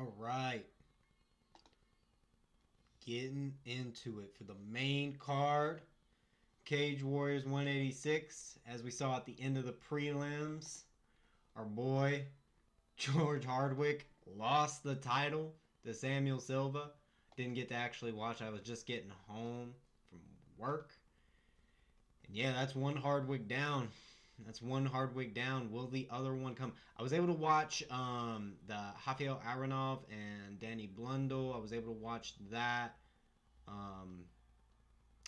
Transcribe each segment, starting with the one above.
All right. Getting into it for the main card. Cage Warriors 186. As we saw at the end of the prelims, our boy George Hardwick lost the title to Samuel Silva. Didn't get to actually watch. I was just getting home from work. And yeah, that's one Hardwick down. That's one Hardwick down. Will the other one come? I was able to watch the Javier Aronov and Danny Blundell. I was able to watch that. I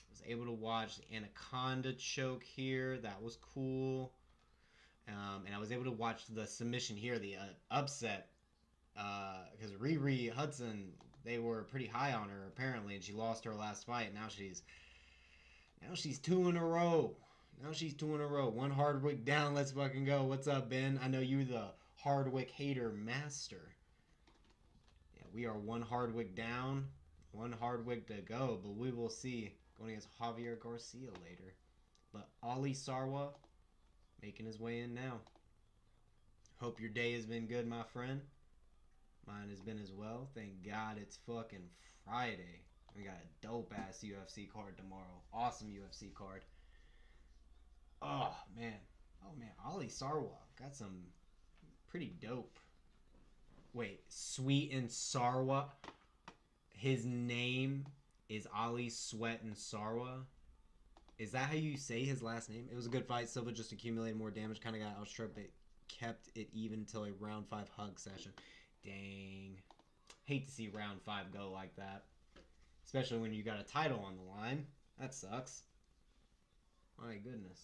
was able to watch the Anaconda choke here. That was cool. And I was able to watch the submission here, the upset. Because Riri Hudson, they were pretty high on her apparently, and she lost her last fight. Now she's two in a row. Now she's two in a row. One Hardwick down. Let's fucking go. What's up, Ben? I know you're the Hardwick hater master. Yeah, we are one Hardwick down. One Hardwick to go. But we will see. Going against Javier Garcia later. But Ollie Sarwa making his way in now. Hope your day has been good, my friend. Mine has been as well. Thank God it's fucking Friday. We got a dope-ass UFC card tomorrow. Awesome UFC card. Oh, man. Ollie Sarwa got some pretty dope. Wait, Sweet and Sarwa? His name is Ollie Sweat and Sarwa? Is that how you say his last name? It was a good fight. Silva just accumulated more damage. Kind of got outstruck, but kept it even until a round 5 hug session. Dang. Hate to see round 5 go like that. Especially when you got a title on the line. That sucks. My goodness.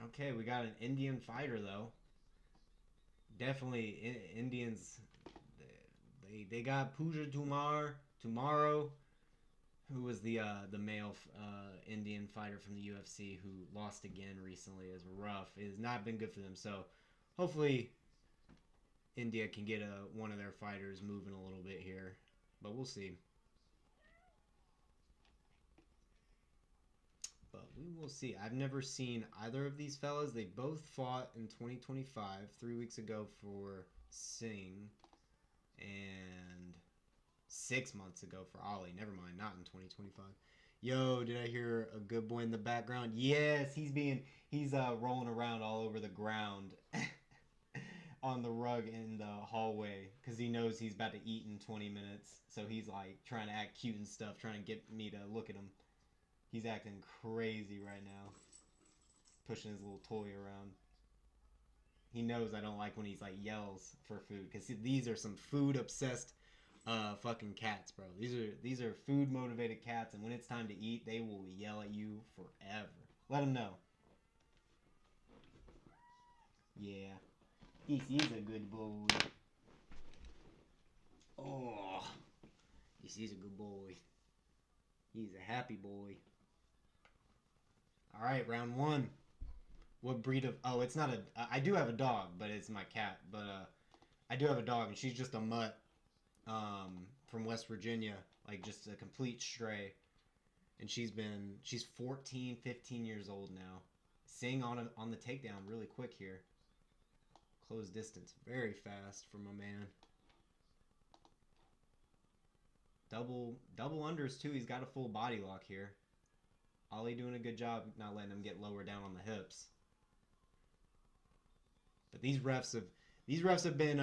Okay, we got an Indian fighter, though. Definitely, Indians, they got Pooja tomorrow, who was the male Indian fighter from the UFC who lost again recently. Is rough. It has not been good for them. So, hopefully, India can get one of their fighters moving a little bit here. But we'll see. But we will see. I've never seen either of these fellas. They both fought in 2025, 3 weeks ago for Singh, and 6 months ago for Ollie. Never mind, not in 2025. Yo, did I hear a good boy in the background? Yes, he's rolling around all over the ground on the rug in the hallway because he knows he's about to eat in 20 minutes. So he's like trying to act cute and stuff, trying to get me to look at him. He's acting crazy right now. Pushing his little toy around. He knows I don't like when he's like yells for food. Because these are some food obsessed fucking cats, bro. These are food motivated cats. And when it's time to eat, they will yell at you forever. Let them know. Yeah. This is a good boy. Oh. This is a good boy. He's a happy boy. All right, round 1. What breed of... Oh, it's not a... I do have a dog, but it's my cat. But I do have a dog, and she's just a mutt from West Virginia. Like, just a complete stray. And she's 14, 15 years old now. Singh on the takedown really quick here. Close distance. Very fast for my man. Double unders, too. He's got a full body lock here. Ollie doing a good job not letting him get lower down on the hips. But these refs have been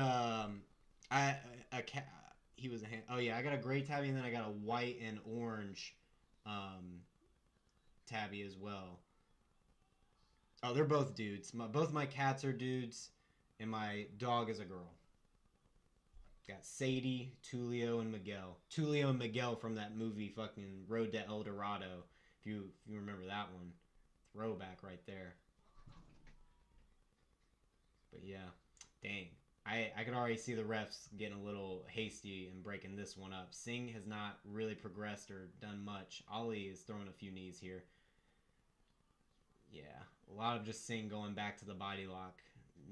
he was a hand. Oh yeah, I got a gray tabby and then I got a white and orange tabby as well. Oh, they're both dudes. Both my cats are dudes, and my dog is a girl. Got Sadie, Tulio, and Miguel. Tulio and Miguel from that movie, fucking Road to El Dorado. If you remember that one, throwback right there. But yeah, dang. I could already see the refs getting a little hasty and breaking this one up. Singh has not really progressed or done much. Ollie is throwing a few knees here. Yeah, a lot of just Singh going back to the body lock.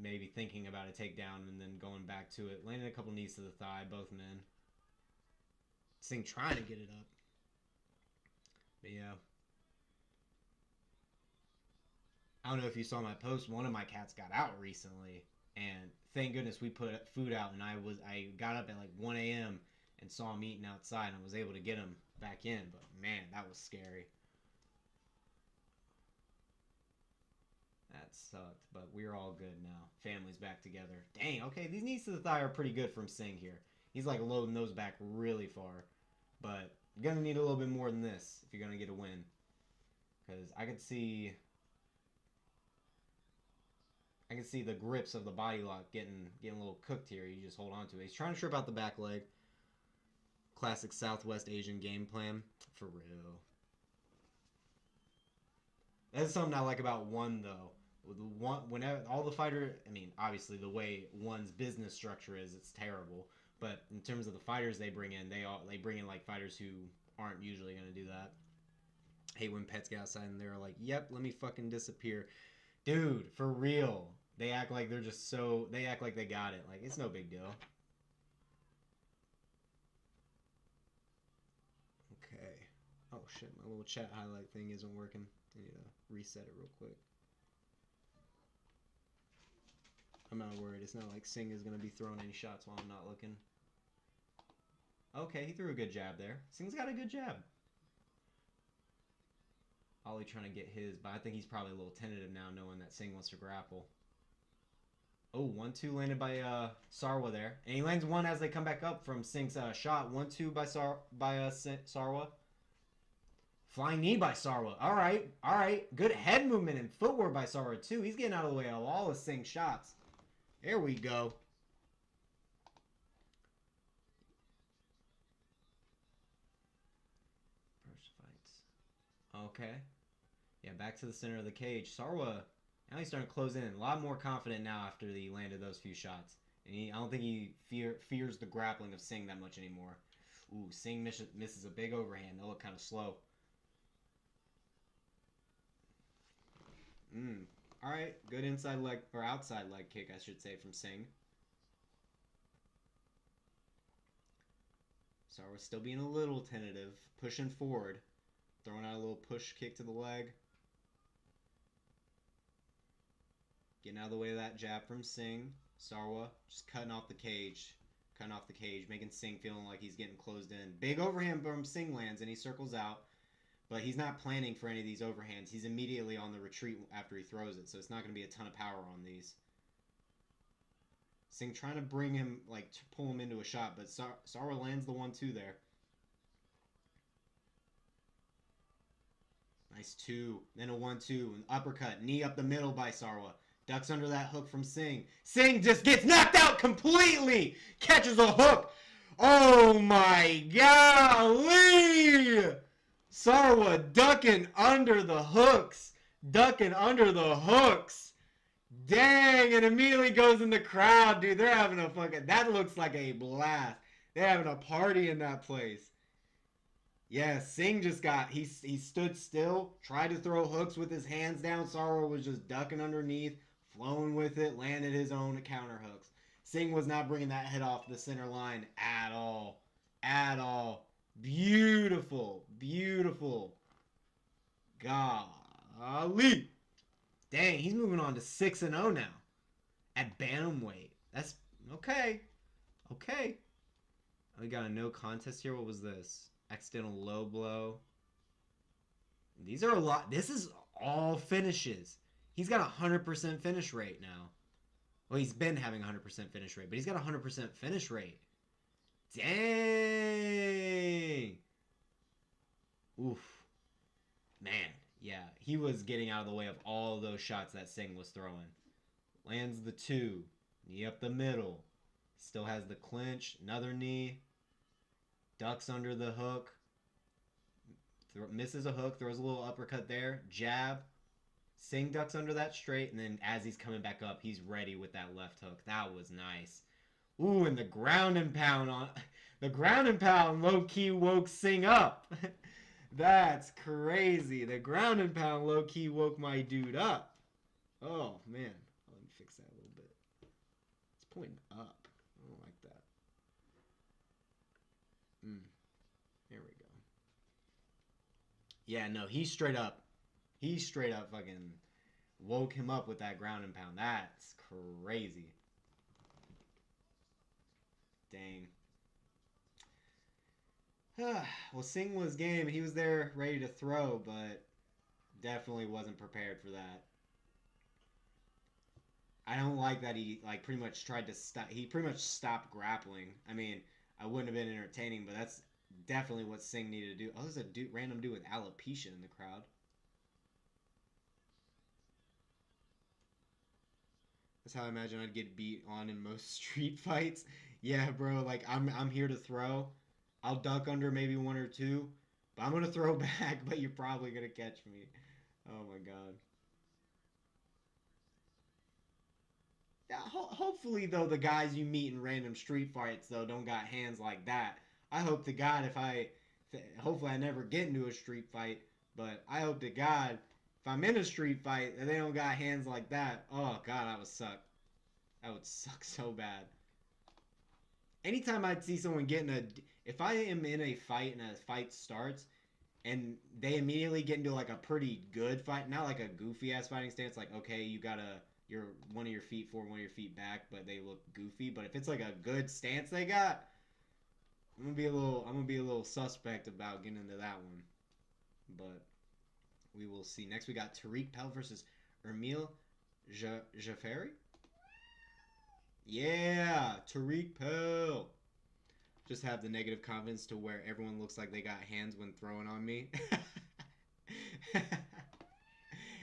Maybe thinking about a takedown and then going back to it. Landing a couple knees to the thigh, both men. Singh trying to get it up. But yeah. I don't know if you saw my post. One of my cats got out recently. And thank goodness we put food out, and I got up at like 1 a.m. and saw him eating outside, and I was able to get him back in. But man, that was scary. That sucked, but we're all good now. Family's back together. Dang, okay, these knees to the thigh are pretty good from Singh here. He's like loading those back really far. But you're going to need a little bit more than this if you're going to get a win. Because I can see the grips of the body lock getting a little cooked here. You just hold on to it. He's trying to strip out the back leg. Classic Southwest Asian game plan. For real. That's something I like about One, though. Whenever all the fighter, I mean, obviously the way One's business structure is, it's terrible. But in terms of the fighters they bring in, they bring in like fighters who aren't usually going to do that. I hate when pets get outside and they're like, "Yep, let me fucking disappear." Dude, for real. They act like they act like they got it. Like, it's no big deal. Okay. Oh shit, my little chat highlight thing isn't working. I need to reset it real quick. I'm not worried. It's not like Singh is going to be throwing any shots while I'm not looking. Okay, he threw a good jab there. Singh's got a good jab. Ollie trying to get his, but I think he's probably a little tentative now knowing that Singh wants to grapple. Oh, 1-2 landed by Sarwa there. And he lands one as they come back up from Singh's shot. 1-2 by Sarwa. Flying knee by Sarwa. All right. Good head movement and footwork by Sarwa, too. He's getting out of the way of all of Singh's shots. There we go. First fights. Okay. Yeah, back to the center of the cage. Sarwa, now he's starting to close in. A lot more confident now after he landed those few shots. And I don't think he fears the grappling of Singh that much anymore. Ooh, Singh misses a big overhand. They look kind of slow. All right, good inside leg, or outside leg kick, I should say, from Singh. Sarwa still being a little tentative, pushing forward, throwing out a little push kick to the leg. Getting out of the way of that jab from Singh. Sarwa just cutting off the cage, making Singh feeling like he's getting closed in. Big overhand from Singh lands, and he circles out. But he's not planning for any of these overhands. He's immediately on the retreat after he throws it, so it's not going to be a ton of power on these. Singh trying to bring him, like, to pull him into a shot, but Sarwa lands the 1-2 there. Nice 2. Then a 1-2. An uppercut. Knee up the middle by Sarwa. Ducks under that hook from Singh. Singh just gets knocked out completely. Catches a hook. Oh my golly! Sarwa ducking under the hooks. Dang, and immediately goes in the crowd, dude. They're having a fucking... That looks like a blast. They're having a party in that place. Yeah, Singh just got... He stood still, tried to throw hooks with his hands down. Sarwa was just ducking underneath, flowing with it, landed his own counter hooks. Singh was not bringing that head off the center line at all. Beautiful. Golly. Dang, he's moving on to 6-0 now. At bantamweight. That's okay. We got a no contest here. What was this? Accidental low blow. These are a lot. This is all finishes. He's got a 100% finish rate now. Well, he's been having a 100% finish rate, but he's got a 100% finish rate. Dang. Oof. Man, yeah. He was getting out of the way of all those shots that Singh was throwing. Lands the 2. Knee up the middle. Still has the clinch. Another knee. Ducks under the hook. Misses a hook. Throws a little uppercut there. Jab. Singh ducks under that straight. And then as he's coming back up, he's ready with that left hook. That was nice. Ooh, and the ground and pound on... The ground and pound low-key woke Singh up. That's crazy. The ground and pound low-key woke my dude up. Oh, man. Let me fix that a little bit. It's pointing up. I don't like that. There we go. Yeah, no, he straight up fucking woke him up with that ground and pound. That's crazy. Dang. Well, Singh was game. He was there ready to throw, but definitely wasn't prepared for that. I don't like that he like pretty much tried to stop. He pretty much stopped grappling. I mean, I wouldn't have been entertaining, but that's definitely what Singh needed to do. Oh, there's a dude, random dude with alopecia in the crowd. That's how I imagine I'd get beat on in most street fights. Yeah, bro. Like I'm here to throw. I'll duck under maybe one or two, but I'm gonna throw back. But you're probably gonna catch me. Oh my god. Yeah, hopefully though the guys you meet in random street fights though don't got hands like that. I hope to God hopefully I never get into a street fight, but I hope to God if I'm in a street fight that they don't got hands like that. Oh God, that would suck. That would suck so bad. Anytime I'd see someone getting if I am in a fight and a fight starts and they immediately get into like a pretty good fight, not like a goofy ass fighting stance, like okay, you're one of your feet forward, one of your feet back, but they look goofy. But if it's like a good stance they got, I'm gonna be a little suspect about getting into that one. But we will see. Next we got Tariq Pell versus Ermil Xhaferi. Yeah, Tariq Pell. Just have the negative confidence to where everyone looks like they got hands when throwing on me.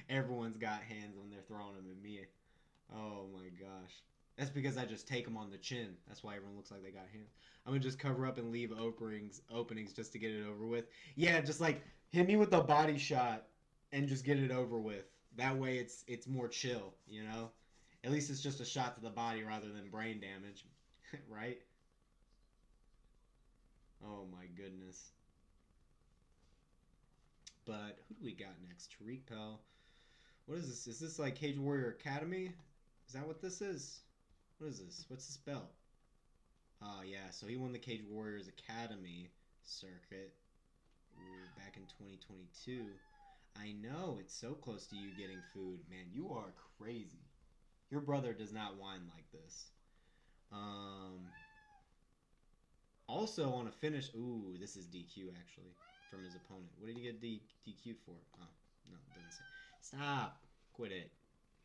Everyone's got hands when they're throwing them at me. Oh my gosh. That's because I just take them on the chin. That's why everyone looks like they got hands. I'm gonna just cover up and leave openings just to get it over with. Yeah, just like hit me with a body shot and just get it over with. That way it's more chill, you know? At least it's just a shot to the body rather than brain damage. Right? Oh my goodness. But who do we got next? Tariq Pell. What is this? Is this like Cage Warrior Academy? Is that what this is? What is this? What's this belt? Oh yeah, so he won the Cage Warriors Academy circuit back in 2022. I know, it's so close to you getting food. Man, you are crazy. Your brother does not whine like this. Um, Also on a finish. Ooh, this is DQ actually from his opponent. What did he get DQ'd for? Oh, no, it doesn't say. Stop. Quit it.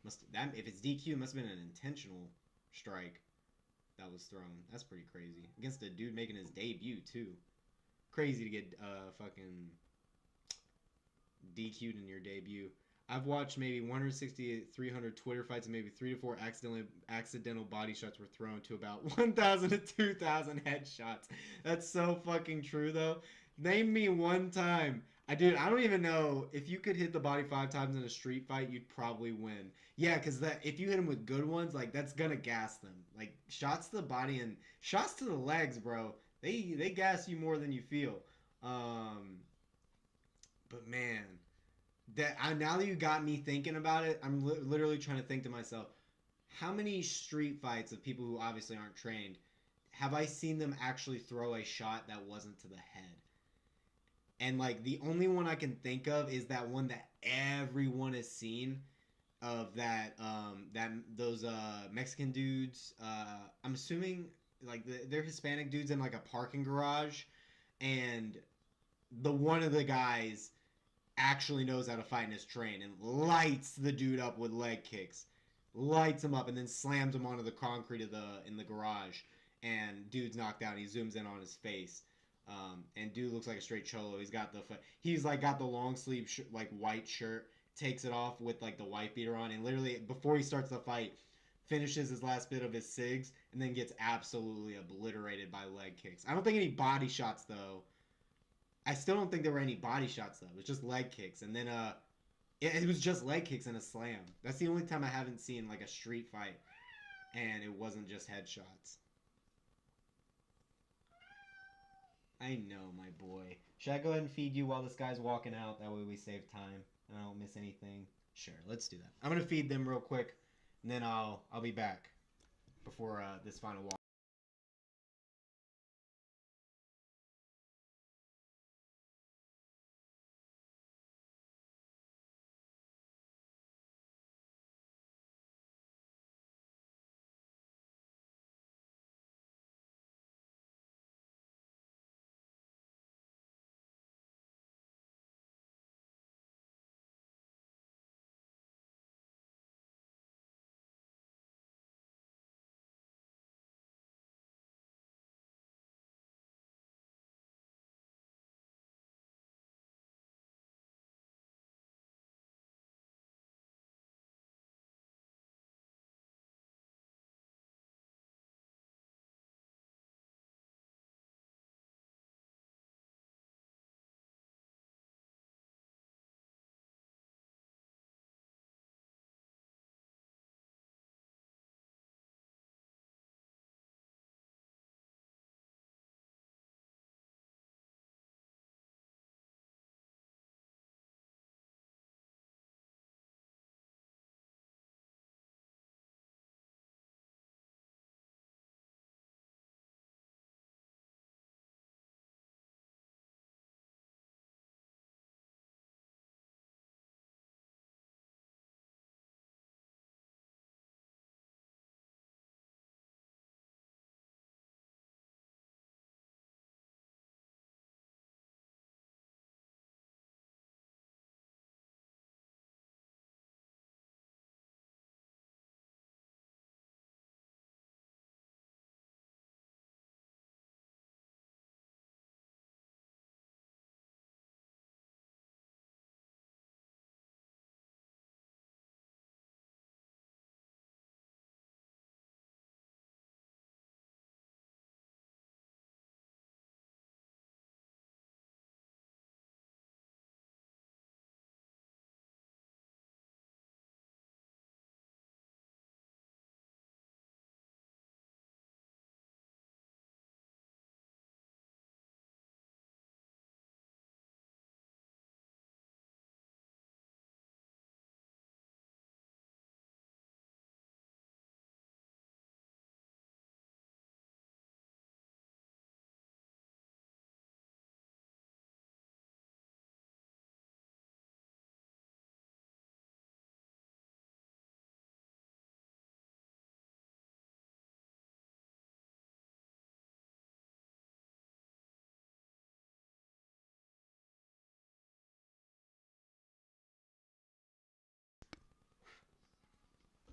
Must that if it's DQ, it must have been an intentional strike that was thrown. That's pretty crazy against a dude making his debut too. Crazy to get fucking DQ'd in your debut. I've watched maybe 160, 300 Twitter fights, and maybe 3 to 4 accidental body shots were thrown to about 1,000 to 2,000 headshots. That's so fucking true, though. Name me one time. I don't even know if you could hit the body 5 times in a street fight, you'd probably win. Yeah, because that if you hit them with good ones, like that's gonna gas them. Like shots to the body and shots to the legs, bro. They gas you more than you feel. Um, but man, now that you got me thinking about it, I'm literally trying to think to myself, how many street fights of people who obviously aren't trained have I seen them actually throw a shot that wasn't to the head? And like the only one I can think of is that one that everyone has seen of that those Mexican dudes. I'm assuming like they're Hispanic dudes in like a parking garage, and the one of the guys actually knows how to fight and is trained and lights the dude up with leg kicks, lights him up, and then slams him onto the concrete of the in the garage. And dude's knocked out. And he zooms in on his face, and dude looks like a straight cholo. He's like got the long sleeve like white shirt, takes it off with like the white beater on, and literally before he starts the fight, finishes his last bit of his cigs, and then gets absolutely obliterated by leg kicks. I don't think any body shots though. I still don't think there were any body shots though. It was just leg kicks, and then it was just leg kicks and a slam. That's the only time I haven't seen like a street fight, and it wasn't just headshots. I know, my boy. Should I go ahead and feed you while this guy's walking out? That way we save time and I don't miss anything. Sure, let's do that. I'm gonna feed them real quick, and then I'll be back before this final walk.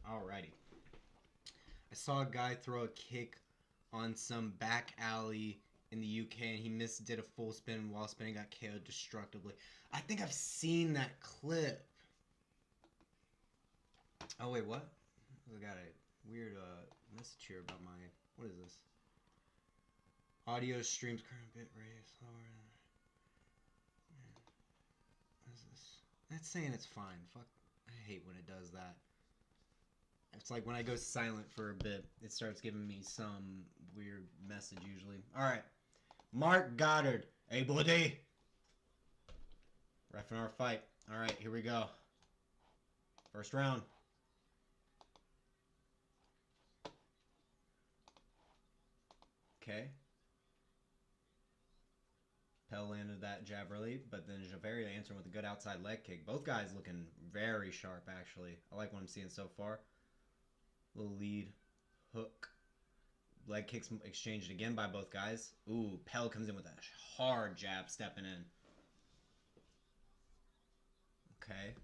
Alrighty. I saw a guy throw a kick on some back alley in the UK, and he did a full spin while spinning, got KO'd destructively. I think I've seen that clip. Oh wait, what? I got a weird message here about my, what is this? Audio streams current bit rate slower. What is this? That's saying it's fine. Fuck, I hate when it does that. It's like when I go silent for a bit, it starts giving me some weird message usually. Alright. Mark Goddard. Hey, buddy. Reffing our fight. Alright, here we go. First round. Okay. Pell landed that jab early, but then Xhaferi answering with a good outside leg kick. Both guys looking very sharp, actually. I like what I'm seeing so far. Little lead, hook, leg kicks exchanged again by both guys. Ooh, Pell comes in with a hard jab stepping in. Okay.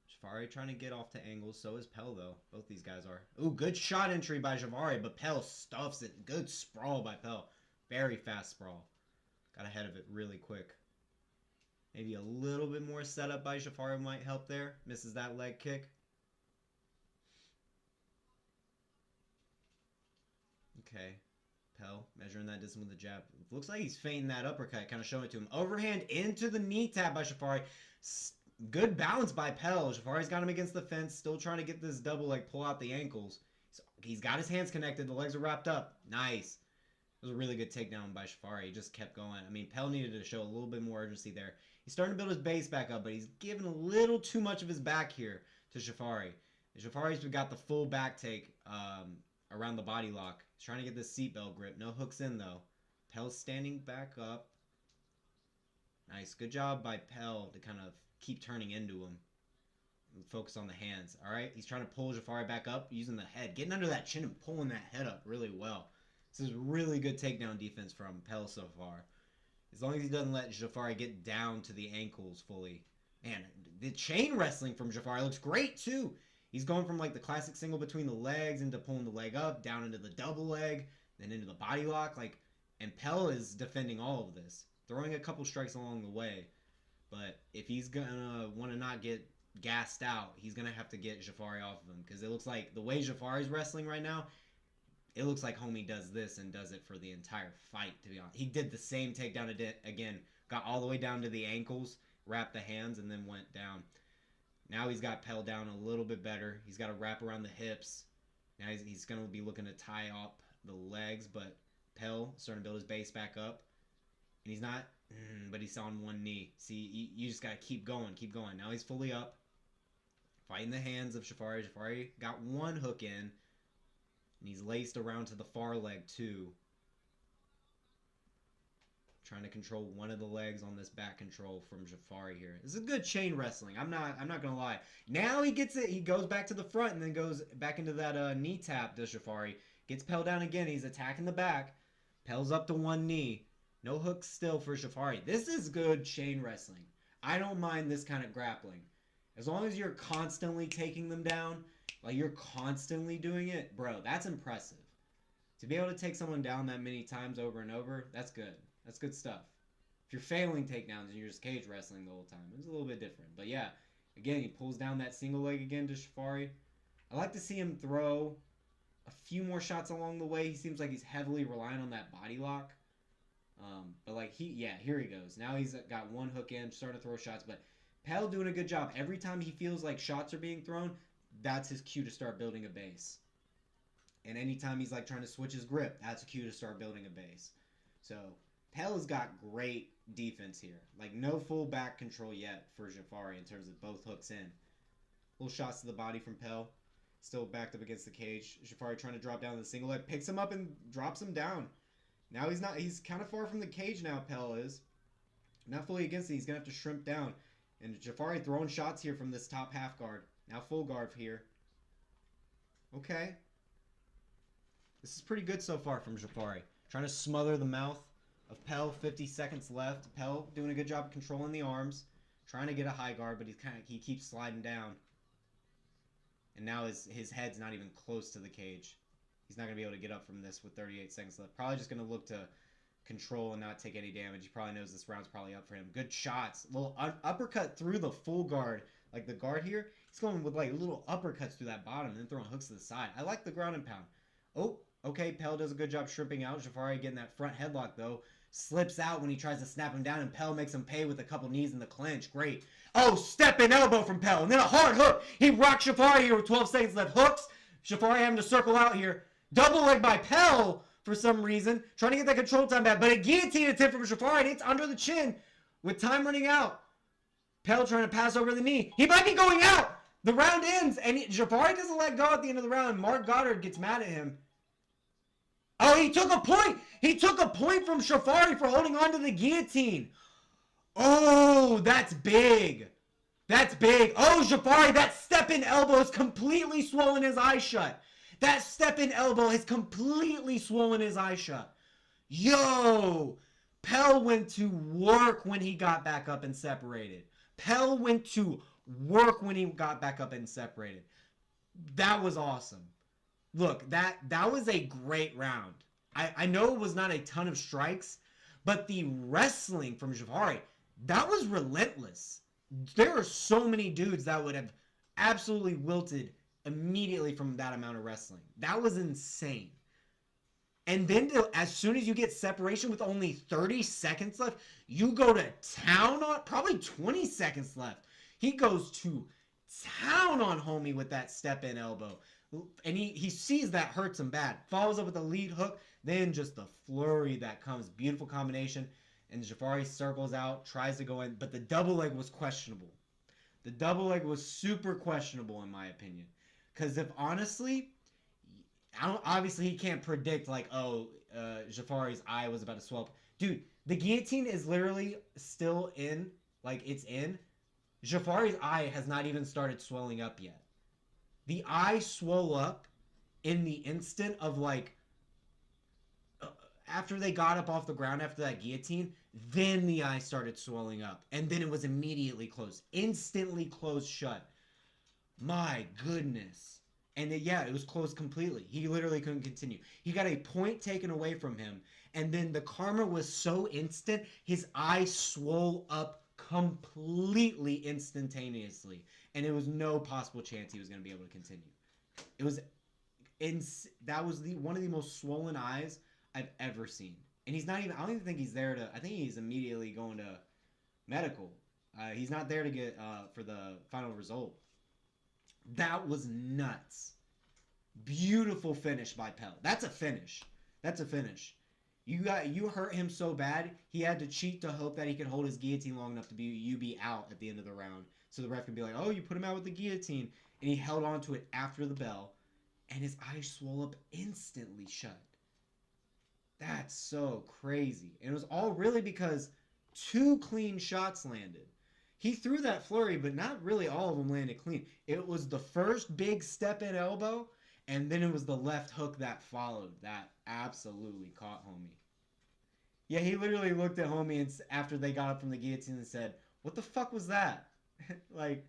Xhaferi trying to get off to angles. So is Pell, though. Both these guys are. Ooh, good shot entry by Xhaferi, but Pell stuffs it. Good sprawl by Pell. Very fast sprawl. Got ahead of it really quick. Maybe a little bit more setup by Xhaferi might help there. Misses that leg kick. Okay. Pell measuring that distance with the jab. Looks like he's feinting that uppercut, kind of showing it to him. Overhand into the knee tap by Xhaferi. Good balance by Pell. Xhaferi's got him against the fence, still trying to get this double leg, pull out the ankles. So he's got his hands connected. The legs are wrapped up. Nice. It was a really good takedown by Xhaferi. He just kept going. I mean, Pell needed to show a little bit more urgency there. He's starting to build his base back up, but he's giving a little too much of his back here to Xhaferi. Xhaferi's got the full back take around the body lock. He's trying to get this seatbelt grip. No hooks in, though. Pell's standing back up. Nice. Good job by Pell to kind of keep turning into him. Focus on the hands. All right. He's trying to pull Xhaferi back up using the head. Getting under that chin and pulling that head up really well. This is really good takedown defense from Pell so far. As long as he doesn't let Xhaferi get down to the ankles fully. Man, the chain wrestling from Xhaferi looks great too. He's going from like the classic single between the legs into pulling the leg up, down into the double leg, then into the body lock. And Pell is defending all of this. Throwing a couple strikes along the way. But if he's going to want to not get gassed out, he's going to have to get Xhaferi off of him. Because it looks like the way Xhaferi's wrestling right now, it looks like homie does this and does it for the entire fight, to be honest. He did the same takedown again. Got all the way down to the ankles, wrapped the hands, and then went down. Now he's got Pell down a little bit better. He's got to wrap around the hips. Now he's going to be looking to tie up the legs, but Pell starting to build his base back up. And he's not, but he's on one knee. See, you just got to keep going, keep going. Now he's fully up. Fighting the hands of Xhaferi. Xhaferi got one hook in. And he's laced around to the far leg too. Trying to control one of the legs on this back control from Xhaferi here. This is good chain wrestling. I'm not gonna lie. Now he gets it. He goes back to the front and then goes back into that knee tap to Xhaferi. Gets Pell down again. He's attacking the back. Pell's up to one knee. No hooks still for Xhaferi. This is good chain wrestling. I don't mind this kind of grappling. As long as you're constantly taking them down, like you're constantly doing it, bro, that's impressive. To be able to take someone down that many times over and over, that's good. That's good stuff. If you're failing takedowns and you're just cage wrestling the whole time, it's a little bit different. But yeah, again, he pulls down that single leg again to Xhaferi. I like to see him throw a few more shots along the way. He seems like he's heavily relying on that body lock. But like here he goes. Now he's got one hook in, starting to throw shots. But Pell doing a good job. Every time he feels like shots are being thrown, that's his cue to start building a base. And anytime he's like trying to switch his grip, that's a cue to start building a base. So Pell has got great defense here. Like no full back control yet for Xhaferi in terms of both hooks in. Little shots to the body from Pell. Still backed up against the cage. Xhaferi trying to drop down to the single leg. Picks him up and drops him down. Now he's kind of far from the cage now, Pell is. Not fully against it. He's going to have to shrimp down. And Xhaferi throwing shots here from this top half guard. Now full guard here. Okay. This is pretty good so far from Xhaferi. Trying to smother the mouth of Pell. 50 seconds left. Pell doing a good job controlling the arms. Trying to get a high guard, but he keeps sliding down. And now his head's not even close to the cage. He's not going to be able to get up from this with 38 seconds left. Probably just going to look to control and not take any damage. He probably knows this round's probably up for him. Good shots. Little uppercut through the full guard. Like the guard here, he's going with like little uppercuts through that bottom and then throwing hooks to the side. I like the ground and pound. Oh, okay. Pell does a good job shrimping out. Xhaferi getting that front headlock though. Slips out when he tries to snap him down, and Pell makes him pay with a couple knees in the clinch. Great. Oh, step and elbow from Pell. And then a hard hook. He rocks Xhaferi here with 12 seconds left. Hooks. Xhaferi having to circle out here. Double leg by Pell for some reason. Trying to get that control time back. But a guillotine attempt from Xhaferi. And it's under the chin with time running out. Pell trying to pass over the knee. He might be going out. The round ends. And Xhaferi doesn't let go at the end of the round. Mark Goddard gets mad at him. Oh, he took a point. He took a point from Xhaferi for holding on to the guillotine. Oh, that's big. That's big. Oh, Xhaferi, that step-in elbow has completely swollen his eye shut. That step-in elbow has completely swollen his eye shut. Yo, Pell went to work when he got back up and separated. Pell went to work when he got back up and separated. That was awesome. Look, that was a great round. I know it was not a ton of strikes, but the wrestling from Xhaferi, that was relentless. There are so many dudes that would have absolutely wilted immediately from that amount of wrestling. That was insane. And then as soon as you get separation with only 30 seconds left, you go to town on, probably 20 seconds left. He goes to town on homie with that step-in elbow. And he sees that hurts him bad. Follows up with a lead hook. Then just the flurry that comes. Beautiful combination. And Xhaferi circles out, tries to go in. But the double leg was questionable. The double leg was super questionable in my opinion. Because if honestly, obviously he can't predict like, oh, Xhaferi's eye was about to swell up. Dude, the guillotine is literally still in. Like, it's in. Xhaferi's eye has not even started swelling up yet. The eye swole up in the instant of like, after they got up off the ground after that guillotine, then the eye started swelling up. And then it was immediately closed. Instantly closed shut. My goodness. And it was closed completely. He literally couldn't continue. He got a point taken away from him. And then the karma was so instant, his eye swole up completely instantaneously. And there was no possible chance he was going to be able to continue. It was that was one of the most swollen eyes I've ever seen. And he's not even, I don't even think he's there to, I think he's immediately going to medical. He's not there to get for the final result. That was nuts. Beautiful finish by Pell. That's a finish. That's a finish. You hurt him so bad, he had to cheat to hope that he could hold his guillotine long enough to be out at the end of the round. So the ref could be like, oh, you put him out with the guillotine. And he held on to it after the bell. And his eyes swole up instantly shut. That's so crazy. And it was all really because 2 clean shots landed. He threw that flurry, but not really all of them landed clean. It was the first big step-in elbow, and then it was the left hook that followed. That absolutely caught homie. Yeah, he literally looked at homie and after they got up from the guillotine and said, what the fuck was that? Like,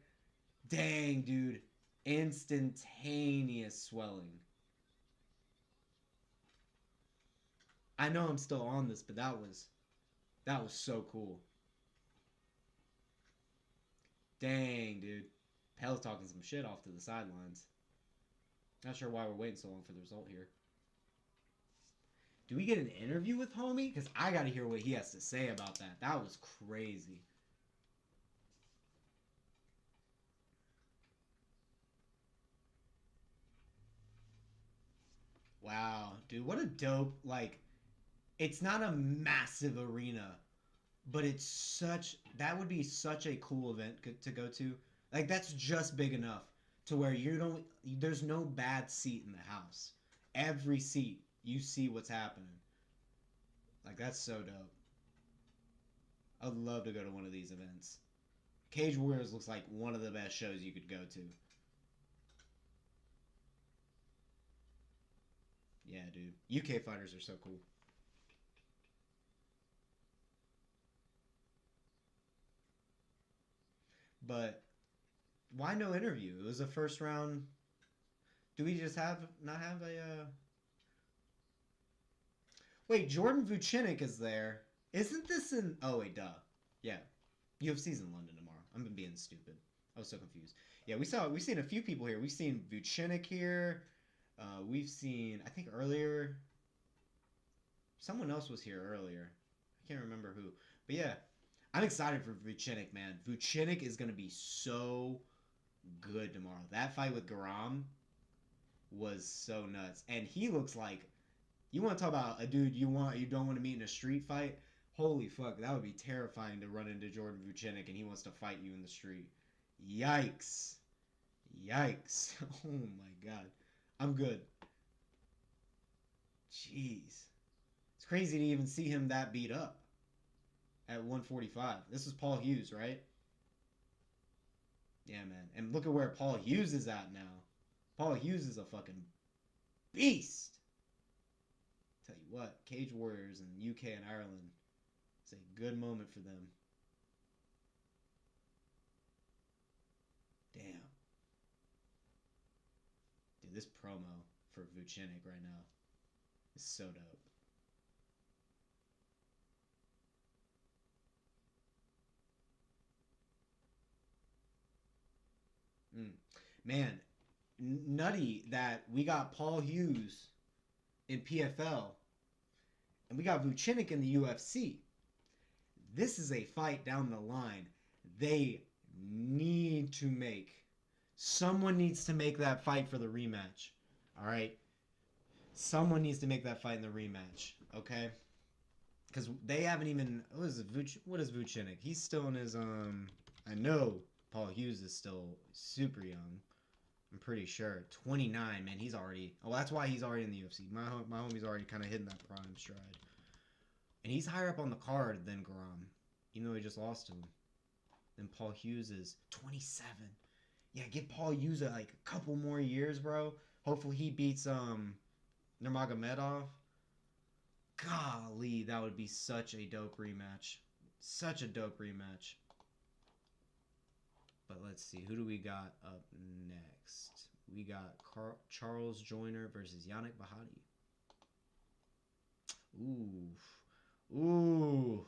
dang, dude. Instantaneous swelling. I know I'm still on this, but that was so cool. Dang, dude. Pell's talking some shit off to the sidelines. Not sure why we're waiting so long for the result here. Do we get an interview with homie? Because I got to hear what he has to say about that. That was crazy. Wow, dude, what a dope, like, it's not a massive arena, but it's that would be such a cool event to go to. Like, that's just big enough to where there's no bad seat in the house. Every seat, you see what's happening. Like, that's so dope. I'd love to go to one of these events. Cage Warriors looks like one of the best shows you could go to. Yeah, dude. UK fighters are so cool. But why no interview? It was a first round Do we just not have a? Wait, Jordan Vucinic is there. Isn't this in? Oh wait, duh. Yeah, UFC's in London tomorrow. I'm being stupid. I was so confused. Yeah, we've seen a few people here. We've seen Vucinic here. We've seen, I think earlier, someone else was here earlier. I can't remember who. But yeah, I'm excited for Vucinic, man. Vucinic is gonna be so good tomorrow. That fight with Garam was so nuts, and he looks like, you want to talk about a dude you don't want to meet in a street fight. Holy fuck, that would be terrifying to run into Jordan Vucinic and he wants to fight you in the street. Yikes. Yikes. Oh my god. I'm good. Jeez. It's crazy to even see him that beat up at 145. This is Paul Hughes, right? Yeah, man. And look at where Paul Hughes is at now. Paul Hughes is a fucking beast. Tell you what, Cage Warriors in UK and Ireland, it's a good moment for them. Damn. Dude, this promo for Vucinic right now is so dope. Man, nutty that we got Paul Hughes in PFL and we got Vucinic in the UFC. This is a fight down the line. They need to make. Someone needs to make that fight for the rematch. All right? Someone needs to make that fight in the rematch. Okay? Because they haven't even. What is Vucinic? He's still in his. I know Paul Hughes is still super young. I'm pretty sure. 29, man. He's already. Oh, that's why he's already in the UFC. My homie's already kind of hitting that prime stride. And he's higher up on the card than Garam, even though he just lost to him. Then Paul Hughes is 27. Yeah, give Paul Hughes like a couple more years, bro. Hopefully he beats Nurmagomedov. Golly, that would be such a dope rematch. Such a dope rematch. But let's see, who do we got up next? We got Charles Joyner versus Yannick Bahati. Ooh.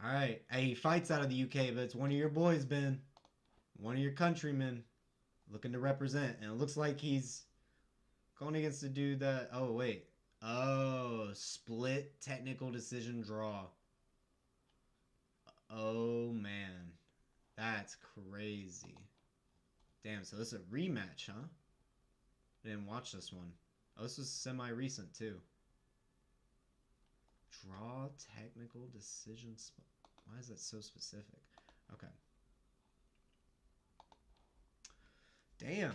Alright. Hey, he fights out of the UK, but it's one of your boys, Ben. One of your countrymen. Looking to represent. And it looks like he's going against a dude that... Oh, wait. Oh, split technical decision draw. Oh, man. That's crazy. Damn, so this is a rematch, huh? I didn't watch this one. Oh, this was semi-recent, too. Draw technical decision. Why is that so specific? Okay. Damn.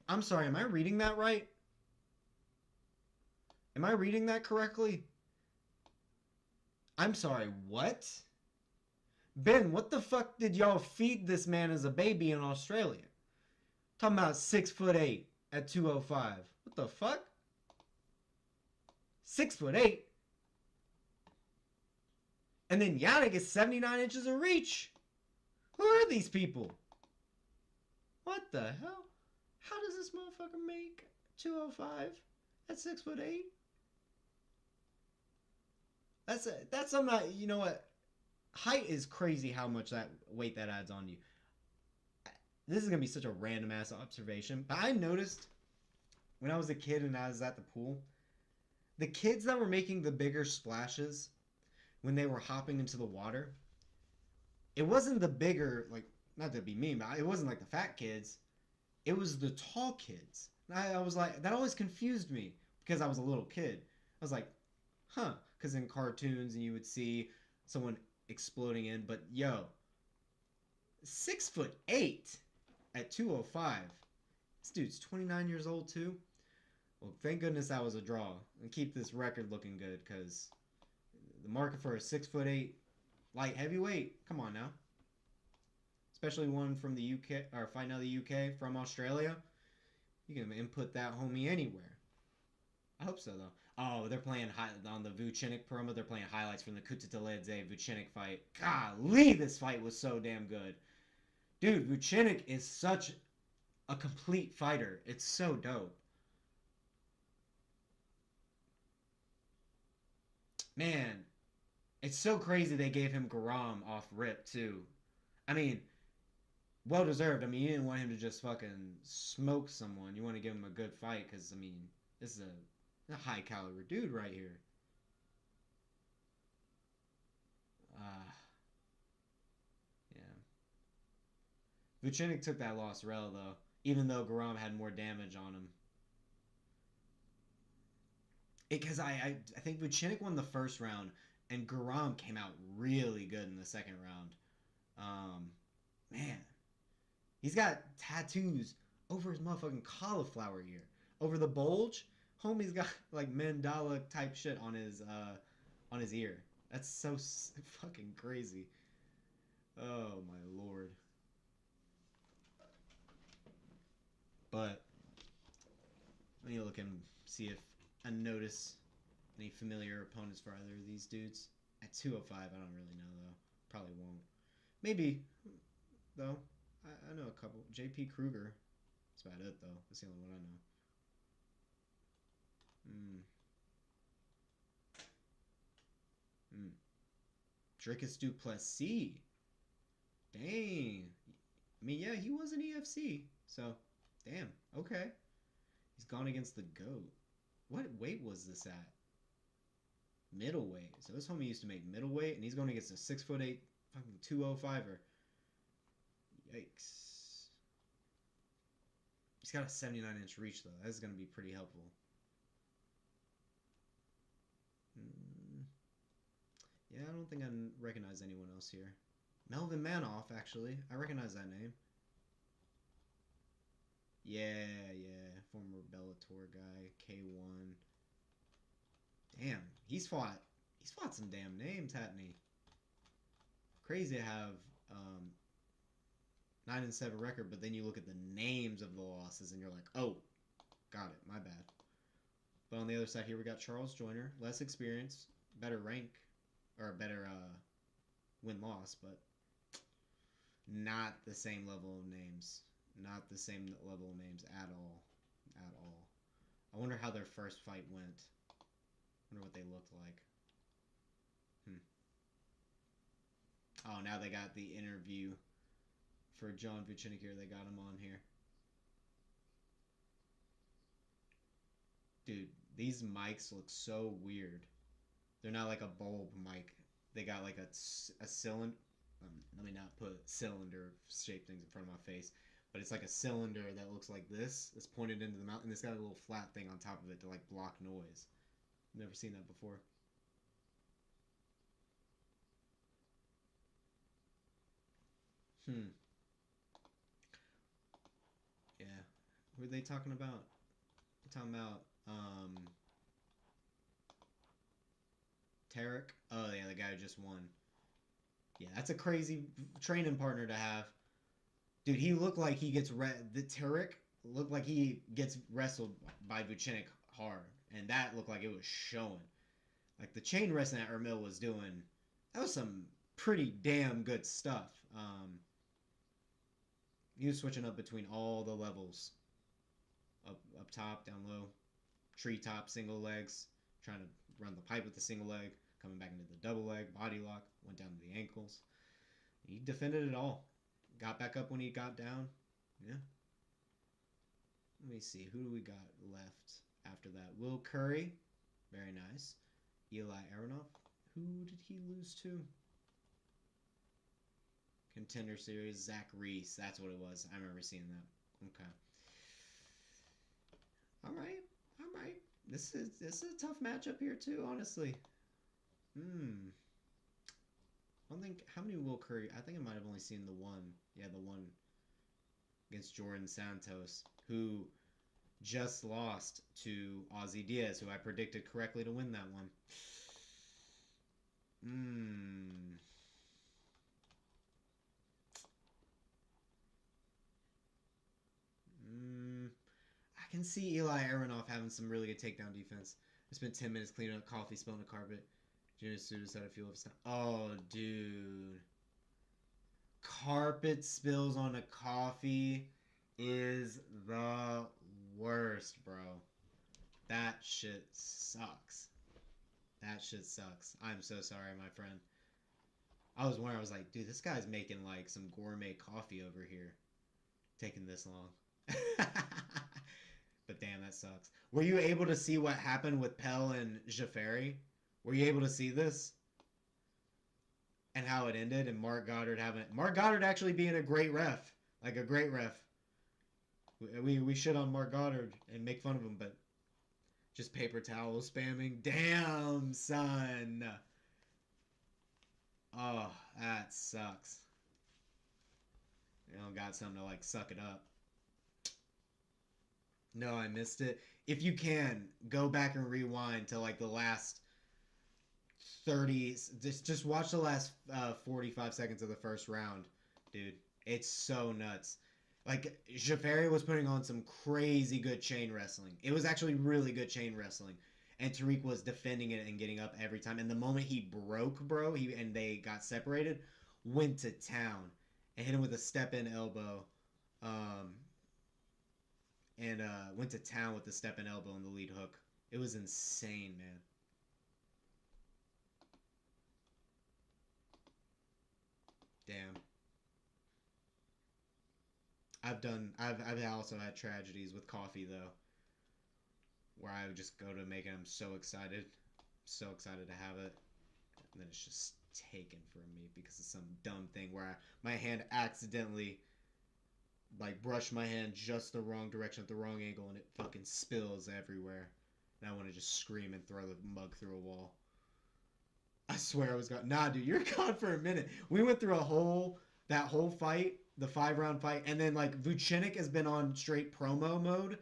I'm sorry, am I reading that right? Am I reading that correctly? I'm sorry, what? Ben, what the fuck did y'all feed this man as a baby in Australia? Talking about 6'8" at 205. What the fuck? 6'8"? And then Yannick is 79 inches of reach. Who are these people? What the hell? How does this motherfucker make 205 at 6'8"? That's I'm not, you know what? Height is crazy how much that weight that adds on you. This is going to be such a random ass observation, but I noticed when I was a kid and I was at the pool, the kids that were making the bigger splashes when they were hopping into the water, it wasn't the bigger, like, not to be mean, but it wasn't like the fat kids. It was the tall kids. And I was like, that always confused me because I was a little kid. I was like, huh. Because in cartoons and you would see someone exploding in, but yo, 6'8" at 205. This dude's 29 years old too. Well, thank goodness that was a draw. And keep this record looking good because the market for a 6'8" light heavyweight, come on now. Especially one from the UK, or fighting out of the UK from Australia. You can input that homie anywhere. I hope so though. Oh, they're playing on the Vucinic promo. They're playing highlights from the Kutateledze Vucinic fight. Golly, this fight was so damn good. Dude, Vucinic is such a complete fighter. It's so dope. Man, it's so crazy they gave him Garam off rip too. I mean, well deserved. I mean, you didn't want him to just fucking smoke someone. You want to give him a good fight because I mean, this is a high caliber dude right here. Uh, yeah. Vucinic took that loss well though, even though Garam had more damage on him. Because I think Vucinic won the first round, and Garam came out really good in the second round. Um, Man, he's got tattoos over his motherfucking cauliflower ear, over the bulge. Homie's got like mandala type shit on his ear. That's so fucking crazy. Oh my lord. But let me look and see if I notice any familiar opponents for either of these dudes. At 205, I don't really know though. Probably won't. Maybe though. I know a couple. J.P. Kruger. That's about it though. That's the only one I know. Hmm. Hmm. Dricus Duplessis. Dang. I mean, yeah, he was an EFC. So, damn. Okay. He's gone against the GOAT. What weight was this at? Middleweight. So this homie used to make middleweight, and he's going against a 6'8", fucking 205er. Yikes. He's got a 79-inch reach though. That's gonna be pretty helpful. Mm, yeah, I don't think I recognize anyone else here. Melvin Manoff, actually. I recognize that name. Yeah, yeah. Former Bellator guy, K1. Damn, he's fought some damn names, hasn't he? Crazy to have 9-7 record, but then you look at the names of the losses and you're like, oh, got it, my bad. But on the other side here, we got Charles Joyner, less experience, better rank, or better win-loss, but not the same level of names. Not the same level of names at all. At all. I wonder how their first fight went. I wonder what they looked like. Oh, now they got the interview for John Vucinic here. They got him on here. Dude, these mics look so weird. They're not like a bulb mic. They got like a cylinder. Let me not put cylinder shaped things in front of my face. But it's like a cylinder that looks like this. It's pointed into the mouth, and it's got a little flat thing on top of it to like block noise. Never seen that before. Hmm. Yeah. Who are they talking about? They're talking about Tariq. Oh yeah, the guy who just won. Yeah, that's a crazy training partner to have. Dude, he looked like he gets the Tariq looked like he gets wrestled by Vucinic hard, and that looked like it was showing. Like the chain wrestling that Ermil was doing, that was some pretty damn good stuff. He was switching up between all the levels, up top, down low, treetop, single legs, trying to run the pipe with the single leg, coming back into the double leg, body lock, went down to the ankles. He defended it all. Got back up when he got down. Yeah. Let me see. Who do we got left after that? Will Currie. Very nice. Eli Aronov. Who did he lose to? Contender Series. Zach Reese. That's what it was. I remember seeing that. Okay. All right. All right. This is a tough matchup here too, honestly. I don't think how many Will Currie. I think I might have only seen the one. Yeah, the one against Jordan Santos, who just lost to Ozzy Diaz, who I predicted correctly to win that one. I can see Eli Aronov having some really good takedown defense. I spent 10 minutes cleaning up coffee, spilling the carpet. Junior Sudas had a feel of stuff. Oh, dude. Carpet spills on a coffee is the worst, bro. That shit sucks. That shit sucks. I'm so sorry, my friend. I was wondering, I was like, dude, this guy's making like some gourmet coffee over here. Taking this long. But damn, that sucks. Were you able to see what happened with Pell and Xhaferi? Were you able to see this? And how it ended, and Mark Goddard actually being a great ref. Like a great ref. We shit on Mark Goddard and make fun of him, but just paper towel spamming. Damn, son. Oh, that sucks. You know, got something to like suck it up. No, I missed it. If you can, go back and rewind to like the last 30. Just watch the last 45 seconds of the first round, dude. It's so nuts. Like, Xhaferi was putting on some crazy good chain wrestling. It was actually really good chain wrestling. And Tariq was defending it and getting up every time. And the moment he broke, bro, and they got separated, went to town and hit him with a step-in elbow. And went to town with the step-in elbow and the lead hook. It was insane, man. Damn. I've also had tragedies with coffee though, where I would just go to make it. I'm so excited to have it, and then it's just taken from me because of some dumb thing where my hand accidentally like brushed my hand just the wrong direction at the wrong angle, and it fucking spills everywhere. And I want to just scream and throw the mug through a wall. I swear I was gone. Nah, dude, you're gone for a minute. We went through that whole fight, the 5-round fight, and then like Vucinic has been on straight promo mode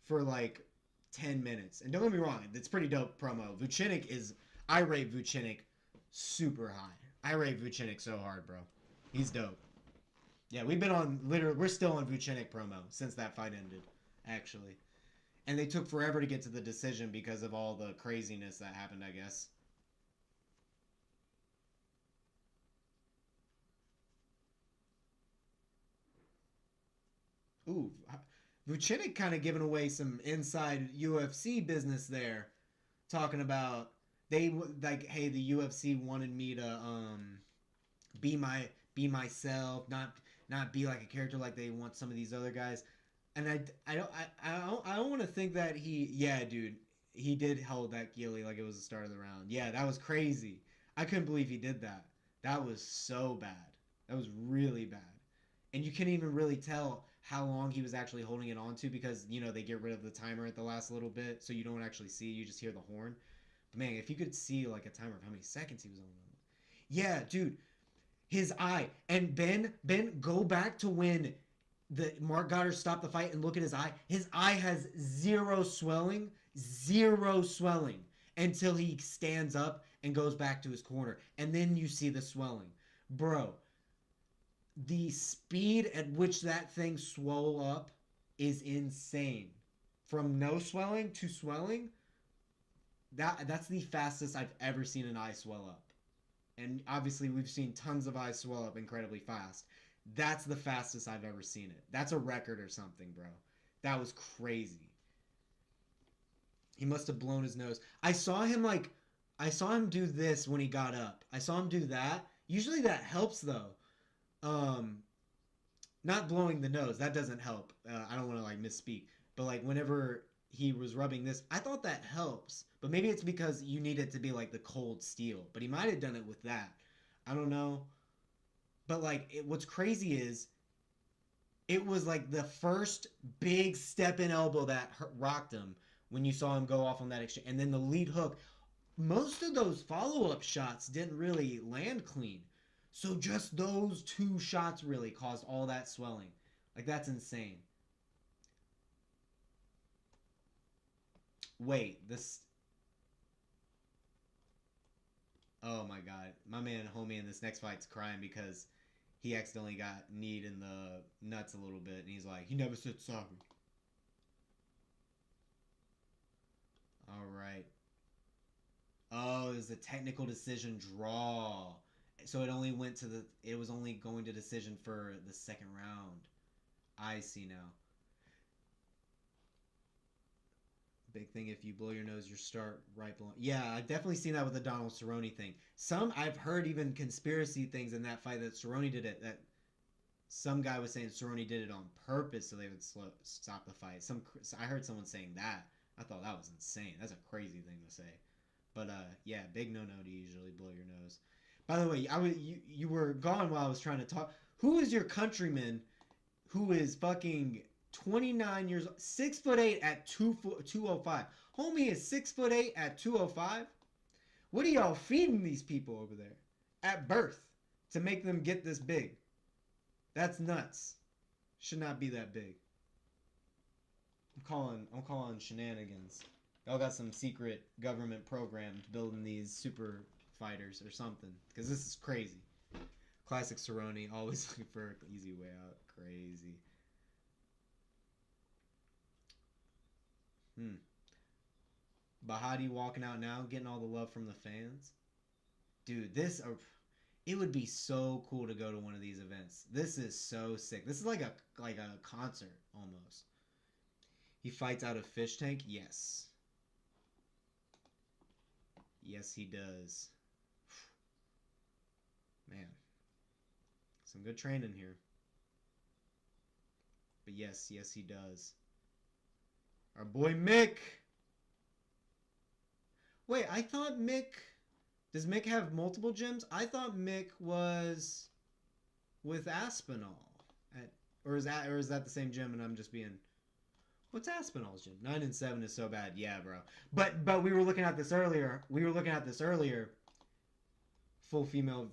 for like 10 minutes. And don't get me wrong, it's pretty dope promo. I rate Vucinic super high. I rate Vucinic so hard, bro. He's dope. Yeah, we're still on Vucinic promo since that fight ended, actually. And they took forever to get to the decision because of all the craziness that happened, I guess. Ooh, Vucinic kind of giving away some inside UFC business there, talking about like, hey, the UFC wanted me to be myself, not be like a character like they want some of these other guys, and I don't want to think that yeah, dude, he did hold that Gilly like it was the start of the round. Yeah, that was crazy. I couldn't believe he did that. That was so bad. That was really bad. And you can't even really tell how long he was actually holding it on to because, they get rid of the timer at the last little bit, so you don't actually see, you just hear the horn. But man, if you could see like a timer of how many seconds he was on. Yeah, dude, his eye. And Ben, go back to when the Mark Goddard stopped the fight and look at his eye. His eye has zero swelling until he stands up and goes back to his corner. And then you see the swelling. Bro, the speed at which that thing swole up is insane. From no swelling to swelling, that's the fastest I've ever seen an eye swell up. And obviously we've seen tons of eyes swell up incredibly fast. That's the fastest I've ever seen it. That's a record or something, bro. That was crazy. He must have blown his nose. I saw him do this when he got up. I saw him do that. Usually that helps though. Not blowing the nose, that doesn't help. I don't want to like misspeak, but like whenever he was rubbing this, I thought that helps. But maybe it's because you need it to be like the cold steel. But he might have done it with that. I don't know. But like, what's crazy is it was like the first big step in elbow that rocked him when you saw him go off on that exchange, and then the lead hook. Most of those follow-up shots didn't really land clean. So just those 2 shots really caused all that swelling. Like, that's insane. Wait, this... Oh my god. My man, homie, in this next fight's crying because he accidentally got kneed in the nuts a little bit. And he's like, he never said sorry. Alright. Oh, it was a technical decision draw. So it only went to the. It was only going to decision for the second round. I see now. Big thing if you blow your nose, you start right below. Yeah, I've definitely seen that with the Donald Cerrone thing. Some I've heard even conspiracy things in that fight that Cerrone did it. That some guy was saying Cerrone did it on purpose so they would stop the fight. I heard someone saying that. I thought that was insane. That's a crazy thing to say. But yeah, big no no to usually blow your nose. By the way, you were gone while I was trying to talk. Who is your countryman who is fucking 29 years old, 6'8" at 205? Homie is 6'8" at 205. What are y'all feeding these people over there at birth to make them get this big? That's nuts. Should not be that big. I'm calling shenanigans. Y'all got some secret government program building these super fighters or something. Because this is crazy. Classic Cerrone, always looking for an easy way out. Crazy. Bahati walking out now, getting all the love from the fans. Dude, it would be so cool to go to one of these events. This is so sick. This is like a concert almost. He fights out of fish tank? Yes. Yes, he does. Man. Some good training here. But yes, he does. Our boy Mick. Wait, I thought Mick... Does Mick have multiple gyms? I thought Mick was with Aspinall. Or is that the same gym and I'm just being... What's Aspinall's gym? 9 and 7 is so bad. Yeah, bro. But we were looking at this earlier. Full female,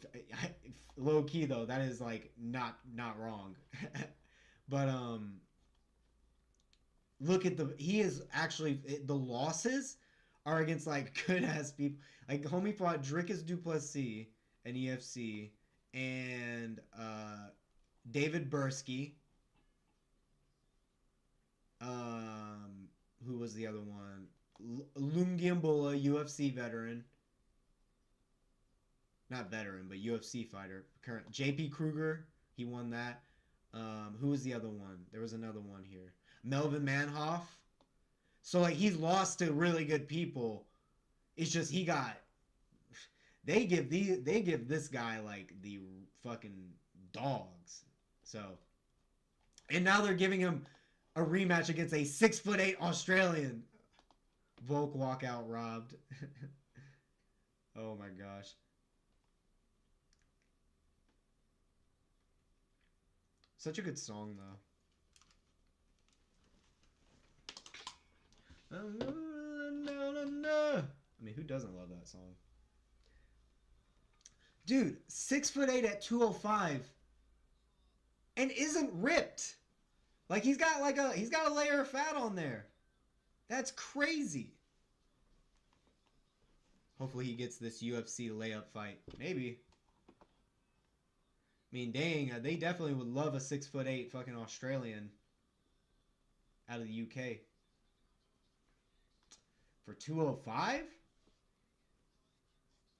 low key though. That is like not wrong. But look at he is actually the losses are against like good ass people. Like homie fought Dricus Duplessis in EFC and David Bursky. Who was the other one? Lungiambola, UFC veteran. Not veteran, but UFC fighter. Current JP Kruger, he won that. Who was the other one? There was another one here. Melvin Manhoff. So like he's lost to really good people. It's just he got. They give this guy like the fucking dogs. So, and now they're giving him a rematch against a 6'8" Australian. Volk walkout robbed. Oh my gosh. Such a good song though. I mean, who doesn't love that song? Dude, 6'8" at 205 and isn't ripped. Like he's got a layer of fat on there. That's crazy. Hopefully he gets this UFC layup fight. Maybe. I mean, dang, they definitely would love a 6'8" fucking Australian out of the UK. For 205?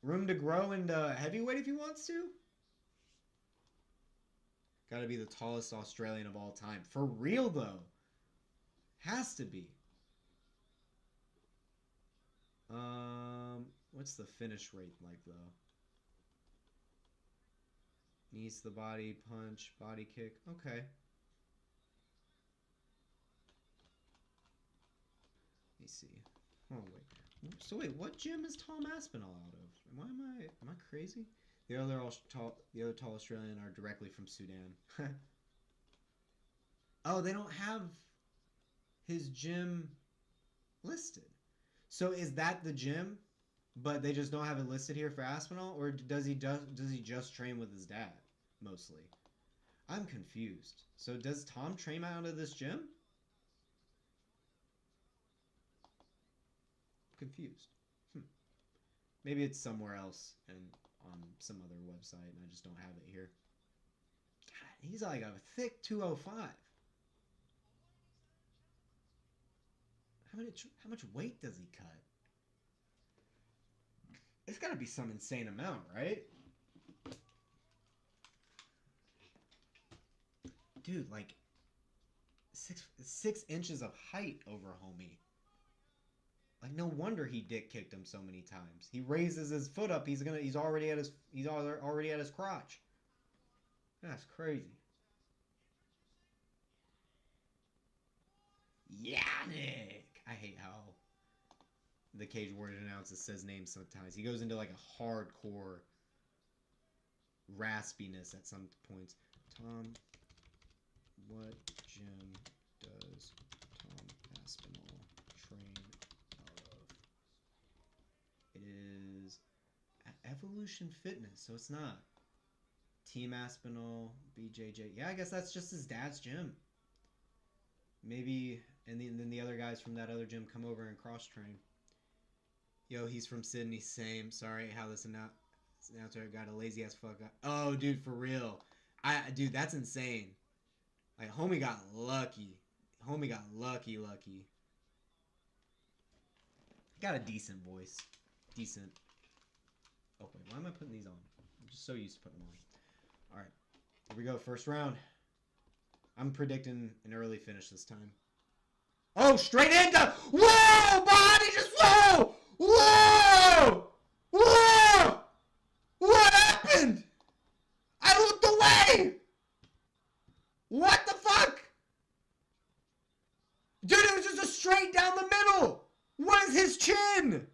Room to grow into heavyweight if he wants to? Gotta be the tallest Australian of all time. For real, though. Has to be. What's the finish rate like, though? Knees to the body, punch, body kick. Okay. Let me see. Oh, wait. So, wait, what gym is Tom Aspinall out of? Am I crazy? The other tall Australian are directly from Sudan. Oh, they don't have his gym listed. So is that the gym, but they just don't have it listed here for Aspinall, or does he just train with his dad mostly? I'm confused. So does Tom train out of this gym? Confused. Maybe it's somewhere else and on some other website, and I just don't have it here. God, he's like a thick 205. How much weight does he cut? It's got to be some insane amount, right? dude, like 6 inches of height over homie. Like no wonder he dick kicked him so many times. He raises his foot up. He's already at his crotch. That's crazy. Yannick. I hate how the Cage Warrior announcer says names sometimes. He goes into like a hardcore raspiness at some points. Tom, what gym does Tom Aspinall train out of? It is Evolution Fitness, so it's not Team Aspinall, BJJ. Yeah, I guess that's just his dad's gym. Maybe, and then the other guys from that other gym come over and cross train. Yo, he's from Sydney. Same. Sorry how this announcer got a lazy ass fuck up. Oh, dude, for real. Dude, that's insane. Like, homie got lucky. Homie got lucky. Got a decent voice. Decent. Oh, wait, why am I putting these on? I'm just so used to putting them on. Alright. Here we go. First round. I'm predicting an early finish this time. Oh, straight into... Whoa! Bahati just... Whoa! Whoa! Whoa! What happened? I looked away! What the fuck? Dude, it was just a straight down the middle! What is his chin?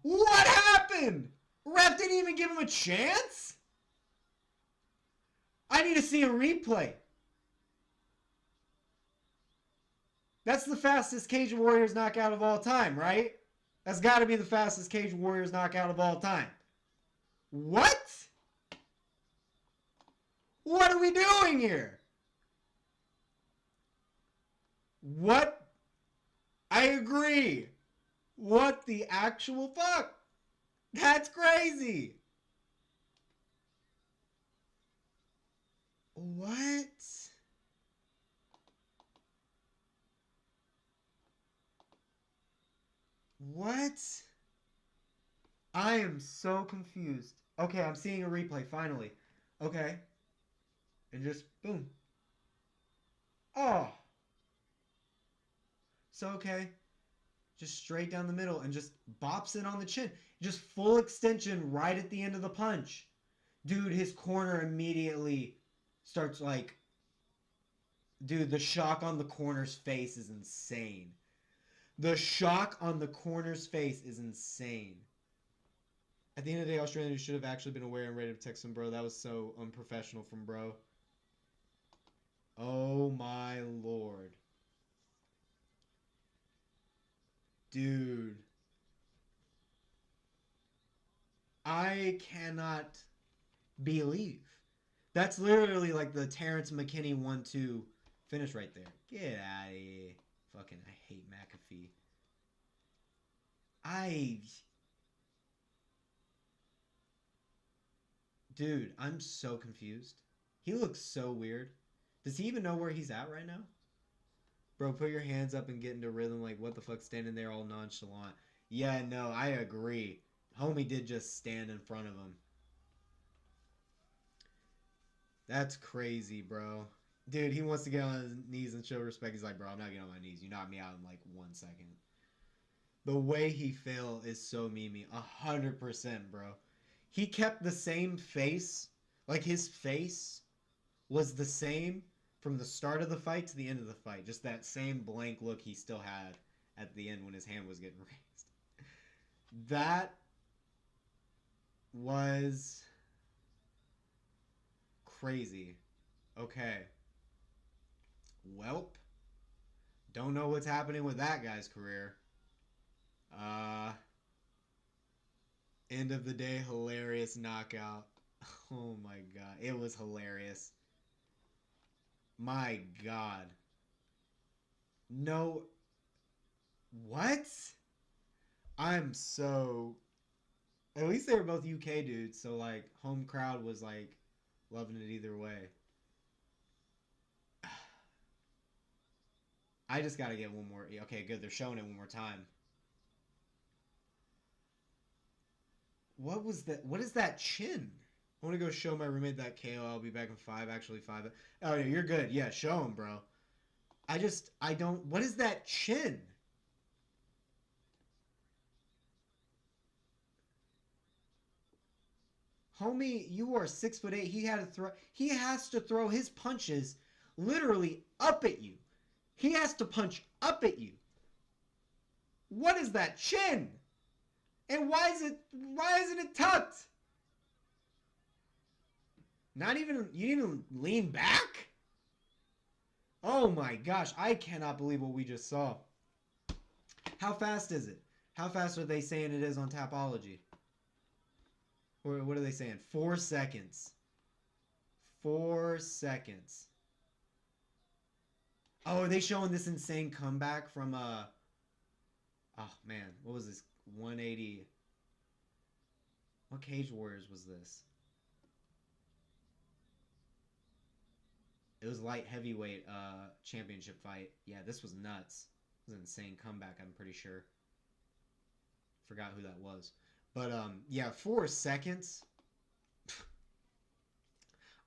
What happened? Ref didn't even give him a chance? I need to see a replay. That's the fastest Cage Warriors knockout of all time, right? That's got to be the fastest Cage Warriors knockout of all time. What? What are we doing here? What? I agree. What the actual fuck? That's crazy. What? What? I am so confused. Okay, I'm seeing a replay finally. Okay. And just boom. Oh. So, okay. Just straight down the middle and just bops it on the chin. Just full extension right at the end of the punch. Dude, his corner immediately starts like... Dude, the shock on the corner's face is insane. The shock on the corner's face is insane. At the end of the day, Australians should have actually been aware and ready to protect him, bro. That was so unprofessional from bro. Oh my lord. Dude. I cannot believe. That's literally like the Terrence McKinney 1-2 finish right there. Get out of here. Fucking, I hate McAfee. Dude, I'm so confused. He looks so weird. Does he even know where he's at right now? Bro, put your hands up and get into rhythm. Like, what the fuck, standing there all nonchalant. Yeah, no, I agree. Homie did just stand in front of him. That's crazy, bro. Dude, he wants to get on his knees and show respect. He's like, bro, I'm not getting on my knees. You knocked me out in like 1 second. The way he fell is so memey. 100%, bro. He kept the same face. Like, his face was the same from the start of the fight to the end of the fight. Just that same blank look he still had at the end when his hand was getting raised. That was crazy. Okay. Welp. Don't know what's happening with that guy's career. End of the day, hilarious knockout. Oh my god. It was hilarious. My god. No. What? I'm so... At least they were both UK dudes, so like home crowd was like loving it either way. I just gotta get one more. Okay, good. They're showing it one more time. What was that? What is that chin? I want to go show my roommate that KO. I'll be back in 5. Actually, 5. Oh, yeah, you're good. Yeah, show him, bro. I don't. What is that chin? Homie, you are 6'8". He had to throw. He has to throw his punches literally up at you. He has to punch up at you. What is that chin? And why isn't it tucked? Not even you didn't even lean back? Oh my gosh, I cannot believe what we just saw. How fast is it? How fast are they saying it is on Tapology? Or what are they saying? 4 seconds. 4 seconds. Oh, are they showing this insane comeback from oh man, what was this? 180. What Cage Warriors was this? It was light heavyweight championship fight. Yeah, this was nuts. It was an insane comeback, I'm pretty sure. Forgot who that was. But yeah, 4 seconds.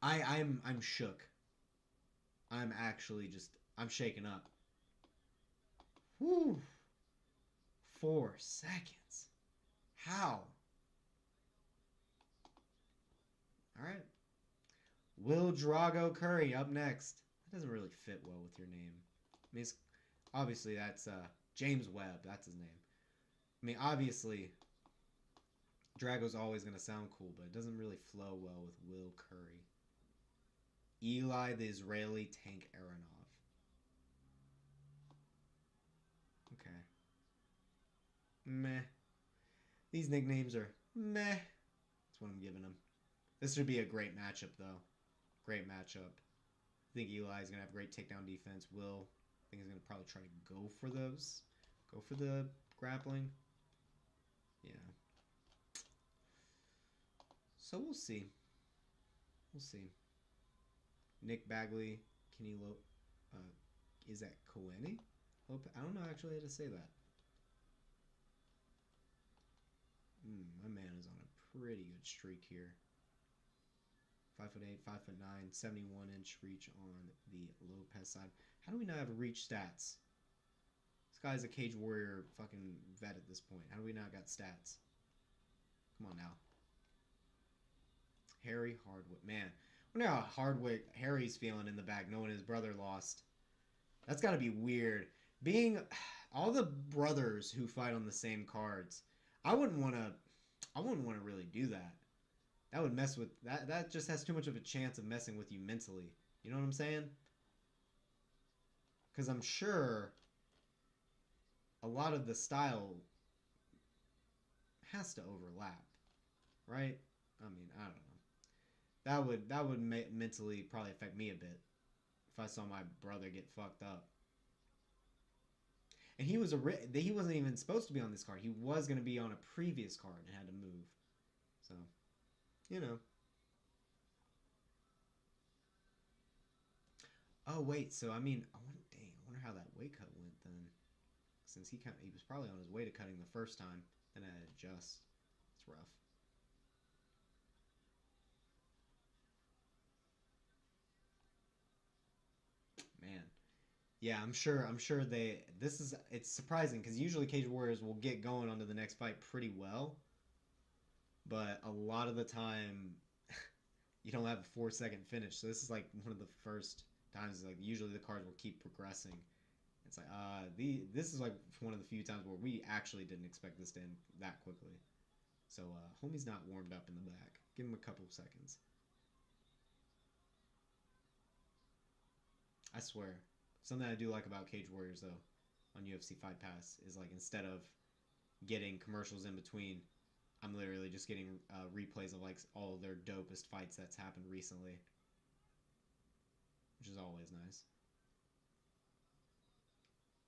I'm shook. I'm actually just I'm shaken up. Whew. 4 seconds. How? All right. Will Drago Currie up next. That doesn't really fit well with your name. I mean, obviously that's James Webb. That's his name. I mean, obviously Drago's always going to sound cool, but it doesn't really flow well with Will Currie. Eli the Israeli Tank Aronov. Okay. Meh. These nicknames are meh. That's what I'm giving them. This should be a great matchup, though. Great matchup. I think Eli's going to have great takedown defense. Will, I think he's going to probably try to go for those. Go for the grappling. Yeah. So we'll see. We'll see. Nick Bagley. Can you is that Keweny? I don't know actually how to say that. My man is on a pretty good streak here. 5'8", 5'9", 71-inch reach on the Lopes side. How do we not have reach stats? This guy's a Cage Warrior fucking vet at this point. How do we not got stats? Come on now. Harry Hardwick. Man, I wonder how Hardwick Harry's feeling in the back knowing his brother lost. That's got to be weird. Being all the brothers who fight on the same cards, I wouldn't want to really do that. That would mess with that just has too much of a chance of messing with you mentally. You know what I'm saying? Cuz I'm sure a lot of the style has to overlap, right? I mean, I don't know. That would mentally probably affect me a bit if I saw my brother get fucked up. And he wasn't even supposed to be on this card. He was going to be on a previous card and had to move. So, you know. Oh wait, so I mean, I wonder how that weight cut went then. Since he was probably on his way to cutting the first time, then I had to adjust. It's rough. Man. Yeah, I'm sure it's surprising because usually Cage Warriors will get going onto the next fight pretty well. But a lot of the time you don't have a 4-second finish. So this is like one of the first times like usually the cards will keep progressing. It's like this is like one of the few times where we actually didn't expect this to end that quickly. So homie's not warmed up in the back. Give him a couple of seconds. I swear. Something I do like about Cage Warriors though on UFC Fight Pass is like instead of getting commercials in between, I'm literally just getting replays of like all of their dopest fights that's happened recently, which is always nice.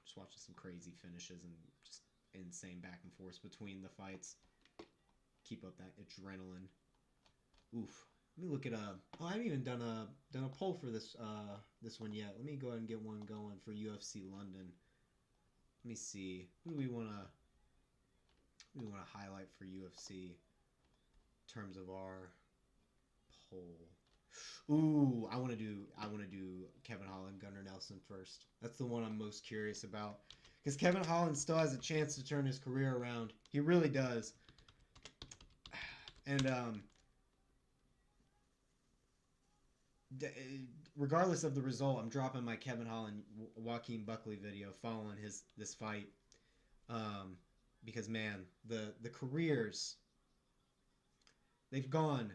Just watching some crazy finishes and just insane back and forth between the fights. Keep up that adrenaline. Oof. Let me look at oh, I haven't even done a poll for this one yet. Let me go ahead and get one going for UFC London. Let me see. Who do we want to highlight for UFC in terms of our poll. Ooh, I want to do Kevin Holland, Gunnar Nelson first. That's the one I'm most curious about. Because Kevin Holland still has a chance to turn his career around. He really does. And regardless of the result, I'm dropping my Kevin Holland Joaquin Buckley video following this fight. Because man, the careers, they've gone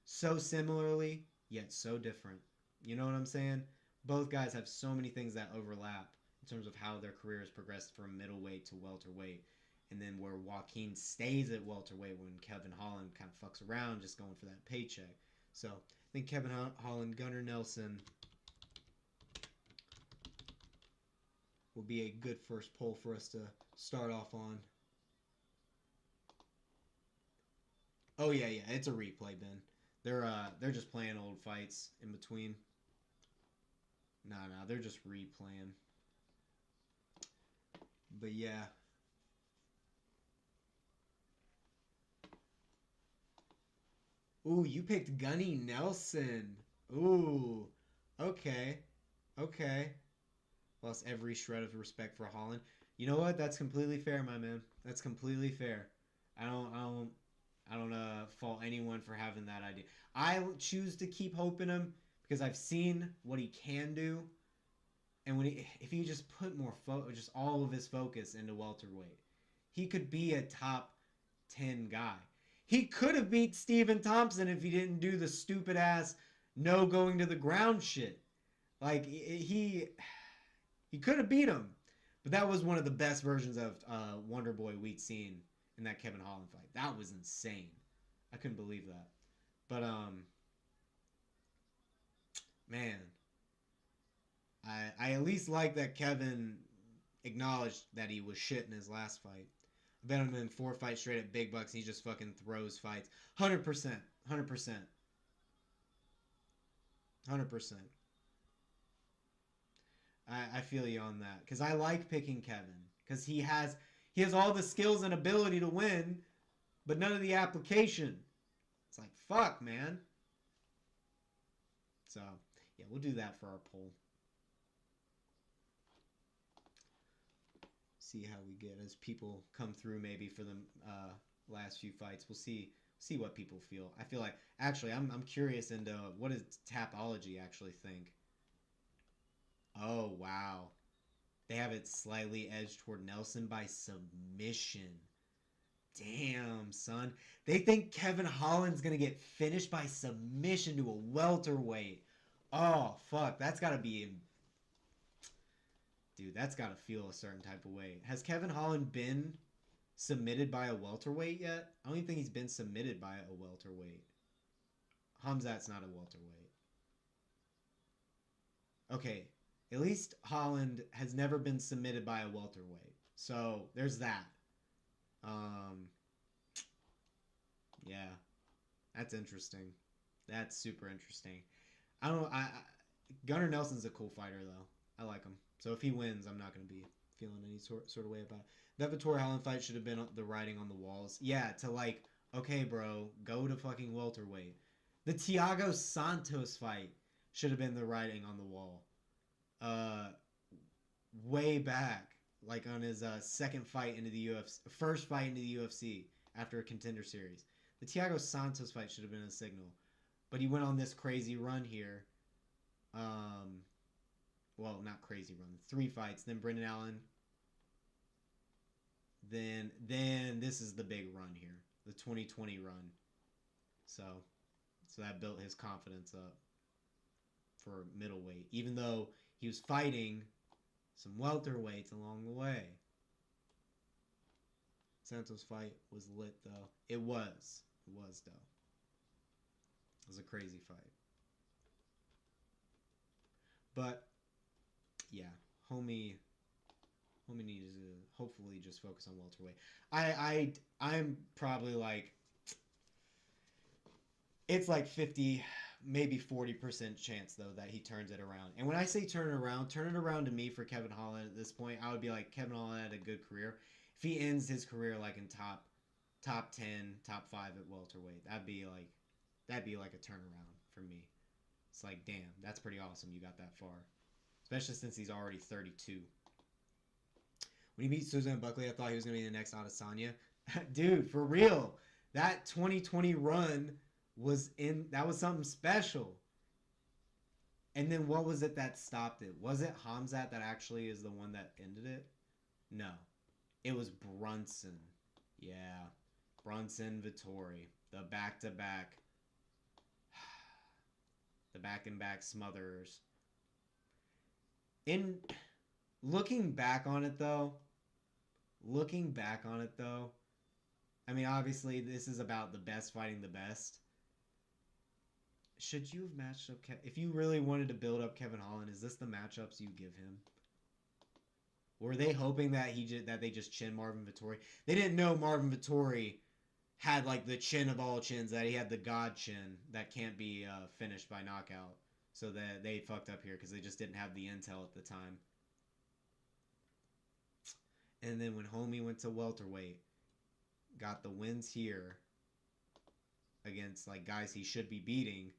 so similarly yet so different. You know what I'm saying? Both guys have so many things that overlap in terms of how their careers progressed from middleweight to welterweight, and then where Joaquin stays at welterweight when Kevin Holland kind of fucks around just going for that paycheck. So I think Kevin Holland, Gunnar Nelson will be a good first poll for us to start off on. Oh yeah, it's a replay, Ben. They're just playing old fights in between. Nah, they're just replaying. But yeah. Ooh, you picked Gunny Nelson. Ooh, okay, okay. Lost every shred of respect for Holland. You know what? That's completely fair, my man. That's completely fair. I don't fault anyone for having that idea. I choose to keep hope in him because I've seen what he can do, and if he just put more just all of his focus into welterweight, he could be a top 10 guy. He could have beat Stephen Thompson if he didn't do the stupid ass no going to the ground shit. Like he could have beat him, but that was one of the best versions of Wonder Boy we'd seen in that Kevin Holland fight. That was insane. I couldn't believe that. But man, I at least like that Kevin acknowledged that he was shit in his last fight. I bet him in 4 fights straight at big bucks. He just fucking throws fights. 100%. 100%. 100%. I feel you on that. Because I like picking Kevin. Because he has all the skills and ability to win, but none of the application. It's like, fuck, man. So, yeah, we'll do that for our poll. See how we get as people come through maybe for the last few fights. We'll see what people feel. I feel like, actually, I'm curious into what does Tapology actually think? Oh, wow. They have it slightly edged toward Nelson by submission. Damn, son. They think Kevin Holland's going to get finished by submission to a welterweight. Oh, fuck. That's got to be... Dude, that's got to feel a certain type of way. Has Kevin Holland been submitted by a welterweight yet? I don't even think he's been submitted by a welterweight. Hamzat's not a welterweight. Okay, at least Holland has never been submitted by a welterweight. So, there's that. Yeah, that's interesting. That's super interesting. I don't know. Gunnar Nelson's a cool fighter, though. I like him. So if he wins, I'm not going to be feeling any sort of way about it. That Vettori Holland fight should have been the writing on the walls. Yeah, to like, okay, bro, go to fucking welterweight. The Thiago Santos fight should have been the writing on the wall. Way back, like on his second fight into the UFC, first fight into the UFC after a Contender Series. The Thiago Santos fight should have been a signal, but he went on this crazy run here. Well, not crazy run. 3 fights, then Brendan Allen. Then this is the big run here, the 2020 run. So that built his confidence up for middleweight, even though he was fighting some welterweights along the way. Santos' fight was lit, though. It was, though. It was a crazy fight. But yeah, homie needs to hopefully just focus on welterweight. I'm probably like, it's like 50, maybe 40% chance though that he turns it around. And when I say turn it around to me for Kevin Holland at this point, I would be like, Kevin Holland had a good career. If he ends his career like in top 10, top 5 at welterweight, that'd be like a turnaround. for me. It's like, damn, that's pretty awesome you got that far. Especially since he's already 32. When he beat Suzanne Buckley, I thought he was going to be the next Adesanya. Dude, for real. That 2020 run that was something special. And then what was it that stopped it? Was it Khamzat that actually is the one that ended it? No. It was Brunson. Yeah. Brunson, Vettori. The back-to-back. The back-and-back smotherers. In looking back on it, though, I mean, obviously, this is about the best fighting the best. Should you have matched up... if you really wanted to build up Kevin Holland, is this the matchups you give him? Were they hoping that they just chin Marvin Vettori? They didn't know Marvin Vettori had, like, the chin of all chins, that he had the god chin that can't be finished by knockout. So that they fucked up here because they just didn't have the intel at the time. And then when Homie went to welterweight, got the wins here against, like, guys he should be beating.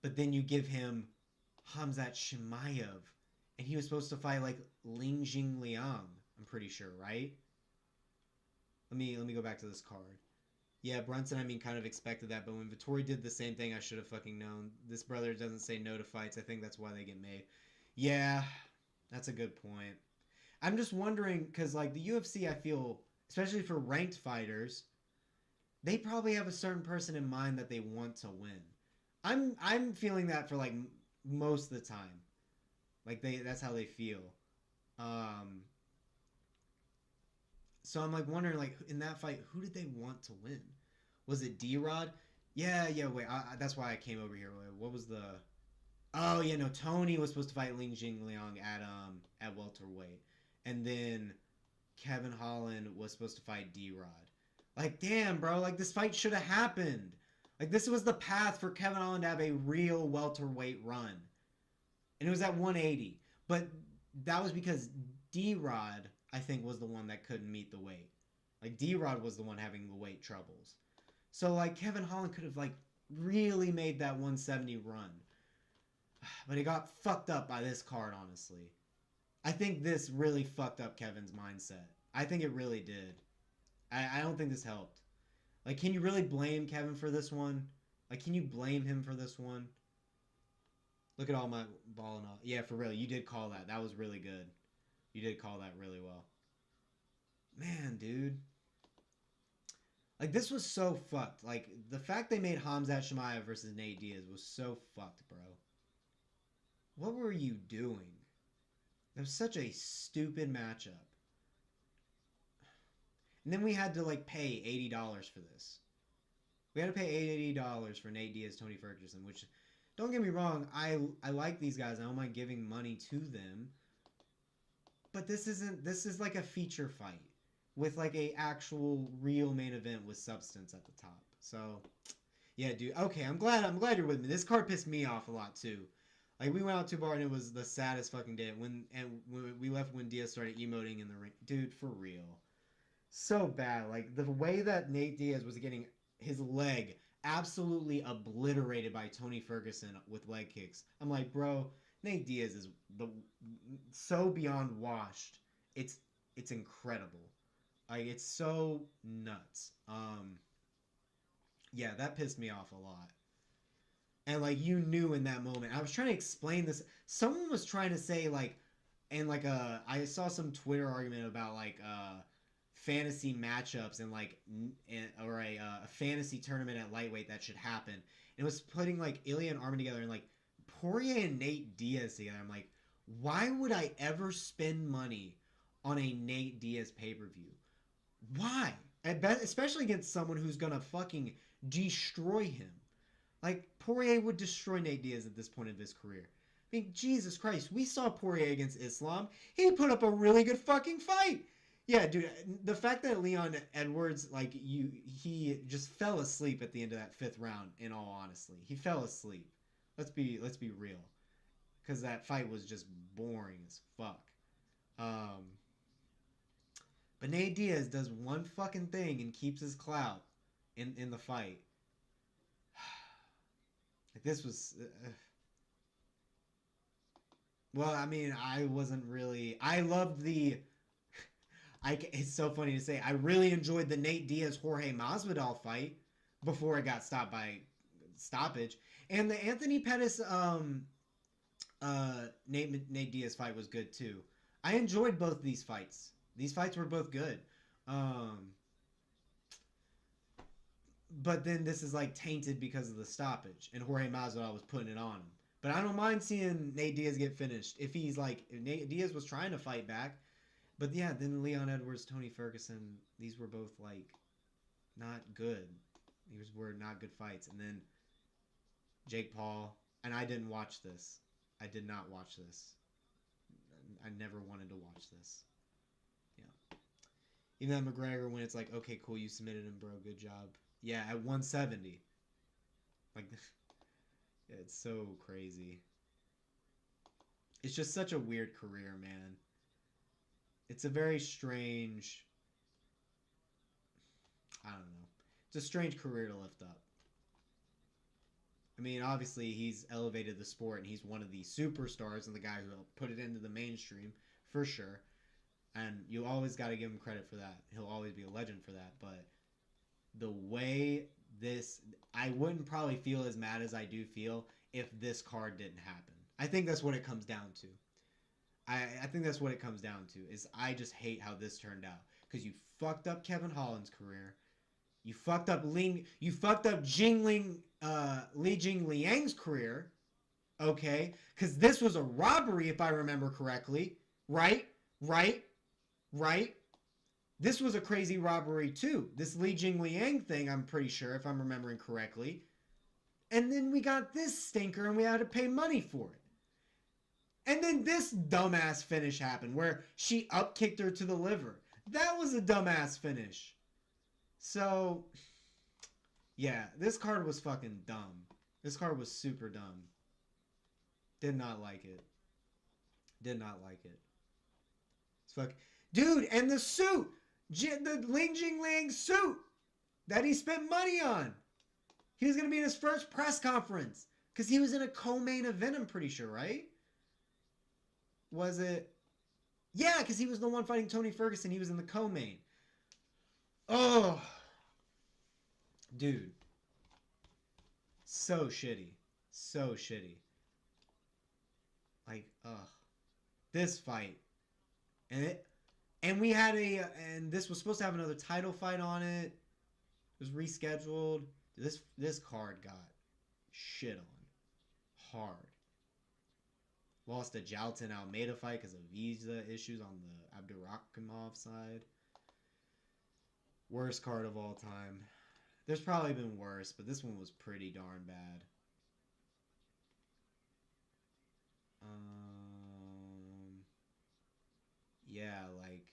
But then you give him Khamzat Chimaev, and he was supposed to fight, like, Ling Jing Liang, I'm pretty sure, right? Let me go back to this card. Yeah, Brunson, I mean, kind of expected that, but when Vettori did the same thing, I should have fucking known. This brother doesn't say no to fights. I think that's why they get made. Yeah, that's a good point. I'm just wondering, because, like, the UFC, I feel, especially for ranked fighters, they probably have a certain person in mind that they want to win. I'm feeling that for, like, most of the time. Like, that's how they feel. So I'm, like, wondering, like, in that fight, who did they want to win? Was it D-Rod? Yeah, wait, that's why I came over here. What was the... Oh, yeah, no, Tony was supposed to fight Ling Jing Liang at welterweight. And then Kevin Holland was supposed to fight D-Rod. Like, damn, bro, like, this fight should have happened. Like, this was the path for Kevin Holland to have a real welterweight run. And it was at 180. But that was because D-Rod, I think, was the one that couldn't meet the weight. Like, D-Rod was the one having the weight troubles. So, like, Kevin Holland could have, like, really made that 170 run. But he got fucked up by this card, honestly. I think this really fucked up Kevin's mindset. I think it really did. I don't think this helped. Like, can you really blame Kevin for this one? Like, can you blame him for this one? Look at all my ball and all. Yeah, for real. You did call that. That was really good. You did call that really well. Man, dude. Like, this was so fucked. Like, the fact they made Khamzat Chimaev versus Nate Diaz was so fucked, bro. What were you doing? That was such a stupid matchup. And then we had to, like, pay $80 for this. We had to pay $80 for Nate Diaz, Tony Ferguson, which, don't get me wrong, I like these guys. I don't mind giving money to them. But this is like a feature fight with, like, a actual real main event with substance at the top. So, yeah, dude. Okay, I'm glad you're with me. This card pissed me off a lot, too. Like, we went out to a bar and it was the saddest fucking day. When we left when Diaz started emoting in the ring. Dude, for real. So bad. Like, the way that Nate Diaz was getting his leg absolutely obliterated by Tony Ferguson with leg kicks. I'm like, bro, Nate Diaz is so beyond washed. It's incredible. Like, it's so nuts. Yeah, that pissed me off a lot. And, like, you knew in that moment. I was trying to explain this. Someone was trying to say, like, and, like, I saw some Twitter argument about, like, fantasy matchups and, like, or a fantasy tournament at lightweight that should happen. And it was putting, like, Ilya and Armin together and, like, Poirier and Nate Diaz together. I'm like, why would I ever spend money on a Nate Diaz pay-per-view? Why? Especially against someone who's gonna fucking destroy him. Like, Poirier would destroy Nate Diaz at this point of his career. I mean, Jesus Christ, we saw Poirier against Islam. He put up a really good fucking fight. Yeah, dude, the fact that Leon Edwards, like, he just fell asleep at the end of that 5th round, in all honesty. He fell asleep. Let's be real. Because that fight was just boring as fuck. But Nate Diaz does one fucking thing and keeps his clout in the fight. Like this was. Well, I mean, I wasn't really. I loved the. It's so funny to say. I really enjoyed the Nate Diaz Jorge Masvidal fight before it got stopped by stoppage, and the Anthony Pettis Nate Diaz fight was good too. I enjoyed both these fights. These fights were both good. Um, but then this is like tainted because of the stoppage, and Jorge Masvidal was putting it on him. But I don't mind seeing Nate Diaz get finished if if Nate Diaz was trying to fight back. But yeah, then Leon Edwards, Tony Ferguson, these were both like not good. These were not good fights. And then Jake Paul, and I didn't watch this. I did not watch this. I never wanted to watch this. Yeah. Even that McGregor, when it's like, okay, cool, you submitted him, bro, good job. Yeah, at 170. Like, yeah, it's so crazy. It's just such a weird career, man. It's a very strange. I don't know. It's a strange career to lift up. I mean, obviously, he's elevated the sport and he's one of the superstars and the guy who put it into the mainstream, for sure. And you always got to give him credit for that. He'll always be a legend for that. But the way this, I wouldn't probably feel as mad as I do feel if this card didn't happen. I think that's what it comes down to. I think that's what it comes down to, is I just hate how this turned out. Because you fucked up Kevin Holland's career. You fucked up Li Jingliang's career. Okay? Because this was a robbery, if I remember correctly. Right? This was a crazy robbery, too. This Li Jingliang thing, I'm pretty sure, if I'm remembering correctly. And then we got this stinker, and we had to pay money for it. And then this dumbass finish happened, where she upkicked her to the liver. That was a dumbass finish. So, yeah, this card was fucking dumb. This card was super dumb. Did not like it. Did not like it. It's fuck, dude, and the suit, the Ling Jingling suit that he spent money on. He was gonna be in his first press conference because he was in a co-main event. I'm pretty sure, right? Was it? Yeah, because he was the one fighting Tony Ferguson. He was in the co-main. Oh, dude, so shitty, so shitty. Like, ugh, this fight, and we had and this was supposed to have another title fight on it. It was rescheduled. This card got shit on hard. Lost the Jailton Almeida fight because of visa issues on the Abdurakhimov side. Worst card of all time. There's probably been worse, but this one was pretty darn bad. Yeah, like,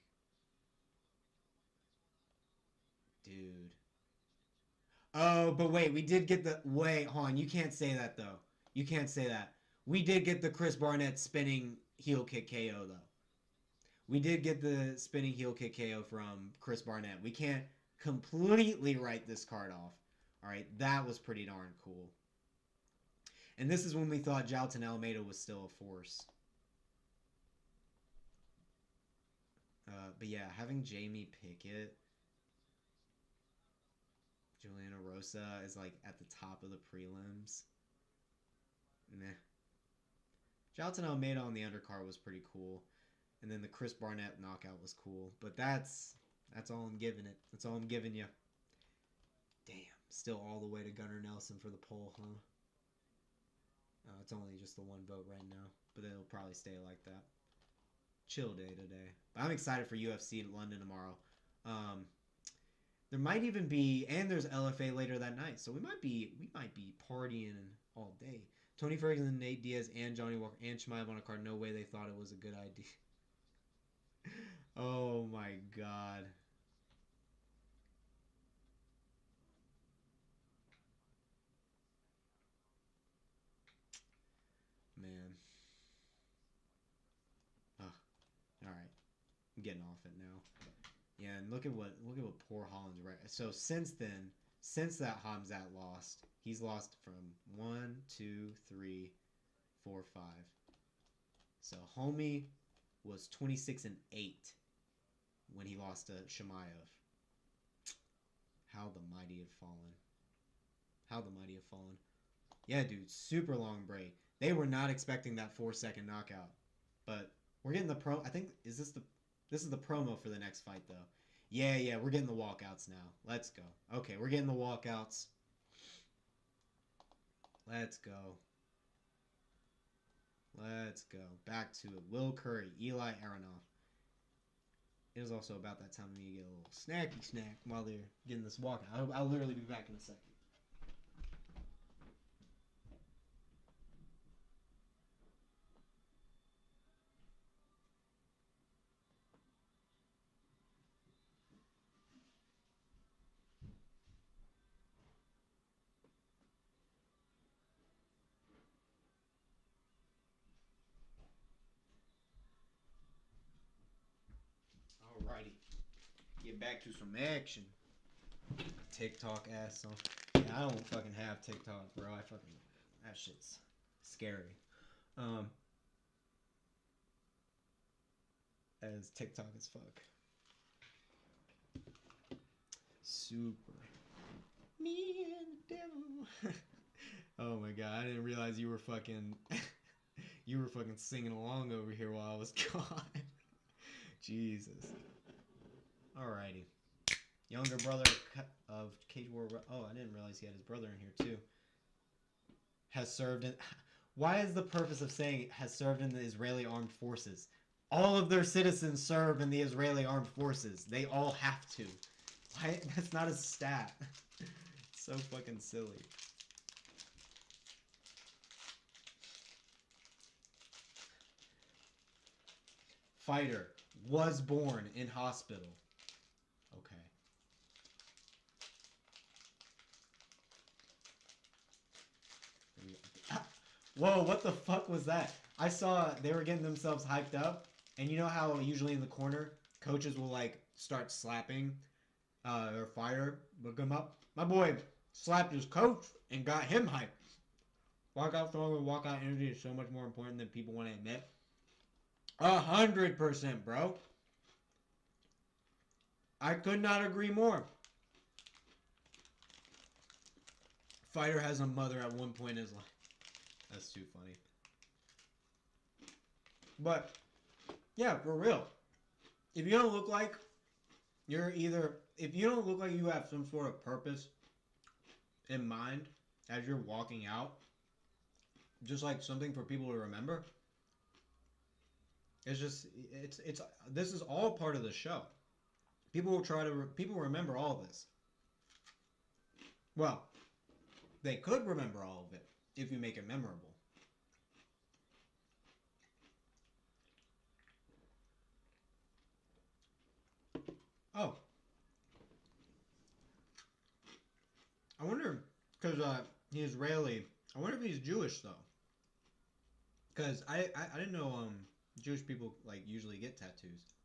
dude. Oh, but wait, we did get the... Wait, hold on. You can't say that, though. You can't say that. We did get the Chris Barnett spinning heel kick KO, though. We did get the spinning heel kick KO from Chris Barnett. We can't completely write this card off. All right, that was pretty darn cool. And this is when we thought Jailton Almeida was still a force. But yeah, having Jamie Pickett, Juliana Rosa is like at the top of the prelims. Meh. Jailton Almeida on the undercard was pretty cool. And then the Chris Barnett knockout was cool. But that's all I'm giving it. That's all I'm giving you. Damn. Still all the way to Gunnar Nelson for the poll, huh? It's only just the one vote right now. But it'll probably stay like that. Chill day today. But I'm excited for UFC in London tomorrow. There might even be... And there's LFA later that night. So we might be partying all day. Tony Ferguson, Nate Diaz, and Johnny Walker, and Chimaev on a card. No way they thought it was a good idea. Oh my god. Man. Oh, alright. I'm getting off it now. Yeah, and look at what poor Holland's right. So since then, since that Hamzat lost, he's lost from 1, 2, 3, 4, 5. So homie was 26-8 when he lost to Shemaev. How the mighty have fallen. How the mighty have fallen. Yeah, dude, super long break. They were not expecting that 4-second knockout. But we're getting the pro. I think this is the promo for the next fight though. Yeah, we're getting the walkouts now. Let's go. Okay, we're getting the walkouts. Let's go. Let's go. Back to it. Will Currie, Eli Aronov. It is also about that time of me to get a little snacky snack while they're getting this walkout. I'll literally be back in a second. Alrighty. Get back to some action. TikTok ass on. Yeah, I don't fucking have TikTok, bro. That shit's scary. As TikTok as fuck. Super. Me and the devil. Oh my god, I didn't realize you were fucking singing along over here while I was gone. Jesus. Alrighty. Younger brother of Cage War. Oh, I didn't realize he had his brother in here too. Has served in. Why is the purpose of saying has served in the Israeli armed forces? All of their citizens serve in the Israeli armed forces. They all have to. Why? That's not a stat. So fucking silly. Fighter was born in hospital. Okay. Whoa, what the fuck was that? I saw they were getting themselves hyped up, and you know how usually in the corner, coaches will like start slapping their fighter, look him up. My boy slapped his coach and got him hyped. Walkout throwing and walkout energy is so much more important than people want to admit. 100%, bro. I could not agree more. Fighter has a mother at one point in his life. That's too funny. But, yeah, for real. If you don't look like you're either... If you don't look like you have some sort of purpose in mind as you're walking out, just like something for people to remember, it's just... It's this is all part of the show. People will try to... People remember all of this. Well, they could remember all of it if you make it memorable. Oh. I wonder, because he's Israeli, I wonder if he's Jewish, though. Because I didn't know Jewish people, like, usually get tattoos.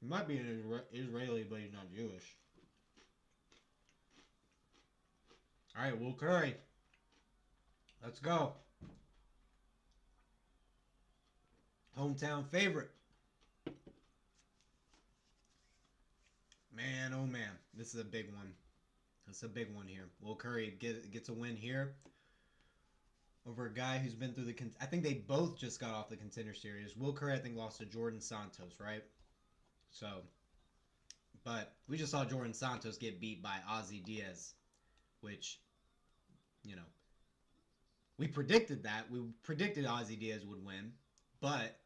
He might be an Israeli, but he's not Jewish. Alright, Will Currie. Let's go. Hometown favorite. Man, oh man. This is a big one. It's a big one here. Will Currie gets a win here over a guy who's been through the... I think they both just got off the Contender Series. Will Currie, I think, lost to Jordan Santos, right? So, but we just saw Jordan Santos get beat by Ozzy Diaz, which, you know, we predicted that. We predicted Ozzy Diaz would win, but,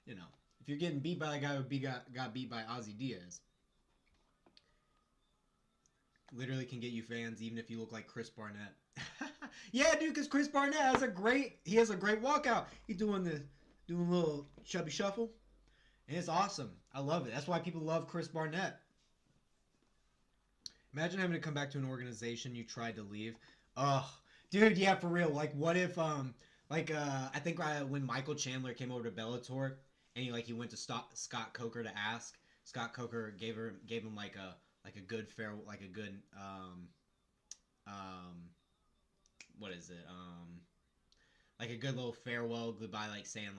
you know, if you're getting beat by a guy who got beat by Ozzy Diaz, literally can get you fans even if you look like Chris Barnett. Yeah, dude, because Chris Barnett has a great walkout. He's doing a little chubby shuffle, and it's awesome. I love it. That's why people love Chris Barnett. Imagine having to come back to an organization you tried to leave. Ugh, dude, yeah, for real. Like, what if I think when Michael Chandler came over to Bellator, and he went to Scott Coker to ask. Scott Coker gave him like a good what is it like a good little farewell goodbye, like saying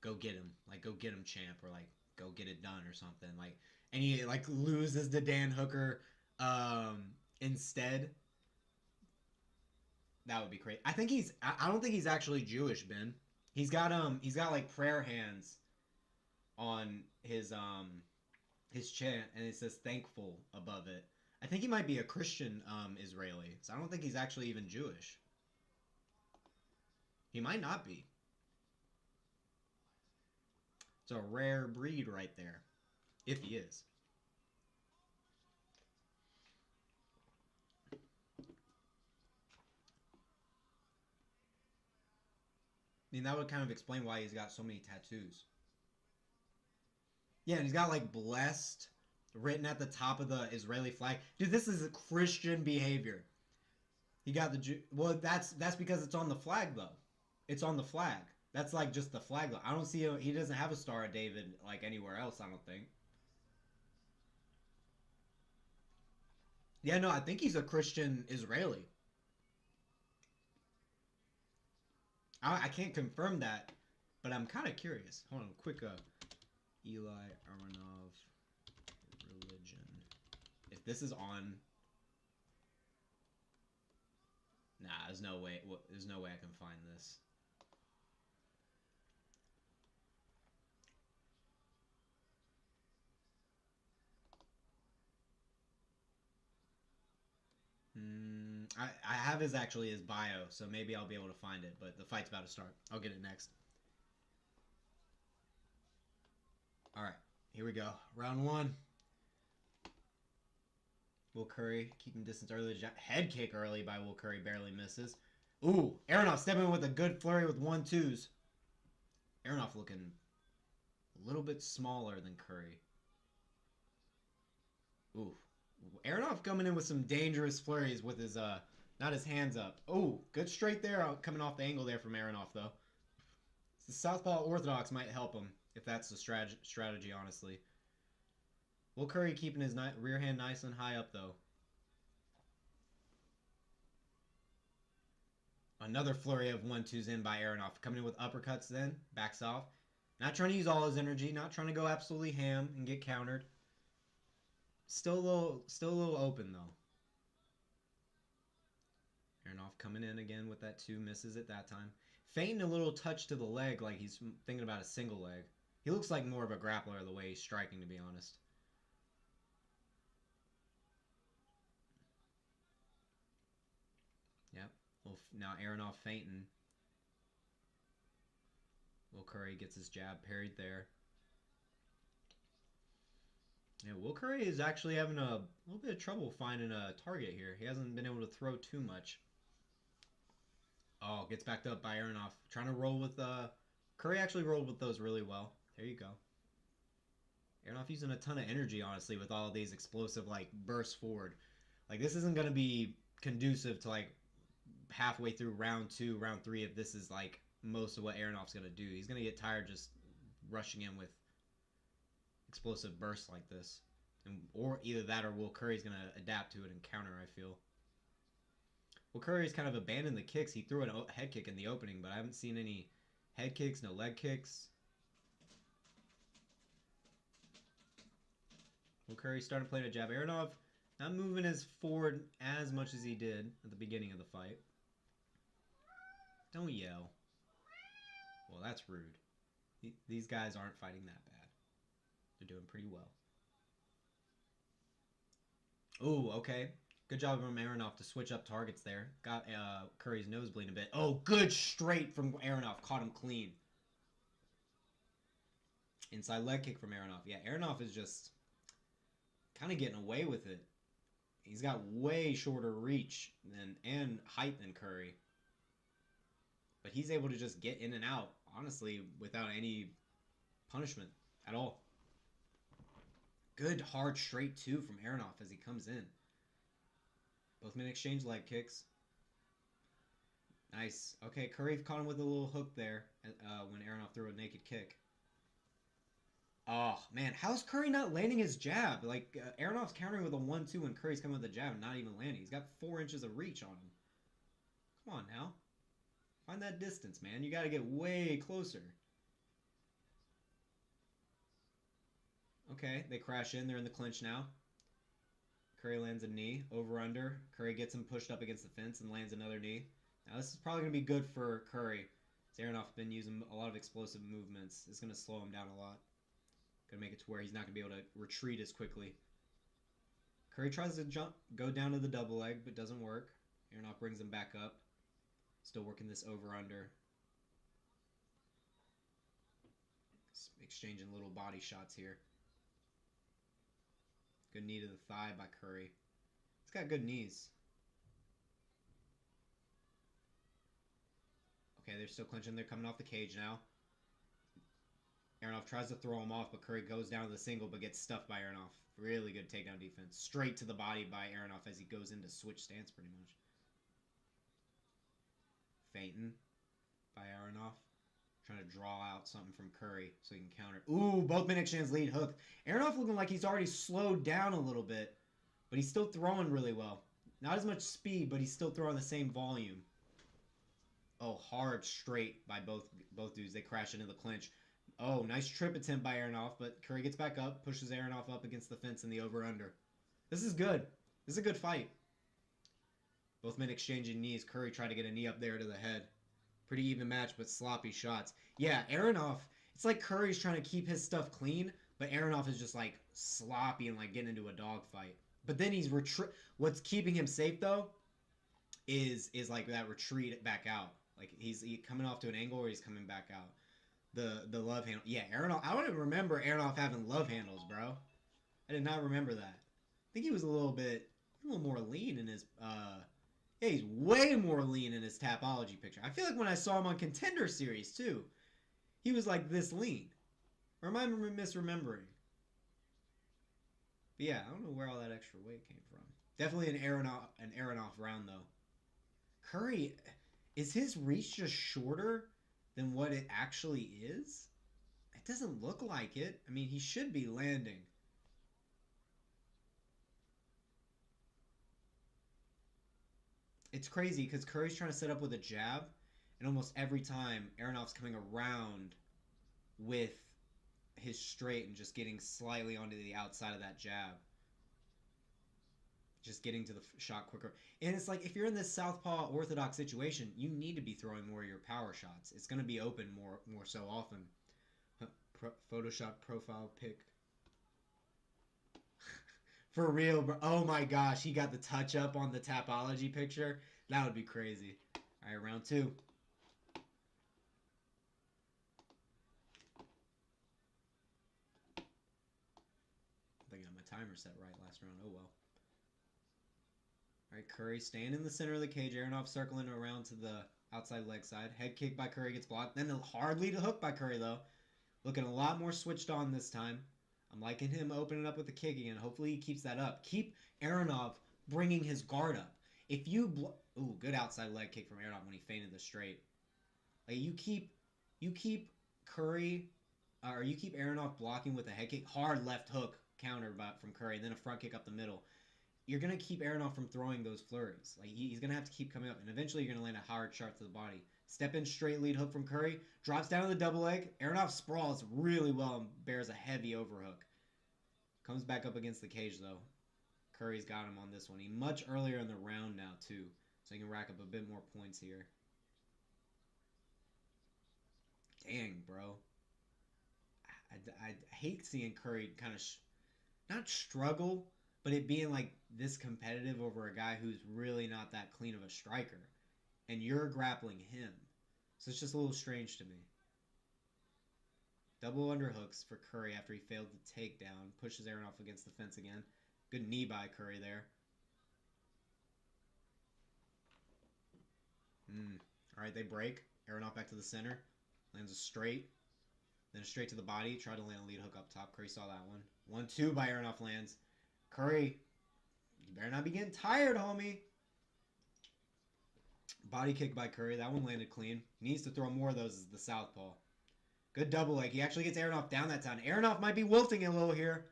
go get him champ, or like go get it done or something, like, and he like loses to Dan Hooker instead. That would be great. I don't think he's actually Jewish, Ben. He's got like prayer hands on his chant, and it says thankful above it. I think he might be a Christian Israeli, so I don't think he's actually even Jewish. He might not be. It's a rare breed right there, if he is. I mean, that would kind of explain why he's got so many tattoos. Yeah, and he's got like blessed written at the top of the Israeli flag. Dude, this is a Christian behavior. He got the well. That's because it's on the flag though. It's on the flag. That's like just the flag though. I don't see he doesn't have a Star of David like anywhere else. I don't think. Yeah, no, I think he's a Christian Israeli. I can't confirm that, but I'm kind of curious. Hold on, quick. Eli Aronov religion. If this is on, nah, there's no way. There's no way I can find this. I have his bio, so maybe I'll be able to find it. But the fight's about to start. I'll get it next. All right, here we go. Round one. Will Currie keeping distance early. Head kick early by Will Currie, barely misses. Ooh, Aronov stepping in with a good flurry with 1-2s. Aronov looking a little bit smaller than Currie. Ooh, Aronov coming in with some dangerous flurries with his not his hands up. Oh, good straight there, coming off the angle there from Aronov though. The southpaw orthodox might help him if that's the strategy, honestly. Will Currie keeping his rear hand nice and high up though. Another flurry of 1-2s in by Aronov, coming in with uppercuts. Then backs off, not trying to use all his energy, not trying to go absolutely ham and get countered. Still a little open though. Aronov coming in again with that 2, misses it that time. Feinting a little touch to the leg, like he's thinking about a single leg. He looks like more of a grappler the way he's striking, to be honest. Yep. Well, now Aronov feinting. Will Currie gets his jab parried there. Yeah, Will Currie is actually having a little bit of trouble finding a target here. He hasn't been able to throw too much. Oh, gets backed up by Aronov. Trying to roll with Currie actually rolled with those really well. There you go. Aronov using a ton of energy, honestly, with all of these explosive like bursts forward. Like this isn't gonna be conducive to like halfway through round 2, round 3 if this is like most of what Aronov's gonna do. He's gonna get tired just rushing in with explosive bursts like this. Or either that or Will Currie's going to adapt to it and counter, I feel. Will Currie's kind of abandoned the kicks. He threw a head kick in the opening, but I haven't seen any head kicks, no leg kicks. Will Currie started playing a jab. Aronov not moving as forward as much as he did at the beginning of the fight. Don't yell. Well, that's rude. These guys aren't fighting that bad. They're doing pretty well. Oh, okay. Good job from Aronov to switch up targets there. Got Curry's nose bleeding a bit. Oh, good straight from Aronov. Caught him clean. Inside leg kick from Aronov. Yeah, Aronov is just kind of getting away with it. He's got way shorter reach and height than Currie. But he's able to just get in and out, honestly, without any punishment at all. Good hard straight two from Aronov as he comes in. Both men exchange leg kicks. Nice. Okay, Currie caught him with a little hook there when Aronov threw a naked kick. Oh, man. How's Currie not landing his jab? Like, Aronov's countering with a 1-2 and Curry's coming with a jab and not even landing. He's got 4 inches of reach on him. Come on now. Find that distance, man. You got to get way closer. Okay, they crash in. They're in the clinch now. Currie lands a knee. Over under. Currie gets him pushed up against the fence and lands another knee. Now, this is probably going to be good for Currie. Aronov's been using a lot of explosive movements. It's going to slow him down a lot. Going to make it to where he's not going to be able to retreat as quickly. Currie tries to go down to the double leg, but doesn't work. Aronov brings him back up. Still working this over-under. Exchanging little body shots here. Good knee to the thigh by Currie. He's got good knees. Okay, they're still clinching. They're coming off the cage now. Aronov tries to throw him off, but Currie goes down to the single, but gets stuffed by Aronov. Really good takedown defense. Straight to the body by Aronov as he goes into switch stance pretty much. Feinting by Aronov. Trying to draw out something from Currie so he can counter. Ooh, both men exchange lead hook. Aronov looking like he's already slowed down a little bit, but he's still throwing really well. Not as much speed, but he's still throwing the same volume. Oh, hard straight by both dudes. They crash into the clinch. Oh, nice trip attempt by Aronov, but Currie gets back up, pushes Aronov up against the fence in the over-under. This is good. This is a good fight. Both men exchanging knees. Currie tried to get a knee up there to the head. Pretty even match, but sloppy shots. Yeah, Aronov, it's like Curry's trying to keep his stuff clean, but Aronov is just like sloppy and like getting into a dogfight. But then he's what's keeping him safe though is like that retreat back out. Like he's coming off to an angle where he's coming back out. The love handle. Yeah, Aronov. I don't even remember Aronov having love handles, bro. I did not remember that. I think he was a little more lean in his yeah, he's way more lean in his Tapology picture. I feel like when I saw him on Contender Series, too, he was like this lean. Or am I misremembering? But yeah, I don't know where all that extra weight came from. Definitely an Aronov round, though. Currie, is his reach just shorter than what it actually is? It doesn't look like it. I mean, he should be landing. It's crazy because Curry's trying to set up with a jab, and almost every time Aronov's coming around with his straight and just getting slightly onto the outside of that jab. Just getting to the shot quicker. And it's like if you're in this southpaw orthodox situation, you need to be throwing more of your power shots. It's going to be open more so often. Photoshop profile pic. For real, bro. Oh my gosh, he got the touch up on the Tapology picture. That would be crazy. All right, round 2. I think I got my timer set right last round. Oh well. All right, Currie staying in the center of the cage. Aronov circling around to the outside leg side. Head kick by Currie gets blocked. Then a hard lead hook by Currie though. Looking a lot more switched on this time. I'm liking him opening up with the kick again. Hopefully he keeps that up. Keep Aronov bringing his guard up. If you ooh, good outside leg kick from Aronov when he feinted the straight. Like you keep Currie, or you keep Aronov blocking with a head kick. Hard left hook counter from Currie, and then a front kick up the middle. You're gonna keep Aronov from throwing those flurries. Like he's gonna have to keep coming up, and eventually you're gonna land a hard shot to the body. Step in straight lead hook from Currie, drops down to the double leg. Aronov sprawls really well and bears a heavy overhook. Comes back up against the cage though. Curry's got him on this one. He much earlier in the round now too, so he can rack up a bit more points here. Dang, bro. I hate seeing Currie kind of not struggle, but it being like this competitive over a guy who's really not that clean of a striker, and you're grappling him. So it's just a little strange to me. Double underhooks for Currie after he failed the takedown. Pushes Aronov against the fence again. Good knee by Currie there. All right, they break. Aronov back to the center. Lands a straight. Then a straight to the body. Tried to land a lead hook up top. Currie saw that one. 1-2 by Aronov lands. Currie, you better not be getting tired, homie. Body kick by Currie. That one landed clean. He needs to throw more of those as the southpaw. Good double leg. He actually gets Aronov down that time. Aronov might be wilting a little here.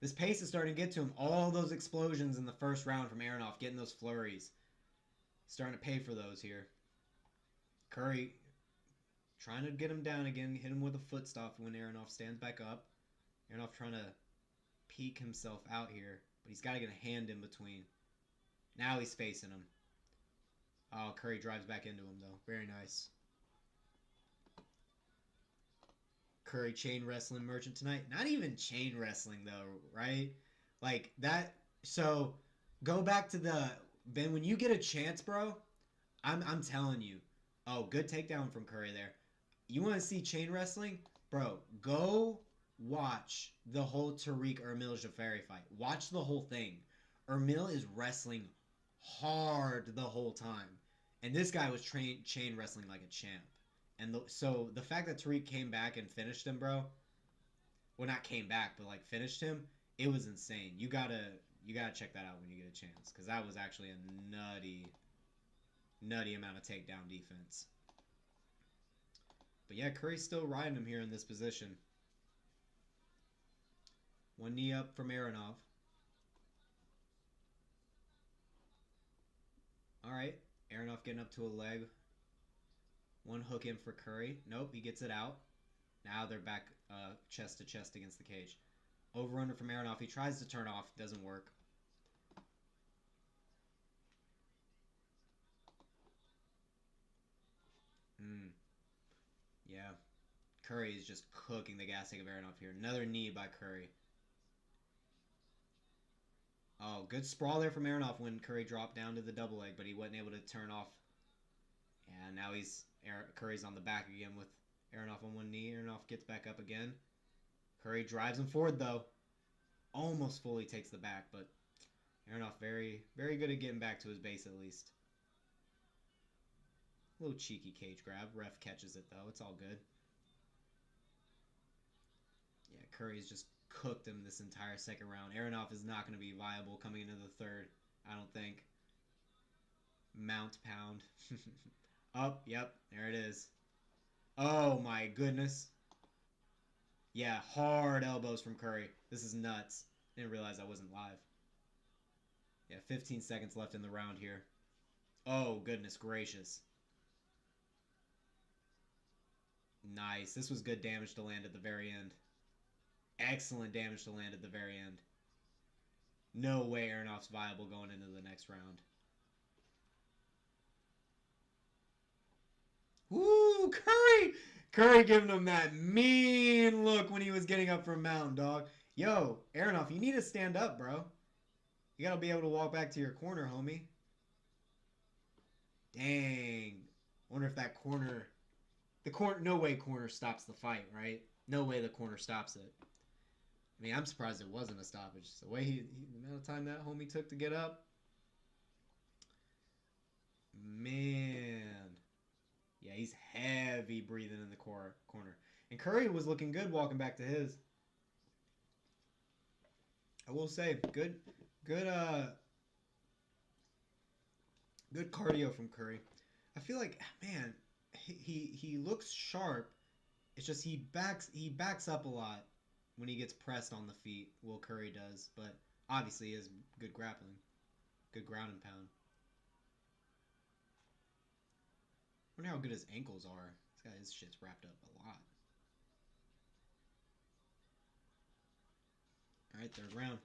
This pace is starting to get to him. All those explosions in the first round from Aronov, getting those flurries. Starting to pay for those here. Currie trying to get him down again. Hit him with a foot stop when Aronov stands back up. Aronov trying to peek himself out here. But he's got to get a hand in between. Now he's facing him. Oh, Currie drives back into him, though. Very nice. Currie chain wrestling merchant tonight. Not even chain wrestling, though, right? Like, that... So, go back to the... Ben, when you get a chance, bro, I'm telling you. Oh, good takedown from Currie there. You want to see chain wrestling? Bro, go watch the whole Tariq Ermil Xhaferi fight. Watch the whole thing. Ermil is wrestling hard the whole time. And this guy was chain wrestling like a champ. And so the fact that Tariq came back and finished him, bro. Well, not came back, but like finished him. It was insane. You gotta check that out when you get a chance, because that was actually a nutty amount of takedown defense. But yeah, Curry's still riding him here in this position. One knee up from Aronov. All right, Aronov getting up to a leg. One hook in for Currie. Nope, he gets it out. Now they're back chest to chest against the cage. Over-under from Aronov. He tries to turn off. Doesn't work. Yeah. Currie is just cooking the gas tank of Aronov here. Another knee by Currie. Oh, good sprawl there from Aronov when Currie dropped down to the double leg, but he wasn't able to turn off. Yeah, now Curry's on the back again with Aronov on one knee. Aronov gets back up again. Currie drives him forward, though. Almost fully takes the back, but Aronov very, very good at getting back to his base at least. A little cheeky cage grab. Ref catches it, though. It's all good. Yeah, Curry's just cooked him this entire second round. Aronov is not going to be viable coming into the third, I don't think. Mount pound. Up, yep, there it is. Oh my goodness. Yeah, hard elbows from Currie. This is nuts. Didn't realize I wasn't live. Yeah, 15 seconds left in the round here. Oh, goodness gracious. Nice. This was good damage to land at the very end. Excellent damage to land at the very end. No way Aronov's viable going into the next round. Woo, Currie! Currie giving him that mean look when he was getting up from mountain, dog. Yo, Aronov, you need to stand up, bro. You gotta be able to walk back to your corner, homie. Dang. Wonder if that corner... No way corner stops the fight, right? No way the corner stops it. I mean, I'm surprised it wasn't a stoppage. The way the amount of time that homie took to get up. Man. Yeah, he's heavy breathing in the corner. And Currie was looking good walking back to his. I will say, good cardio from Currie. I feel like, man, he looks sharp. It's just he backs up a lot when he gets pressed on the feet. Will Currie does, but obviously he has good grappling, good ground and pound. I wonder how good his ankles are. His shit's wrapped up a lot. All right, third round.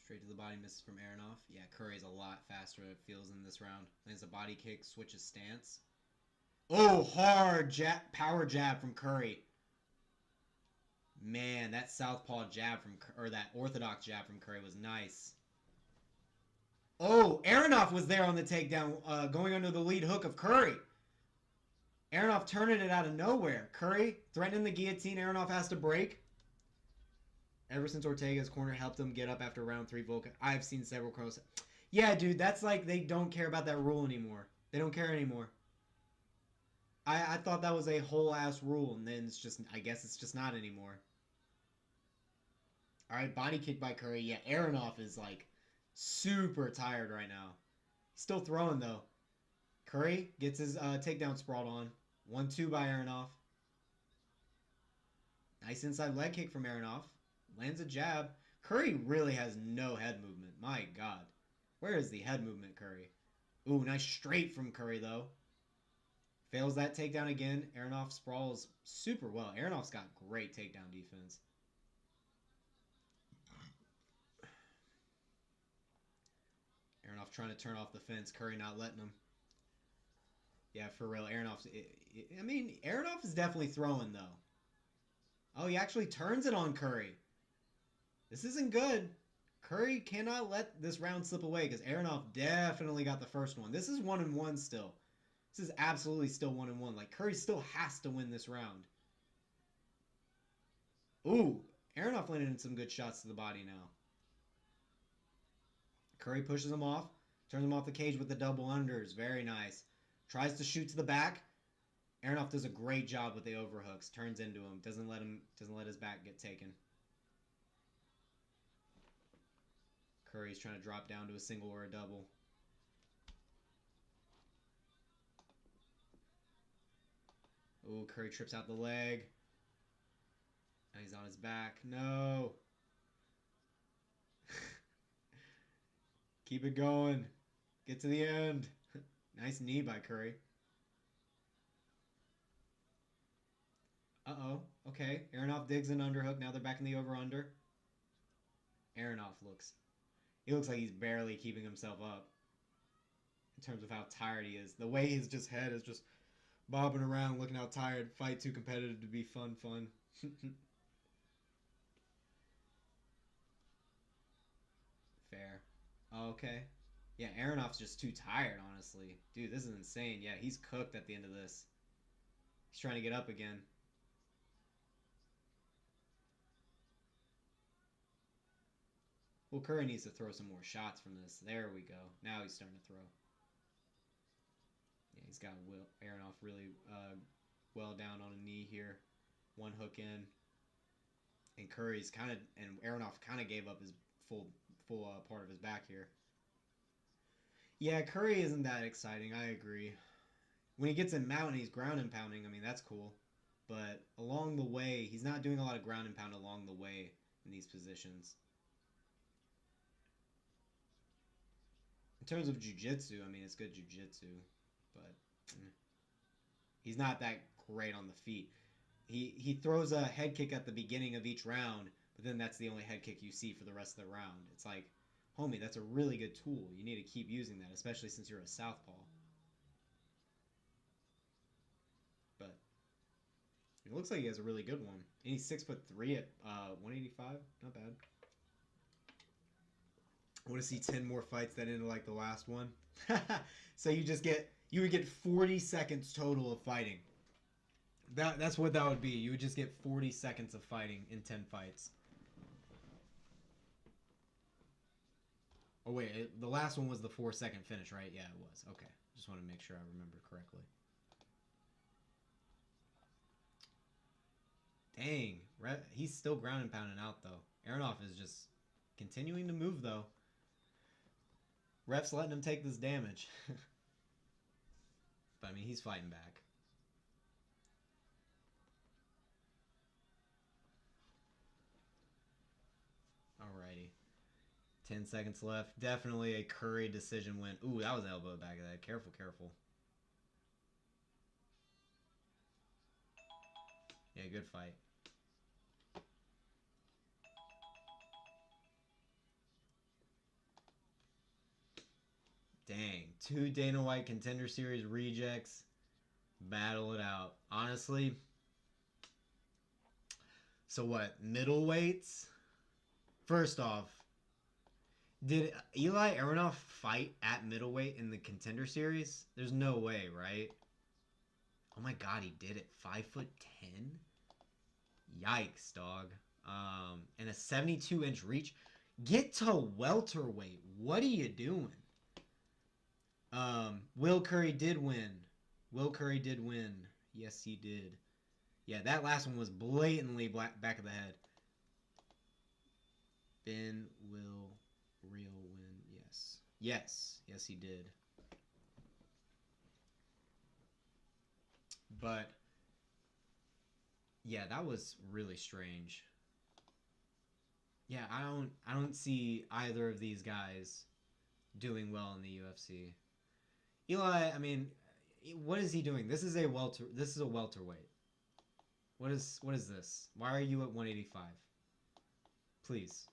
Straight to the body, misses from Aronov. Yeah, Curry's a lot faster, it feels, in this round. Lands a body kick, switches stance. Oh, hard power jab from Currie. Man, that southpaw jab or that orthodox jab from Currie was nice. Oh, Aronov was there on the takedown, going under the lead hook of Currie. Aronov turning it out of nowhere. Currie threatening the guillotine. Aronov has to break. Ever since Ortega's corner helped him get up after round 3 Volk, I've seen several pros. Yeah, dude, that's like they don't care about that rule anymore. They don't care anymore. I thought that was a whole ass rule, and then it's just, I guess it's just not anymore. All right, body kick by Currie. Yeah, Aronov is like super tired right now. Still throwing though. Currie gets his takedown sprawled on. 1-2 by Aronov. Nice inside leg kick from Aronov. Lands a jab. Currie really has no head movement. My God. Where is the head movement, Currie? Ooh, nice straight from Currie, though. Fails that takedown again. Aronov sprawls super well. Aronov's got great takedown defense. Aronov trying to turn off the fence. Currie not letting him. Yeah, for real. Aronov is definitely throwing, though. Oh, he actually turns it on Currie. This isn't good. Currie cannot let this round slip away because Aronov definitely got the first one. This is 1-1 still. This is absolutely still 1-1. Like, Currie still has to win this round. Ooh, Aronov landed in some good shots to the body now. Currie pushes him off. Turns him off the cage with the double unders. Very nice. Tries to shoot to the back. Aronov does a great job with the overhooks. Turns into him. Doesn't let his back get taken. Curry's trying to drop down to a single or a double. Ooh, Currie trips out the leg. Now he's on his back. No. Keep it going. Get to the end. Nice knee by Currie. Uh-oh. Okay. Aronov digs an underhook. Now they're back in the over-under. Aronov looks like he's barely keeping himself up in terms of how tired he is. The way his head is just bobbing around, looking how tired. Fight too competitive to be fun. Fair. Okay. Yeah, Aronov's just too tired, honestly. Dude, this is insane. Yeah, he's cooked at the end of this. He's trying to get up again. Well, Currie needs to throw some more shots from this. There we go. Now he's starting to throw. Yeah, he's got Aronov really well down on a knee here. One hook in. And Aronov kind of gave up his full part of his back here. Yeah, Currie isn't that exciting. I agree. When he gets in mount and he's ground and pounding, I mean, that's cool. But along the way, he's not doing a lot of ground and pound along the way in these positions. In terms of jiu-jitsu, I mean, it's good jiu-jitsu, but he's not that great on the feet. He throws a head kick at the beginning of each round, but then that's the only head kick you see for the rest of the round. It's like, homie, that's a really good tool. You need to keep using that, especially since you're a southpaw. But it looks like he has a really good one. And he's 6'3" at 185. Not bad. I want to see 10 more fights that ended like the last one. So you would get 40 seconds total of fighting. That's what that would be. You would just get 40 seconds of fighting in 10 fights. Oh wait, the last one was the 4-second finish, right? Yeah, it was. Okay. Just want to make sure I remember correctly. Dang. He's still ground and pounding out though. Aronov is just continuing to move though. Ref's letting him take this damage. But I mean, he's fighting back. Alrighty. 10 seconds left. Definitely a Currie decision win. Ooh, that was an elbow back of that. Careful. Yeah, good fight. Dang. 2 Dana White Contender Series rejects. Battle it out. Honestly. So what? Middleweights? First off, did Eli Aronov fight at middleweight in the Contender Series? There's no way, right? Oh my God, he did it. 5'10"? Yikes, dog. And a 72-inch reach. Get to welterweight. What are you doing? Will Currie did win. Yes, he did. Yeah, that last one was blatantly back of the head. Ben will real win. Yeah. Yes. Yes, he did. But yeah, that was really strange. Yeah, I don't see either of these guys doing well in the UFC. Eli, I mean, what is he doing? This is a welterweight. What is this? Why are you at 185? Please.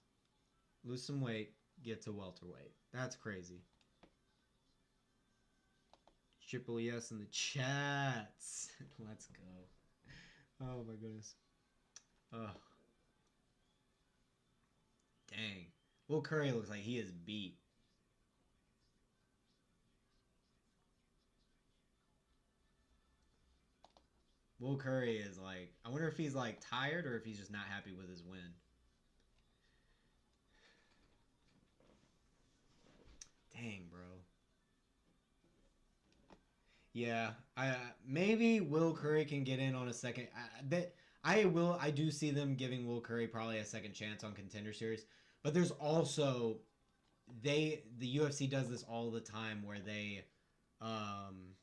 Lose some weight, get to welterweight. That's crazy. Triple yes in the chats. Let's go. Oh my goodness. Oh, dang. Will Currie looks like he is beat. Will Currie is like, I wonder if he's like tired or if he's just not happy with his win. Dang, bro. Yeah, I maybe Will Currie can get in on a second. I do see them giving Will Currie probably a second chance on Contender Series, but there's also the UFC does this all the time um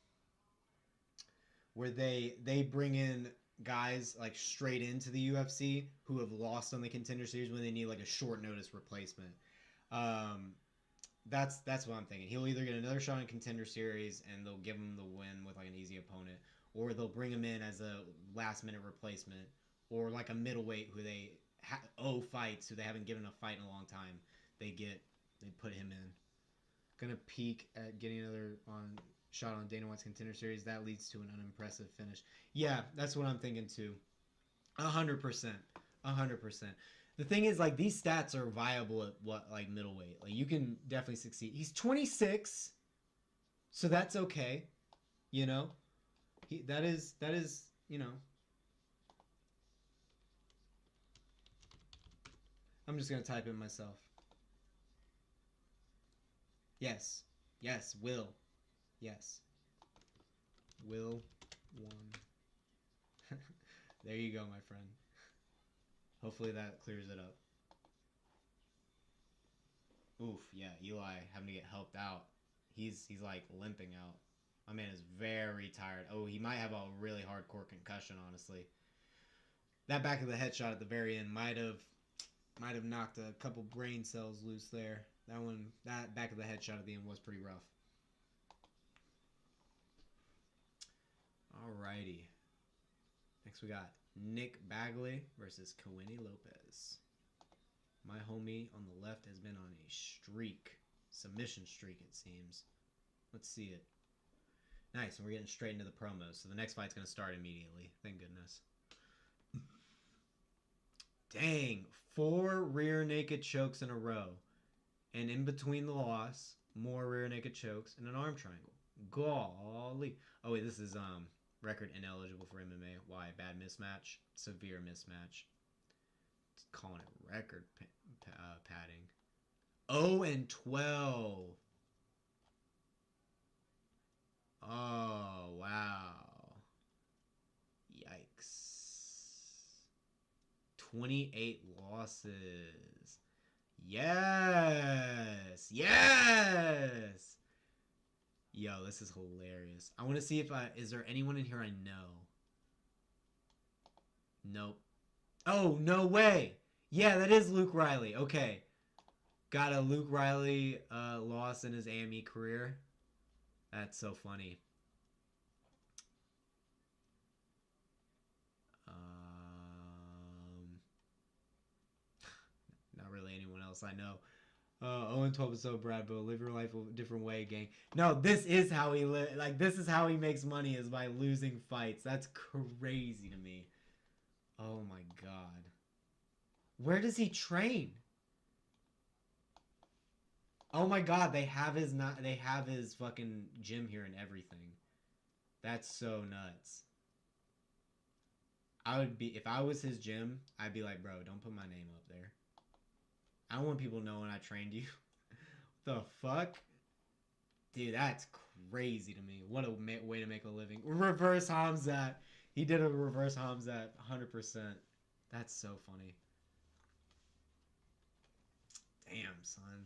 where they bring in guys like straight into the UFC who have lost on the Contender Series when they need like a short notice replacement. Um, that's what I'm thinking. He'll either get another shot in Contender Series and they'll give him the win with like an easy opponent, or they'll bring him in as a last minute replacement, or like a middleweight who they owe fights who they haven't given a fight in a long time. They put him in. Gonna peak at getting another on shot on Dana White's Contender Series. That leads to an unimpressive finish. Yeah, that's what I'm thinking too. 100%. 100%. The thing is, like, these stats are viable at what, like, middleweight. Like, you can definitely succeed. He's 26, so that's okay. You know, that is, you know. I'm just gonna type it myself. Yes, yes, Will, yes, Will won. There you go, my friend. Hopefully that clears it up. Oof, yeah, Eli having to get helped out. He's like limping out. My man is very tired. Oh, he might have a really hardcore concussion, honestly. That back of the head shot at the very end might have knocked a couple brain cells loose there. That back of the head shot at the end was pretty rough. Alrighty. Next we got Nick Bagley versus Keweny Lopes. My homie on the left has been on a streak. Submission streak, it seems. Let's see it. Nice, and we're getting straight into the promos. So the next fight's going to start immediately. Thank goodness. Dang, 4 rear naked chokes in a row. And in between the loss, more rear naked chokes and an arm triangle. Golly. Oh, wait, this is record ineligible for MMA. Why? Bad mismatch. Severe mismatch. It's calling it record padding. 0-12. Oh, wow. Yikes. 28 losses. Yes. Yes. Yo, this is hilarious. I want to see if is there anyone in here I know? Nope. Oh, no way. Yeah, that is Luke Riley. Okay. Got a Luke Riley loss in his AME career. That's so funny. Not really anyone else I know. 0-12 is so bad, but live your life a different way, gang. No, this is how he this is how he makes money, is by losing fights. That's crazy to me. Oh my god. Where does he train? Oh my god, they have his fucking gym here and everything. That's so nuts. If I was his gym, I'd be like, bro, don't put my name up there. I don't want people knowing I trained you. The fuck? Dude, that's crazy to me. What a way to make a living. Reverse Hamzat. He did a reverse Hamzat 100%. That's so funny. Damn, son.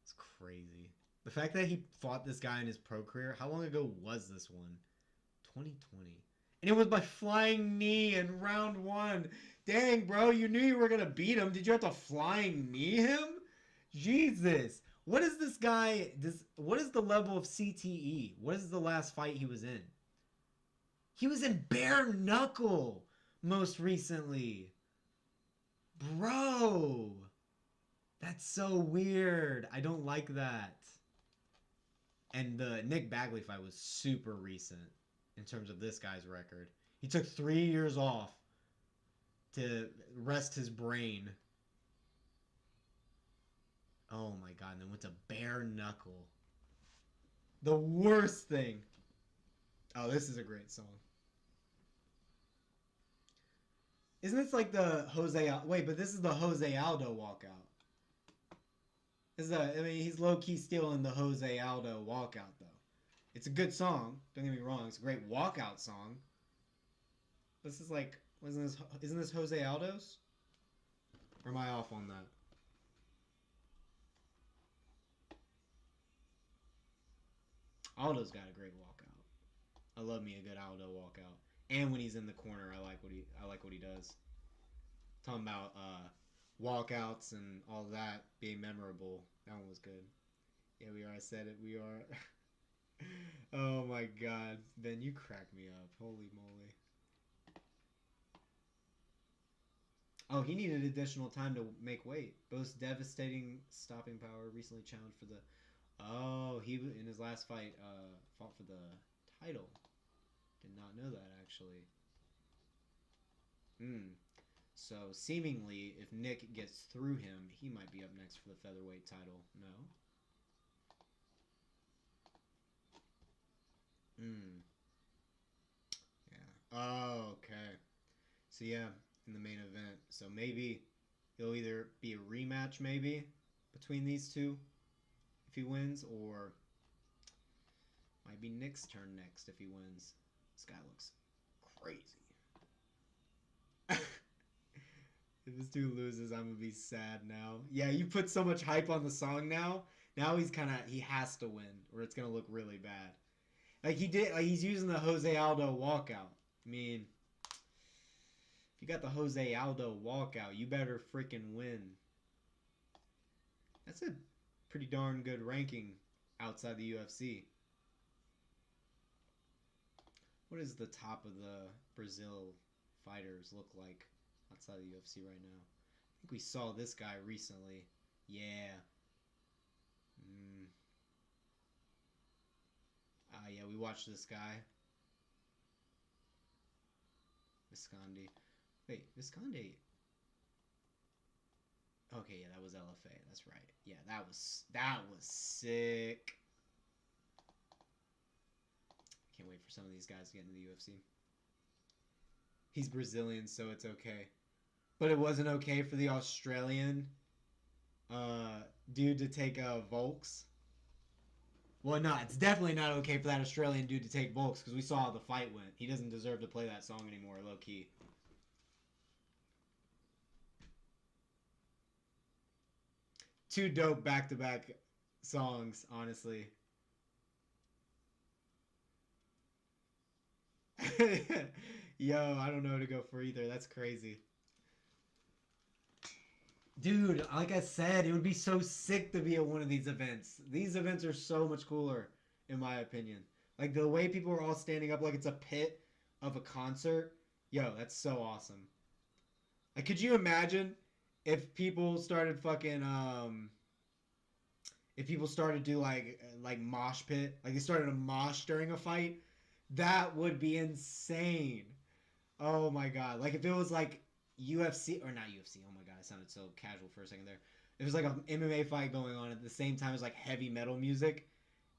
It's crazy. The fact that he fought this guy in his pro career, how long ago was this one? 2020. And it was by flying knee in round 1. Dang, bro, you knew you were going to beat him. Did you have to flying knee him? Jesus. What is this guy? What is the level of CTE? What is the last fight he was in? He was in bare knuckle most recently. Bro. That's so weird. I don't like that. And the Nick Bagley fight was super recent in terms of this guy's record. He took 3 years off to rest his brain. Oh my god, and then went to bare knuckle. The worst thing. Oh, this is a great song. Isn't this like the Jose... Wait, but this is the Jose Aldo walkout. I mean, he's low-key stealing the Jose Aldo walkout, though. It's a good song. Don't get me wrong. It's a great walkout song. This is like... Isn't this Jose Aldo's? Or am I off on that? Aldo's got a great walkout. I love me a good Aldo walkout. And when he's in the corner, I like what he does. Talking about walkouts and all that being memorable. That one was good. Yeah, we are. I said it. We are. Oh my god. Ben, you crack me up. Holy moly. Oh, he needed additional time to make weight. Boasts devastating stopping power. Recently challenged for the... Oh, he in his last fight fought for the title. Did not know that, actually. So, seemingly, if Nick gets through him, he might be up next for the featherweight title. No? Yeah. Oh, okay. So, yeah, in the main event. So, maybe it'll either be a rematch, maybe, between these two, if he wins, or might be Nick's turn next if he wins. This guy looks crazy. If this dude loses, I'm gonna be sad now. Yeah, you put so much hype on the song now. Now he has to win, or it's gonna look really bad. Like he's using the Jose Aldo walkout. I mean, if you got the Jose Aldo walkout, you better freaking win. That's a pretty darn good ranking outside the UFC. What does the top of the Brazil fighters look like outside the UFC right now? I think we saw this guy recently. Yeah. Yeah, we watched this guy. Visconti. Wait, Visconti. Okay, yeah, that was LFA. That's right. Yeah, that was sick. Can't wait for some of these guys to get into the UFC. He's Brazilian, so it's okay. But it wasn't okay for the Australian dude to take Volks. Well, no, it's definitely not okay for that Australian dude to take Volks because we saw how the fight went. He doesn't deserve to play that song anymore, low-key. Two dope back-to-back songs, honestly. Yo, I don't know who to go for either. That's crazy. Dude, like I said, it would be so sick to be at one of these events. These events are so much cooler, in my opinion. Like, the way people are all standing up like it's a pit of a concert. Yo, that's so awesome. Like, could you imagine if people started fucking, if people started to do, like mosh pit? Like, they started a mosh during a fight? That would be insane. Oh, my God. Like, if it was, like, UFC, or not UFC, oh my god, I sounded so casual for a second there. It was like an MMA fight going on at the same time as like heavy metal music,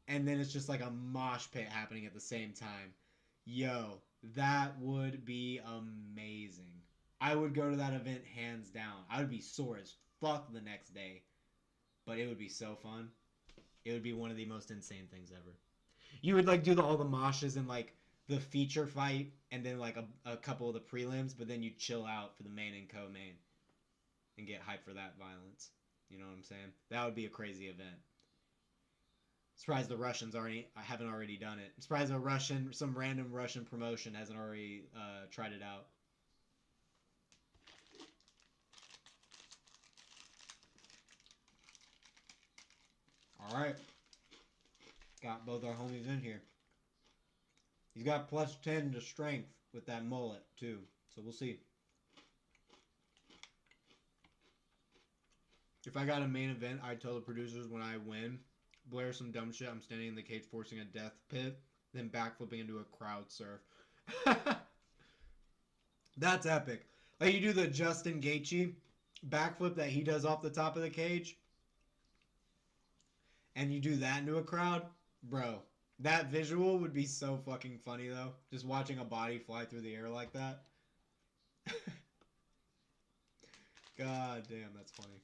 and then it's just like a mosh pit happening at the same time. Yo, that would be amazing. I would go to that event hands down. I would be sore as fuck the next day, but it would be so fun. It would be one of the most insane things ever. You would like do all the moshes and like the feature fight and then like a couple of the prelims, but then you chill out for the main and co-main and get hyped for that violence. You know what I'm saying? That would be a crazy event. Surprised the Russians haven't already done it. Surprised some random Russian promotion hasn't already tried it out. All right, got both our homies in here. He's got +10 to strength with that mullet too, so we'll see. If I got a main event, I'd tell the producers when I win, blare some dumb shit. I'm standing in the cage forcing a death pit, then backflipping into a crowd surf. That's epic. Like you do the Justin Gaethje backflip that he does off the top of the cage, and you do that into a crowd, bro. That visual would be so fucking funny though. Just watching a body fly through the air like that. God damn, that's funny.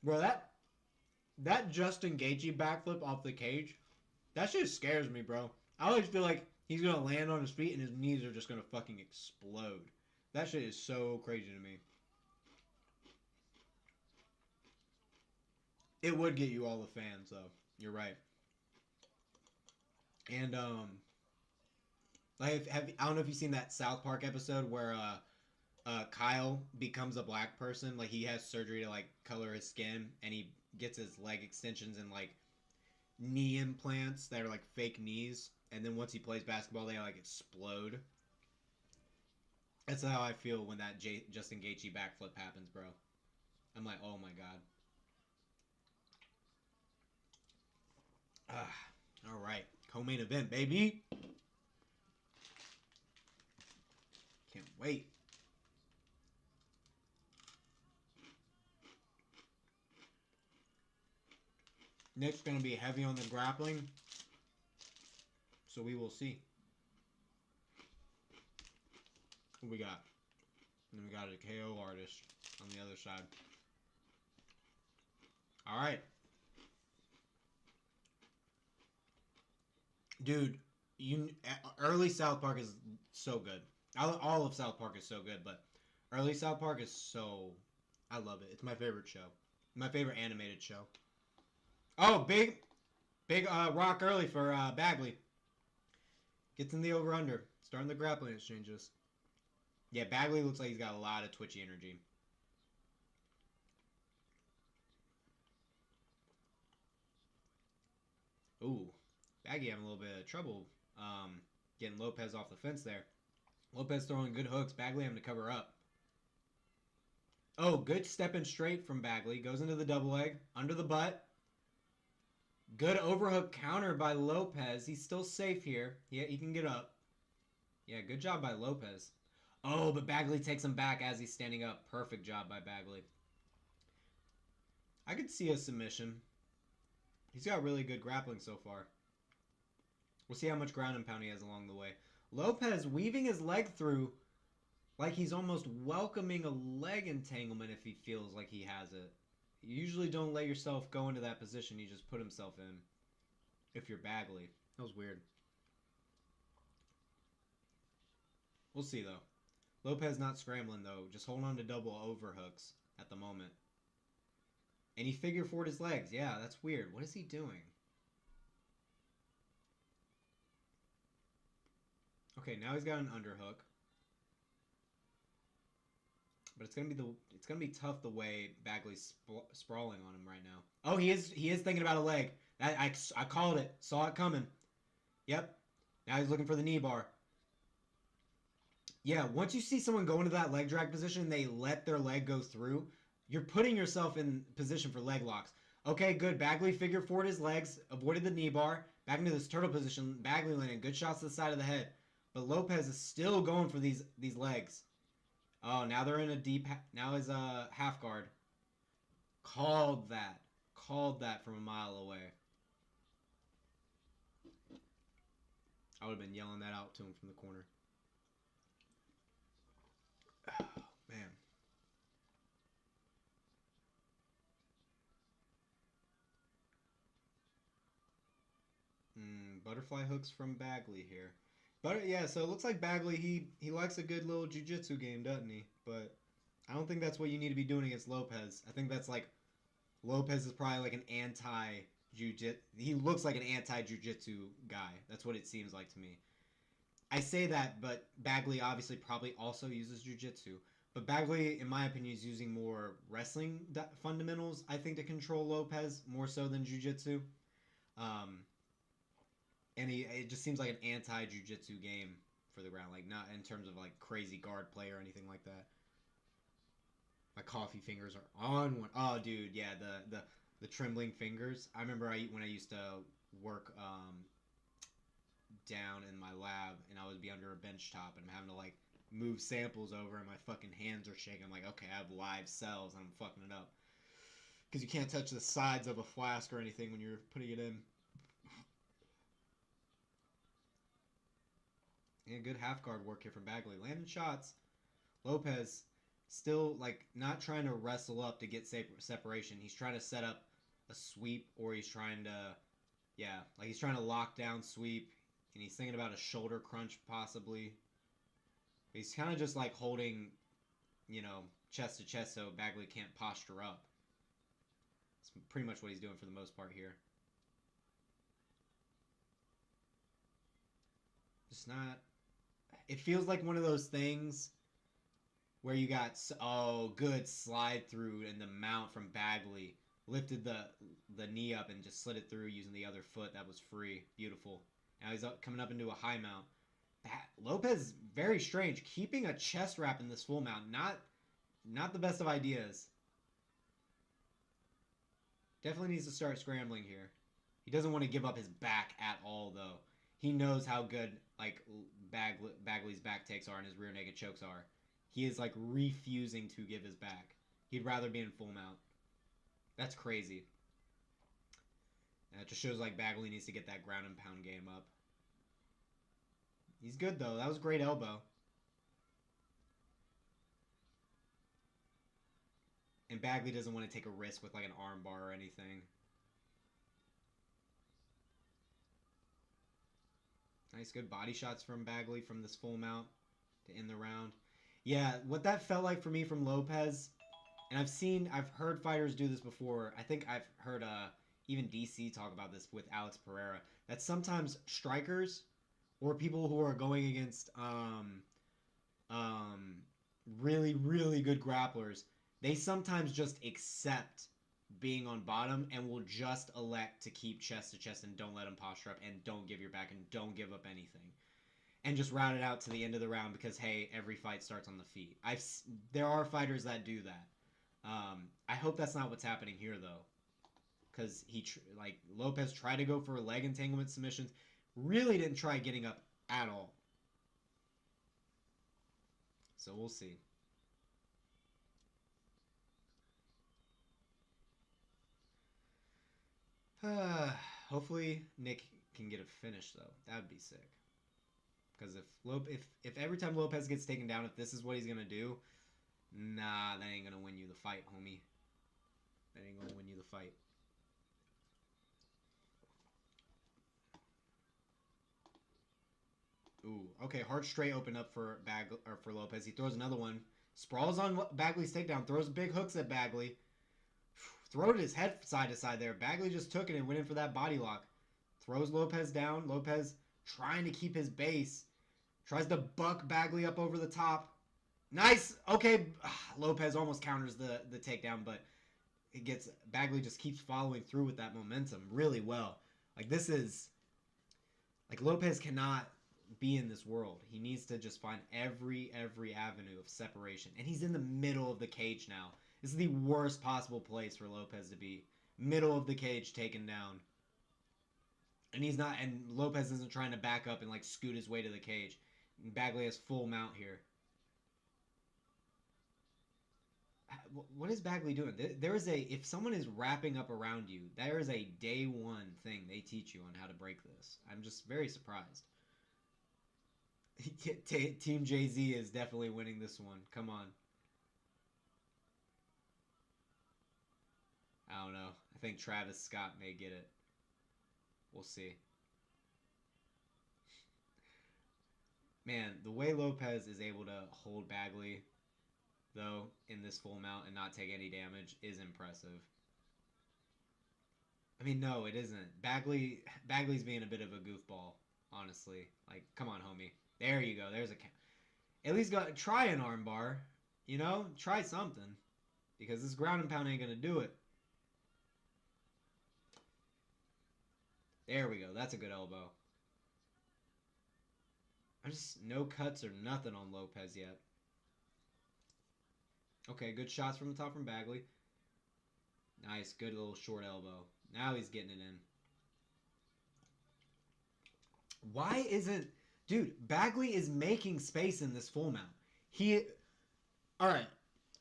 Bro, that Justin Gaethje backflip off the cage, that shit scares me, bro. I always feel like he's gonna land on his feet and his knees are just gonna fucking explode. That shit is so crazy to me. It would get you all the fans, though. You're right. And like I don't know if you've seen that South Park episode where Kyle becomes a black person. Like he has surgery to like color his skin, and he gets his leg extensions and like knee implants that are like fake knees. And then once he plays basketball, they like explode. That's how I feel when that Justin Gaethje backflip happens, bro. I'm like, oh my god. All right, co-main event, baby. Can't wait. Nick's gonna be heavy on the grappling, so we will see. What we got? And we got a KO artist on the other side. All right. Dude, early South Park is so good. All of South Park is so good, but early South Park is so... I love it. It's my favorite show. My favorite animated show. Oh, big rock early for Bagley. Gets in the over-under. Starting the grappling exchanges. Yeah, Bagley looks like he's got a lot of twitchy energy. Ooh. Baggy having a little bit of trouble getting Lopes off the fence there. Lopes throwing good hooks. Bagley having to cover up. Oh, good stepping straight from Bagley. Goes into the double leg. Under the butt. Good overhook counter by Lopes. He's still safe here. Yeah, he can get up. Yeah, good job by Lopes. Oh, but Bagley takes him back as he's standing up. Perfect job by Bagley. I could see a submission. He's got really good grappling so far. We'll see how much ground and pound he has along the way. Lopes weaving his leg through like he's almost welcoming a leg entanglement if he feels like he has it. You usually don't let yourself go into that position. You just put himself in. If you're Bagley. That was weird. We'll see, though. Lopes not scrambling, though. Just holding on to double overhooks at the moment. And he figure forward his legs. Yeah, that's weird. What is he doing? Okay, now he's got an underhook. But it's gonna be tough the way Bagley's sprawling on him right now. Oh, he is thinking about a leg. I called it. Saw it coming. Yep. Now he's looking for the knee bar. Yeah, once you see someone go into that leg drag position, they let their leg go through, you're putting yourself in position for leg locks. Okay, good. Bagley figured forward his legs, avoided the knee bar, back into this turtle position. Bagley landing good shots to the side of the head. But Lopes is still going for these legs. Oh, now they're in a deep... Now is a half guard. Called that. Called that from a mile away. I would have been yelling that out to him from the corner. Oh, man. Butterfly hooks from Bagley here. But yeah, so it looks like Bagley, he likes a good little jiu-jitsu game, doesn't he? But I don't think that's what you need to be doing against Lopes. I think that's like Lopes is probably like an anti jiu-jitsu. He looks like an anti jiu-jitsu guy. That's what it seems like to me. I say that, but Bagley obviously probably also uses jiu-jitsu. But Bagley, in my opinion, is using more wrestling fundamentals, I think, to control Lopes more so than jiu-jitsu. Um, and it just seems like an anti jiu-jitsu game for the ground, like not in terms of like crazy guard play or anything like that. My coffee fingers are on one. Oh, dude, yeah, the trembling fingers. I remember when I used to work down in my lab and I would be under a bench top and I'm having to like move samples over and my fucking hands are shaking. I'm like, okay, I have live cells and I'm fucking it up because you can't touch the sides of a flask or anything when you're putting it in. Yeah, good half guard work here from Bagley. Landing shots. Lopes still like not trying to wrestle up to get separation. He's trying to set up a sweep or he's trying to, yeah, like he's trying to lock down sweep and he's thinking about a shoulder crunch possibly. He's kind of just like holding, chest to chest so Bagley can't posture up. That's pretty much what he's doing for the most part here. Just not. It feels like one of those things where you got good slide through and the mount from Bagley lifted the knee up and just slid it through using the other foot that was free. Beautiful. Now he's coming up into a high mount. Lopes very strange keeping a chest wrap in this full mount. Not the best of ideas. Definitely needs to start scrambling here. He doesn't want to give up his back at all though. He knows how good like Bagley's back takes are and his rear naked chokes are. He is like refusing to give his back. He'd rather be in full mount. That's crazy. And it just shows like Bagley needs to get that ground and pound game up. He's good though. That was a great elbow. And Bagley doesn't want to take a risk with like an arm bar or anything. Nice good body shots from Bagley from this full mount to end the round. Yeah, what that felt like for me from Lopes, and I've heard fighters do this before. I think I've heard even DC talk about this with Alex Pereira. That sometimes strikers or people who are going against really really good grapplers, they sometimes just accept being on bottom and will just elect to keep chest to chest and don't let them posture up and don't give your back and don't give up anything and just route it out to the end of the round because hey, every fight starts on the feet. There are fighters that do that. I hope that's not what's happening here though, because like Lopes tried to go for leg entanglement submissions, really didn't try getting up at all. So we'll see. Hopefully Nick can get a finish though. That would be sick. Because if every time Lopes gets taken down, if this is what he's gonna do, nah, that ain't gonna win you the fight, homie. That ain't gonna win you the fight. Ooh, okay, hard straight open up for Lopes. He throws another one. Sprawls on Bagley's takedown. Throws big hooks at Bagley. Throwed his head side to side there. Bagley just took it and went in for that body lock. Throws Lopes down. Lopes trying to keep his base. Tries to buck Bagley up over the top. Nice. Okay. Lopes almost counters the takedown, but Bagley just keeps following through with that momentum really well. Like this is like Lopes cannot be in this world. He needs to just find every avenue of separation. And he's in the middle of the cage now. This is the worst possible place for Lopes to be. Middle of the cage, taken down. And he's not, and Lopes isn't trying to back up and like scoot his way to the cage. And Bagley has full mount here. What is Bagley doing? If someone is wrapping up around you, there is a day one thing they teach you on how to break this. I'm just very surprised. Team Jay-Z is definitely winning this one. Come on. I don't know. I think Travis Scott may get it. We'll see. Man, the way Lopes is able to hold Bagley though, in this full mount and not take any damage is impressive. I mean, no, it isn't. Bagley's being a bit of a goofball, honestly. Like, come on, homie. There you go. There's a... At least try an armbar. You know? Try something. Because this ground and pound ain't going to do it. There we go. That's a good elbow. I'm just... No cuts or nothing on Lopes yet. Okay, good shots from the top from Bagley. Nice. Good little short elbow. Now he's getting it in. Why isn't... Dude, Bagley is making space in this full mount. Alright.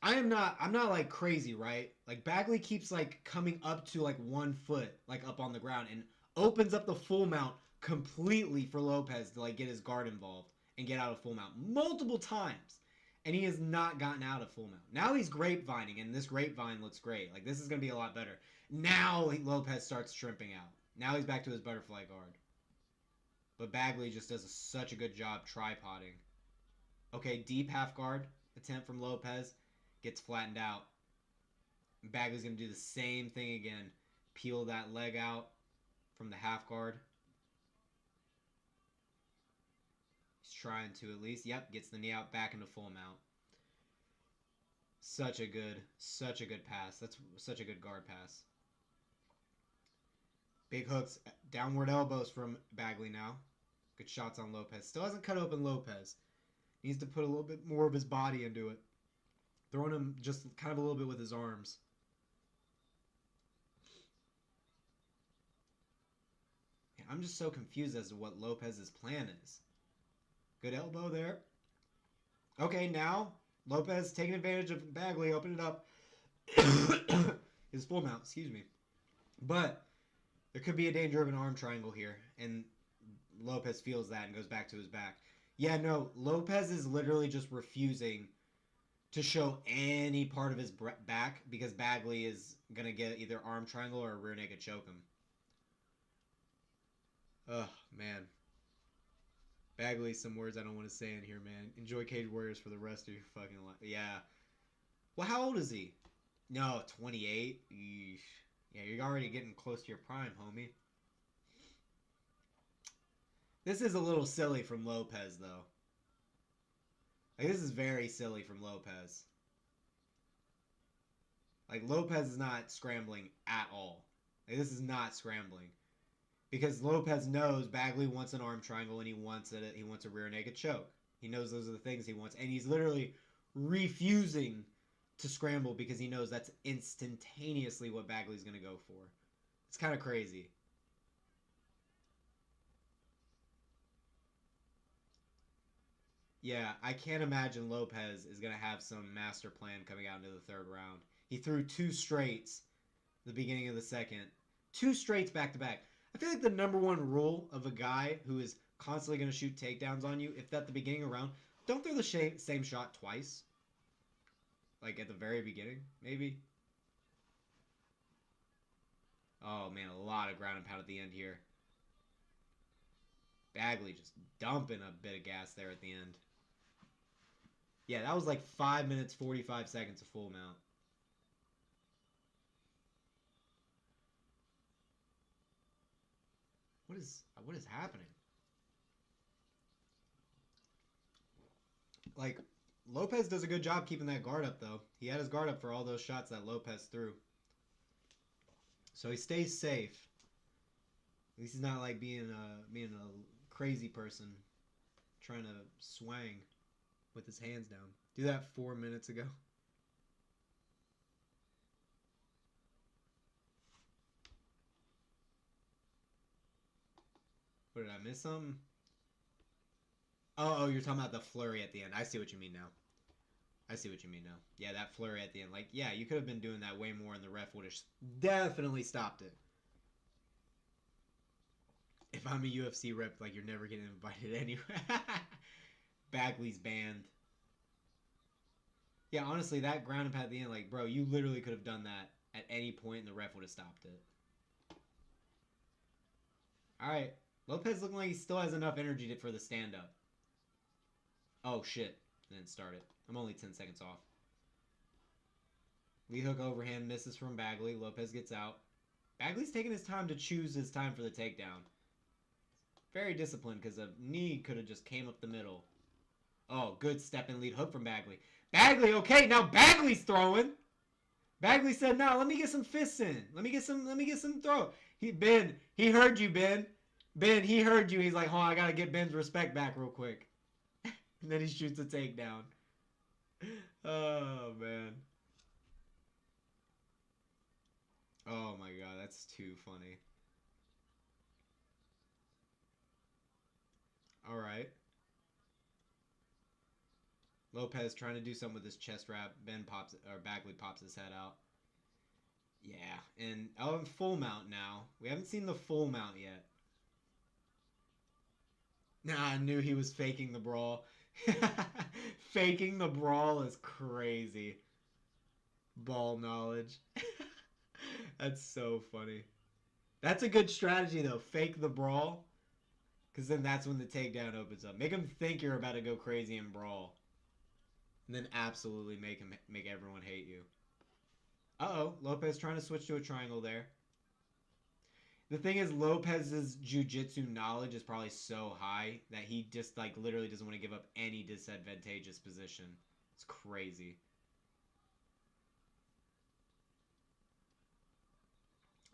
I'm not like crazy, right? Like Bagley keeps like coming up to like 1 foot, like up on the ground, and opens up the full mount completely for Lopes to like get his guard involved and get out of full mount multiple times. And he has not gotten out of full mount. Now he's grapevining, and this grapevine looks great. Like this is gonna be a lot better. Now Lopes starts shrimping out. Now he's back to his butterfly guard. But Bagley just does such a good job tripoding. Okay, deep half guard attempt from Lopes. Gets flattened out. Bagley's going to do the same thing again. Peel that leg out from the half guard. He's trying to at least. Yep, gets the knee out back into full mount. Such a good pass. That's such a good guard pass. Big hooks, downward elbows from Bagley now. Good shots on Lopes. Still hasn't cut open Lopes. Needs to put a little bit more of his body into it. Throwing him just kind of a little bit with his arms. Yeah, I'm just so confused as to what Lopes' plan is. Good elbow there. Okay, now Lopes taking advantage of Bagley, open it up. His full mount, excuse me. But there could be a danger of an arm triangle here, and Lopes feels that and goes back to his back. Yeah, no, Lopes is literally just refusing to show any part of his back because Bagley is going to get either arm triangle or a rear naked choke him. Ugh, man. Bagley, some words I don't want to say in here, man. Enjoy Cage Warriors for the rest of your fucking life. Yeah. Well, how old is he? No, 28? Eesh. Yeah, you're already getting close to your prime, homie. This is a little silly from Lopes, though. Like, this is very silly from Lopes. Like, Lopes is not scrambling at all. Like, this is not scrambling. Because Lopes knows Bagley wants an arm triangle and he wants a rear naked choke. He knows those are the things he wants. And he's literally refusing to scramble because he knows that's instantaneously what Bagley's going to go for. It's kind of crazy. Yeah, I can't imagine Lopes is going to have some master plan coming out into the third round. He threw 2 straights at the beginning of the second. 2 straights back to back. I feel like the number one rule of a guy who is constantly going to shoot takedowns on you, if at the beginning of a round, don't throw the same shot twice. Like at the very beginning, maybe. Oh man, a lot of ground and pound at the end here. Bagley just dumping a bit of gas there at the end. Yeah, that was like 5 minutes, 45 seconds of full mount. What is happening? Like, Lopes does a good job keeping that guard up, though. He had his guard up for all those shots that Lopes threw. So he stays safe. At least he's not like being a crazy person trying to swang with his hands down. Do that 4 minutes ago. What, did I miss something? Oh, you're talking about the flurry at the end. I see what you mean now. I see what you mean now. Yeah, that flurry at the end. Like, yeah, you could have been doing that way more and the ref would have definitely stopped it. If I'm a UFC rep, like, you're never getting invited anywhere. Bagley's banned. Yeah, honestly, that ground and pound at the end, like, bro, you literally could have done that at any point and the ref would have stopped it. Alright. Lopes looking like he still has enough energy for the stand-up. Oh, shit. Didn't start it. I'm only 10 seconds off. Lead hook overhand misses from Bagley. Lopes gets out. Bagley's taking his time to choose his time for the takedown. Very disciplined because a knee could have just came up the middle. Oh, good step and lead hook from Bagley. Bagley, okay, now Bagley's throwing. Bagley said, "No, let me get some fists in. Let me get some throw." Ben, he heard you, Ben. Ben, he heard you. He's like, "Hold on, I gotta get Ben's respect back real quick." And then he shoots a takedown. Oh man. Oh my god, that's too funny. All right. Lopes trying to do something with his chest wrap. Ben pops or Bagley pops his head out. Yeah, and full mount now. We haven't seen the full mount yet. Nah, I knew he was faking the brawl. Faking the brawl is crazy. Ball knowledge. That's so funny. That's a good strategy though. Fake the brawl, because then that's when the takedown opens up. Make him think you're about to go crazy and brawl, and then absolutely make everyone hate you. Uh-oh, Lopes trying to switch to a triangle there. The thing is, Lopez's jiu-jitsu knowledge is probably so high that he just like literally doesn't want to give up any disadvantageous position. It's crazy.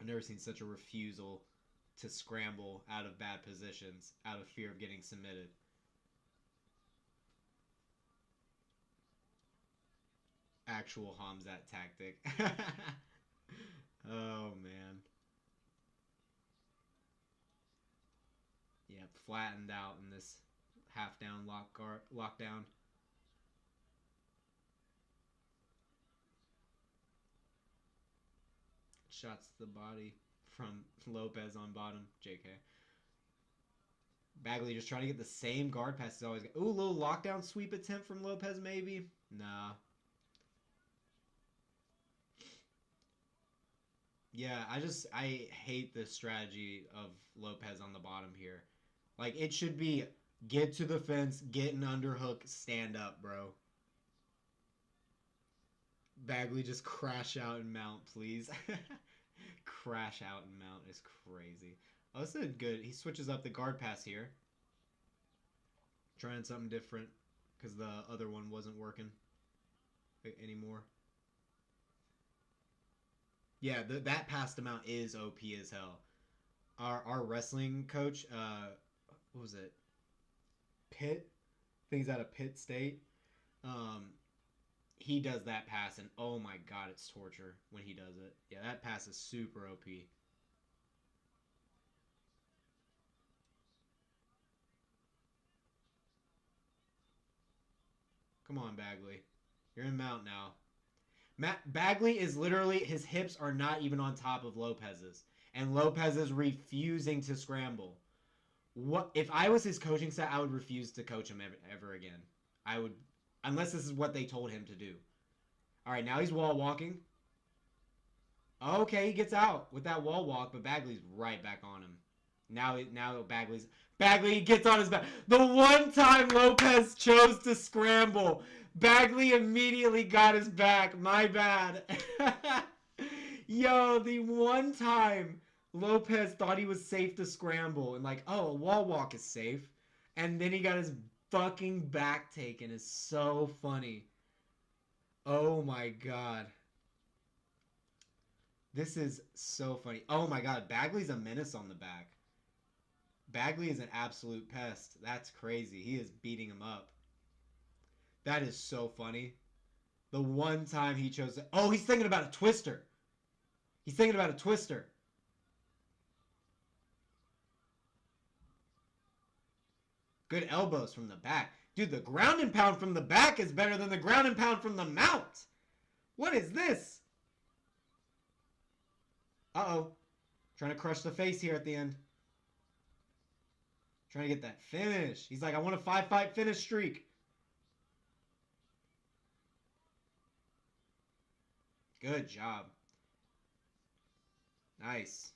I've never seen such a refusal to scramble out of bad positions out of fear of getting submitted. Actual Hamzat tactic. Oh man. Yeah, flattened out in this half down lockdown. Shots to the body from Lopes on bottom. JK. Bagley just trying to get the same guard pass he's always got. Ooh, a little lockdown sweep attempt from Lopes maybe? Nah. Yeah, I hate the strategy of Lopes on the bottom here. Like, it should be get to the fence, get an underhook, stand up, bro. Bagley just crash out and mount, please. Crash out and mount is crazy. Oh, this is good. He switches up the guard pass here. Trying something different because the other one wasn't working anymore. Yeah, that pass to mount is OP as hell. Our wrestling coach, what was it? Pitt? I think he's out of Pitt State. Um, he does that pass, and oh my god, it's torture when he does it. Yeah, that pass is super OP. Come on, Bagley. You're in mount now. Bagley is literally, his hips are not even on top of Lopez's. And Lopez is refusing to scramble. What if I was his coaching staff? I would refuse to coach him ever again. I would, unless this is what they told him to do. All right, now he's wall walking. Okay, he gets out with that wall walk, but Bagley's right back on him. Now Bagley gets on his back. The one time Lopes chose to scramble, Bagley immediately got his back. My bad. Yo, the one time Lopes thought he was safe to scramble and like, oh, a wall walk is safe, and then he got his fucking back taken is so funny. Oh my god. This is so funny. Oh my god, Bagley's a menace on the back. Bagley is an absolute pest. That's crazy. He is beating him up. That is so funny. The one time he chose to... Oh, he's thinking about a twister. He's thinking about a twister. Good elbows from the back. Dude, the ground and pound from the back is better than the ground and pound from the mount. What is this? Uh-oh. Trying to crush the face here at the end. Trying to get that finish. He's like, I want a 5-fight finish streak. Good job. Nice.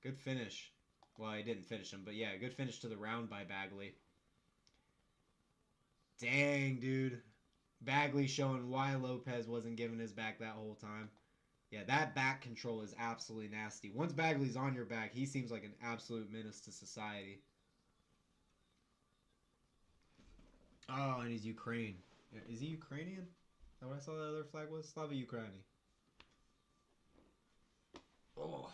Good finish. Well, he didn't finish him, but yeah, good finish to the round by Bagley. Dang, dude. Bagley showing why Lopes wasn't giving his back that whole time. Yeah, that back control is absolutely nasty. Once Bagley's on your back, he seems like an absolute menace to society. Oh, and he's Ukraine. Is he Ukrainian? Is that what I saw the other flag was? Slava Ukraini. Oh.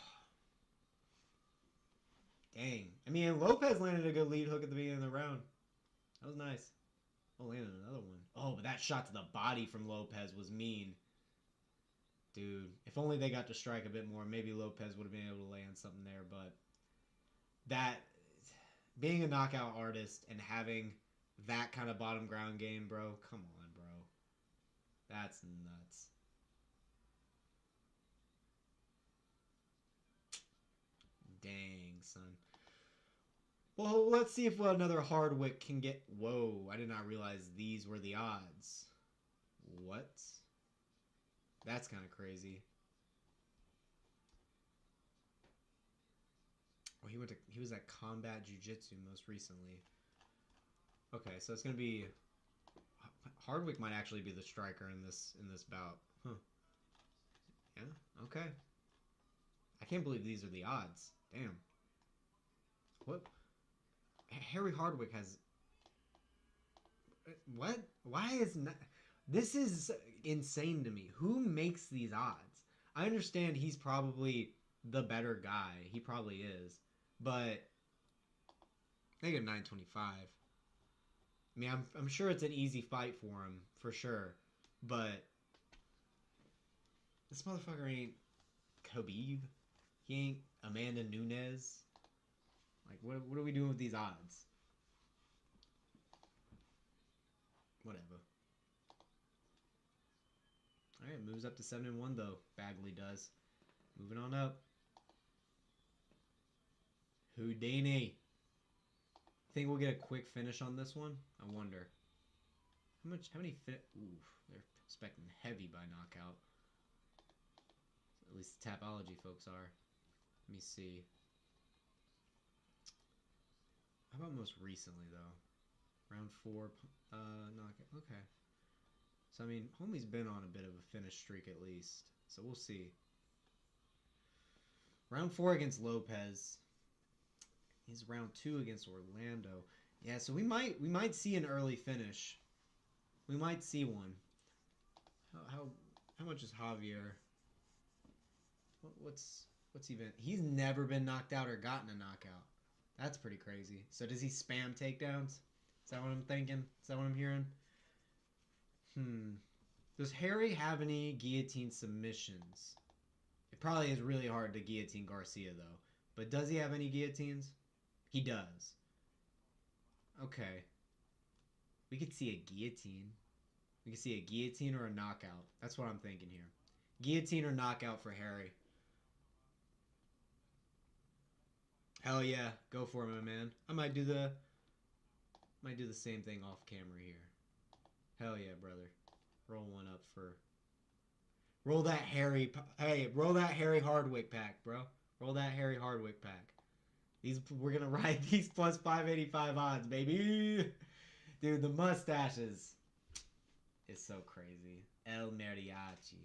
Dang. I mean, Lopes landed a good lead hook at the beginning of the round. That was nice. Oh, landed another one. Oh, but that shot to the body from Lopes was mean. Dude, if only they got to strike a bit more, maybe Lopes would have been able to land something there. But that, being a knockout artist and having that kind of bottom ground game, bro, come on, bro. That's nuts. Dang, son. Well, let's see if another Hardwick can get... Whoa, I did not realize these were the odds. What? That's kind of crazy. Oh, he was at Combat Jiu-Jitsu most recently. Okay, so it's gonna be... Hardwick might actually be the striker in this bout. Huh. Yeah, okay. I can't believe these are the odds. Damn. What? Harry Hardwick has... What? Why is not... This is insane to me. Who makes these odds? I understand he's probably the better guy. He probably is. But... I get 925. I mean, I'm sure it's an easy fight for him, for sure. But... This motherfucker ain't Khabib. He ain't Amanda Nunes. Like, what are we doing with these odds? Whatever. Alright, moves up to 7-1 though. Bagley does. Moving on up. Houdini. Think we'll get a quick finish on this one? I wonder. How many Oof, they're expecting heavy by knockout. At least the Tapology folks are. Let me see. How about most recently though? Round 4 knockout. Okay. So I mean, homie's been on a bit of a finish streak at least. So we'll see. Round 4 against Lopes. He's round 2 against Orlando. Yeah, so we might see an early finish. We might see one. How much is Javier? What's even? He's never been knocked out or gotten a knockout. That's pretty crazy. So does he spam takedowns? Is that what I'm thinking? Is that what I'm hearing? Does Harry have any guillotine submissions? It probably is really hard to guillotine Garcia though. But does he have any guillotines? He does. Okay. We could see a guillotine. We could see a guillotine or a knockout. That's what I'm thinking here. Guillotine or knockout for Harry. Hell yeah. Go for it, my man. I might do the same thing off camera here. Hell yeah, brother. Roll one up for... Roll that Harry... Hey, roll that Harry Hardwick pack, bro. Roll that Harry Hardwick pack. We're gonna ride these plus 585 odds, baby. Dude, the mustaches is so crazy. El Mariachi.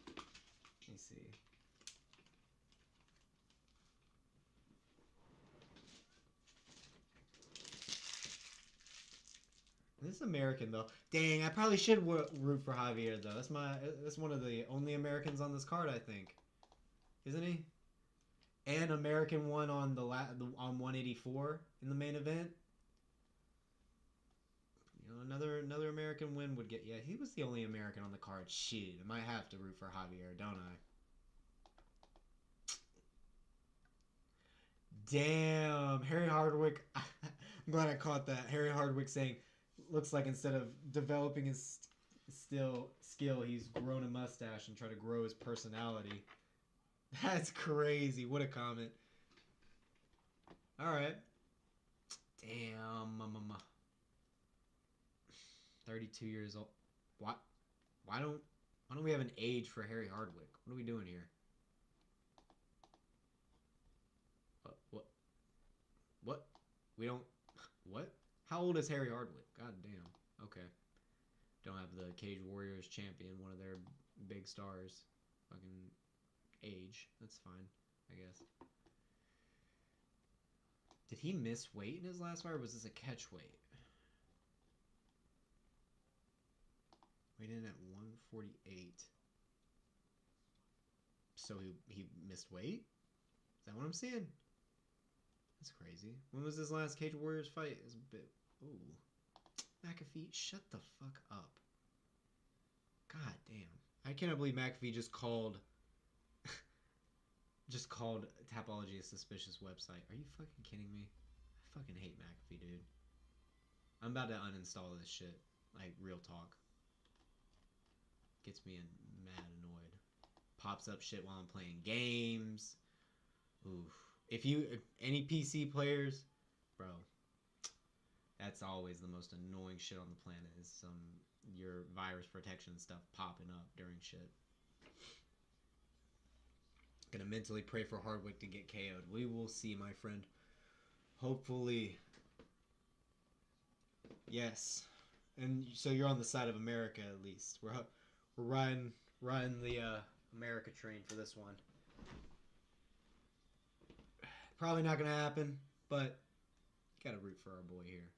Let me see. This is American though. Dang, I probably should root for Javier though. That's one of the only Americans on this card, I think. Isn't he? And American one on on 184 in the main event. You know, another American win would get... Yeah, he was the only American on the card. Shit, I might have to root for Javier, don't I? Damn, Harry Hardwick. I'm glad I caught that. Harry Hardwick saying, looks like instead of developing his skill, he's grown a mustache and tried to grow his personality. That's crazy. What a comment. Alright. Damn. 32 years old. What? Why don't we have an age for Harry Hardwick? What are we doing here? What? We don't... What? How old is Harry Hardwick? God damn. Okay. Don't have the Cage Warriors champion, one of their big stars. Fucking age. That's fine, I guess. Did he miss weight in his last fight, or was this a catch weight? Weighed in at 148. So he missed weight? Is that what I'm seeing? That's crazy. When was his last Cage Warriors fight? It was a bit... Ooh. McAfee, shut the fuck up. God damn. I cannot believe McAfee just called... just called Tapology a suspicious website. Are you fucking kidding me? I fucking hate McAfee, dude. I'm about to uninstall this shit. Like, real talk. Gets me mad annoyed. Pops up shit while I'm playing games. Oof. If any PC players, bro, that's always the most annoying shit on the planet is your virus protection stuff popping up during shit. Gonna mentally pray for Hardwick to get KO'd. We will see, my friend. Hopefully. Yes. And so you're on the side of America at least. We're riding the America train for this one. Probably not going to happen, but got to root for our boy here.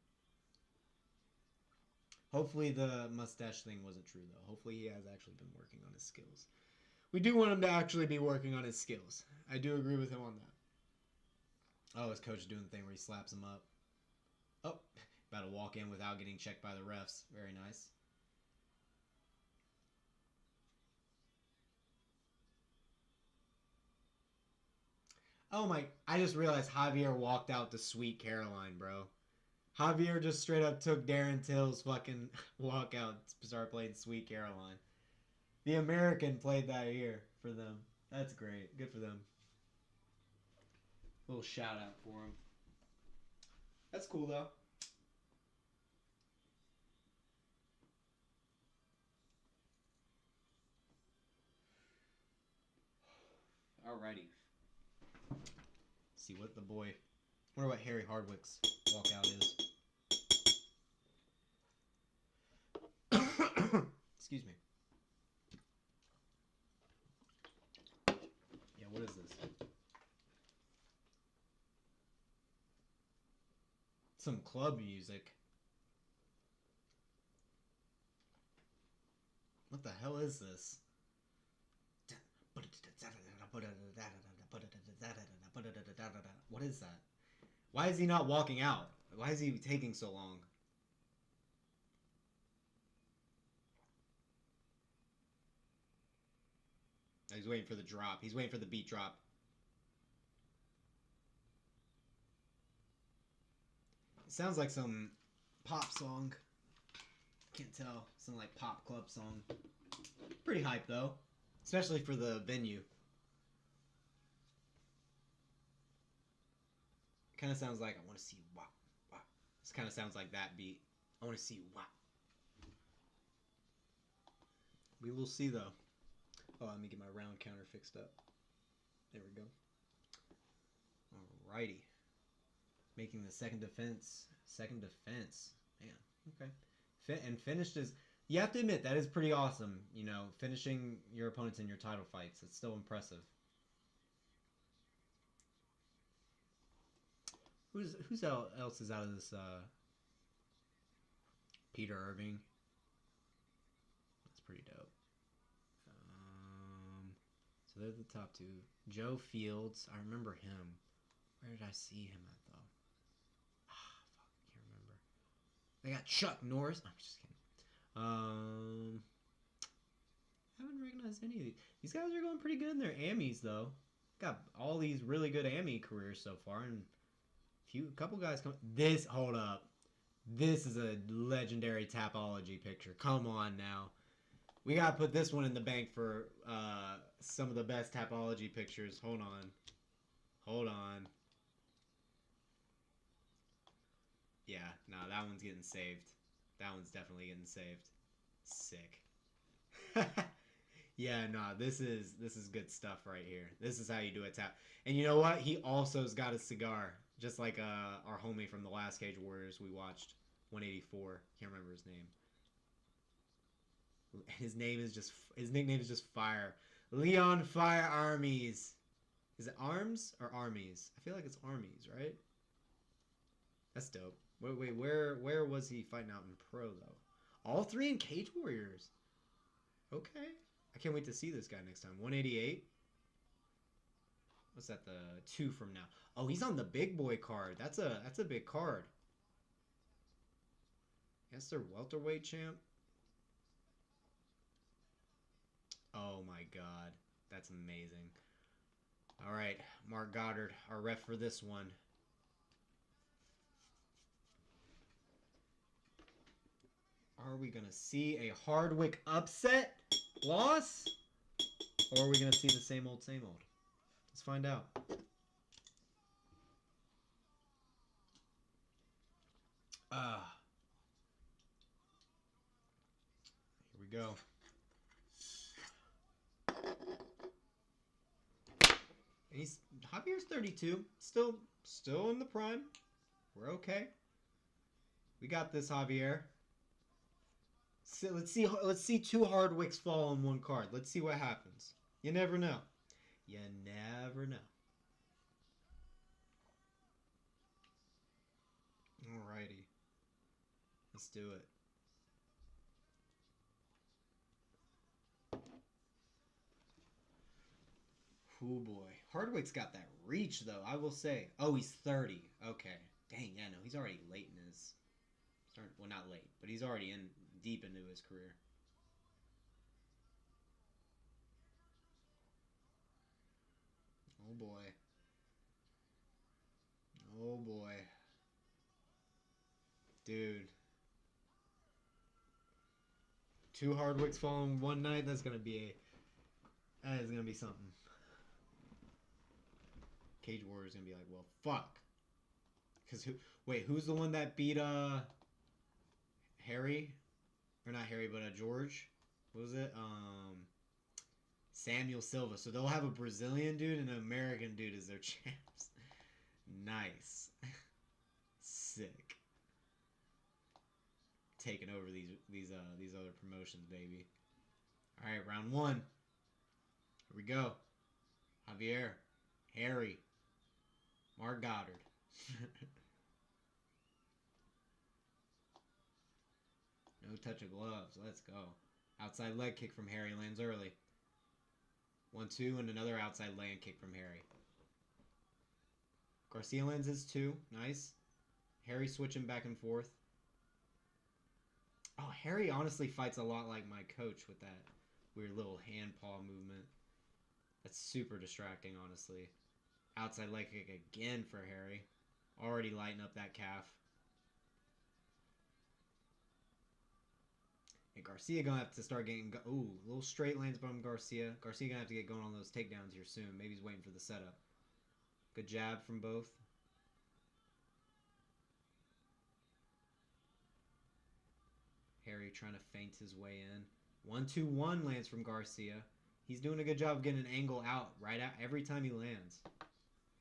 Hopefully the mustache thing wasn't true, though. Hopefully he has actually been working on his skills. We do want him to actually be working on his skills. I do agree with him on that. Oh, his coach is doing the thing where he slaps him up. Oh, about to walk in without getting checked by the refs. Very nice. Oh my, I just realized Javier walked out to Sweet Caroline, bro. Javier just straight up took Darren Till's fucking walkout to start playing Sweet Caroline. The American played that here for them. That's great. Good for them. Little shout out for him. That's cool though. Alrighty. See what the boy. Wonder what Harry Hardwick's walkout is. Excuse me. Yeah, what is this? Some club music. What the hell is this? What is that? Why is he not walking out? Why is he taking so long? He's waiting for the drop. He's waiting for the beat drop. It sounds like some pop song. Can't tell. Some like pop club song. Pretty hype though. Especially for the venue. Kind of sounds like I want to see wah, wah. This kind of sounds like that beat. I want to see wah. We will see though. Oh, let me get my round counter fixed up. There we go. Alrighty. Making the second defense. Second defense. Man, okay. And finished is... You have to admit, that is pretty awesome. You know, finishing your opponents in your title fights. It's still impressive. Who's else is out of this? Peter Irving. That's pretty dope. So they're the top two. Joe Fields. I remember him. Where did I see him at, though? Ah, fuck. I can't remember. They got Chuck Norris. I'm just kidding. I haven't recognized any of these. These guys are going pretty good in their AMIs, though. Got all these really good AMI careers so far, and a couple guys come. Hold up. This is a legendary Tapology picture. Come on now. We gotta put this one in the bank for some of the best Tapology pictures. Hold on. Hold on. Yeah, no, that one's getting saved. That one's definitely getting saved. Sick. Yeah, no, this is good stuff right here. This is how you do a tap. And you know what? He also's got a cigar, just like our homie from the last Cage Warriors we watched, 184. Can't remember his name. His nickname is just Fire. Leon Fire Armies. Is it arms or armies? I feel like it's armies, right? That's dope. Wait, where was he fighting out in pro though? All three in Cage Warriors. Okay. I can't wait to see this guy next time. 188. What's that? The 2 from now. Oh, he's on the big boy card. That's a big card. That's their welterweight champ. Oh my god. That's amazing. All right, Mark Goddard, our ref for this one. Are we going to see a Hardwick upset loss? Or are we going to see the same old, same old? Let's find out. Here we go. Javier's 32, still in the prime. We're okay. We got this, Javier. So let's see 2 Hardwicks fall on one card. Let's see what happens. You never know. You never know. Alrighty. Let's do it. Oh boy. Hardwick's got that reach though, I will say. Oh, he's 30. Okay. Dang, yeah, no, he's already late in his well, not late, but he's already deep into his career. Oh boy. Oh boy. Dude. 2 Hardwicks falling one night, that is gonna be something. Cage Warrior's gonna be like, well, fuck. Cause who's the one that beat Harry? Or not Harry, but George? What was it? Samuel Silva. So they'll have a Brazilian dude and an American dude as their champs. Nice. Sick. Taking over these other promotions, baby. All right, round 1. Here we go. Javier, Harry, Mark Goddard. No touch of gloves. Let's go. Outside leg kick from Harry lands early. 1-2 and another outside leg kick from Harry. Garcia lands his 2. Nice. Harry switching back and forth. Oh, Harry honestly fights a lot like my coach with that weird little hand paw movement. That's super distracting, honestly. Outside leg kick again for Harry. Already lighting up that calf. And Garcia gonna have to start getting... Ooh, little straight lanes from Garcia. Garcia gonna have to get going on those takedowns here soon. Maybe he's waiting for the setup. Good jab from both. Harry trying to feint his way in. 1-2-1 lands from Garcia. He's doing a good job of getting an angle out right out every time he lands.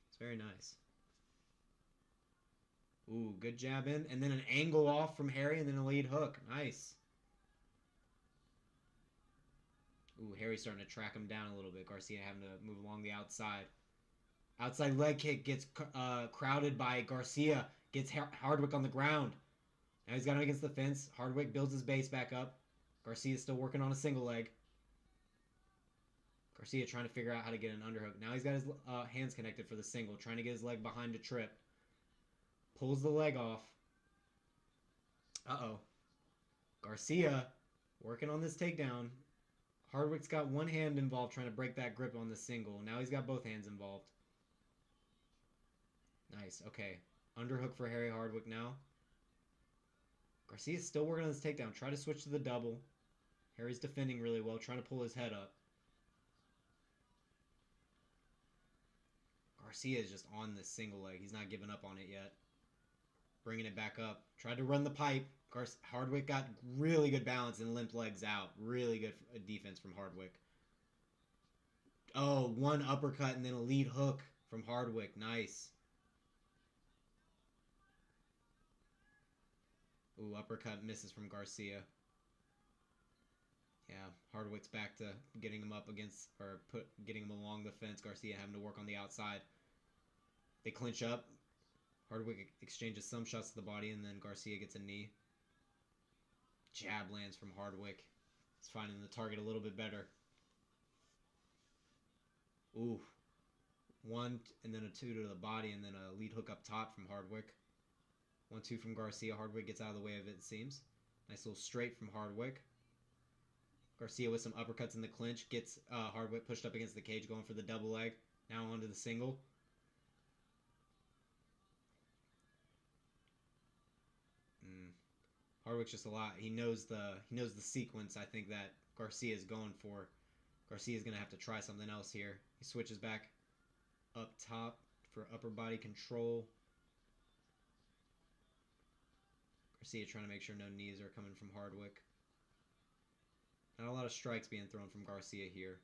It's very nice. Ooh, good jab in. And then an angle off from Harry and then a lead hook. Nice. Ooh, Harry's starting to track him down a little bit. Garcia having to move along the outside. Outside leg kick gets crowded by Garcia. Gets Hardwick on the ground. Now he's got him against the fence. Hardwick builds his base back up. Garcia's still working on a single leg. Garcia trying to figure out how to get an underhook. Now he's got his hands connected for the single. Trying to get his leg behind to trip. Pulls the leg off. Uh-oh. Garcia working on this takedown. Hardwick's got one hand involved trying to break that grip on the single. Now he's got both hands involved. Nice. Okay. Underhook for Harry Hardwick now. Garcia's still working on this takedown. Try to switch to the double. Harry's defending really well, trying to pull his head up. Garcia is just on this single leg. He's not giving up on it yet. Bringing it back up. Tried to run the pipe. Hardwick got really good balance and limped legs out. Really good defense from Hardwick. Oh, one uppercut and then a lead hook from Hardwick. Nice. Ooh, uppercut misses from Garcia. Yeah, Hardwick's back to getting him up against, or getting him along the fence. Garcia having to work on the outside. They clinch up. Hardwick exchanges some shots to the body, and then Garcia gets a knee. Jab lands from Hardwick. He's finding the target a little bit better. Ooh. 1 and then a 2 to the body, and then a lead hook up top from Hardwick. 1-2 from Garcia. Hardwick gets out of the way of it, it seems. Nice little straight from Hardwick. Garcia with some uppercuts in the clinch. Gets Hardwick pushed up against the cage, going for the double leg. Now onto the single. Hardwick's just a lot. He knows the sequence, I think, that Garcia is going for. Garcia's going to have to try something else here. He switches back up top for upper body control. Garcia trying to make sure no knees are coming from Hardwick. Not a lot of strikes being thrown from Garcia here.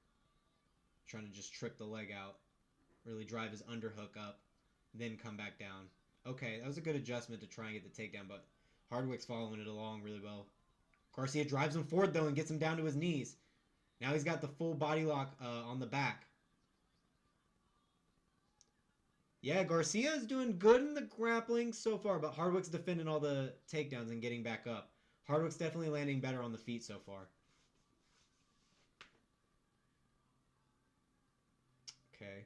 Trying to just trip the leg out. Really drive his underhook up. Then come back down. Okay, that was a good adjustment to try and get the takedown, but Hardwick's following it along really well. Garcia drives him forward, though, and gets him down to his knees. Now he's got the full body lock on the back. Yeah, Garcia is doing good in the grappling so far, but Hardwick's defending all the takedowns and getting back up. Hardwick's definitely landing better on the feet so far. Okay.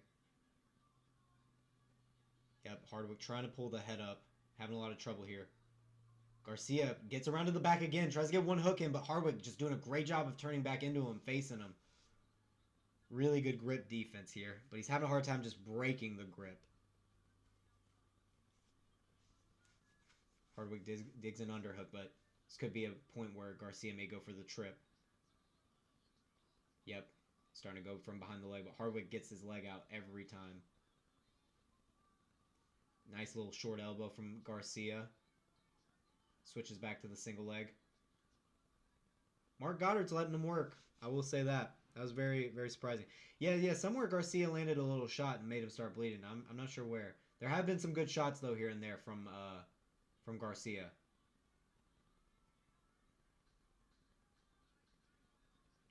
Yep, Hardwick trying to pull the head up. Having a lot of trouble here. Garcia gets around to the back again. Tries to get one hook in, but Hardwick just doing a great job of turning back into him, facing him. Really good grip defense here, but he's having a hard time just breaking the grip. Hardwick digs an underhook, but this could be a point where Garcia may go for the trip. Yep, starting to go from behind the leg, but Hardwick gets his leg out every time. Nice little short elbow from Garcia. Switches back to the single leg. Mark Goddard's letting him work. I will say that. That was very, very surprising. Yeah, somewhere Garcia landed a little shot and made him start bleeding. I'm not sure where. There have been some good shots, though, here and there from Garcia.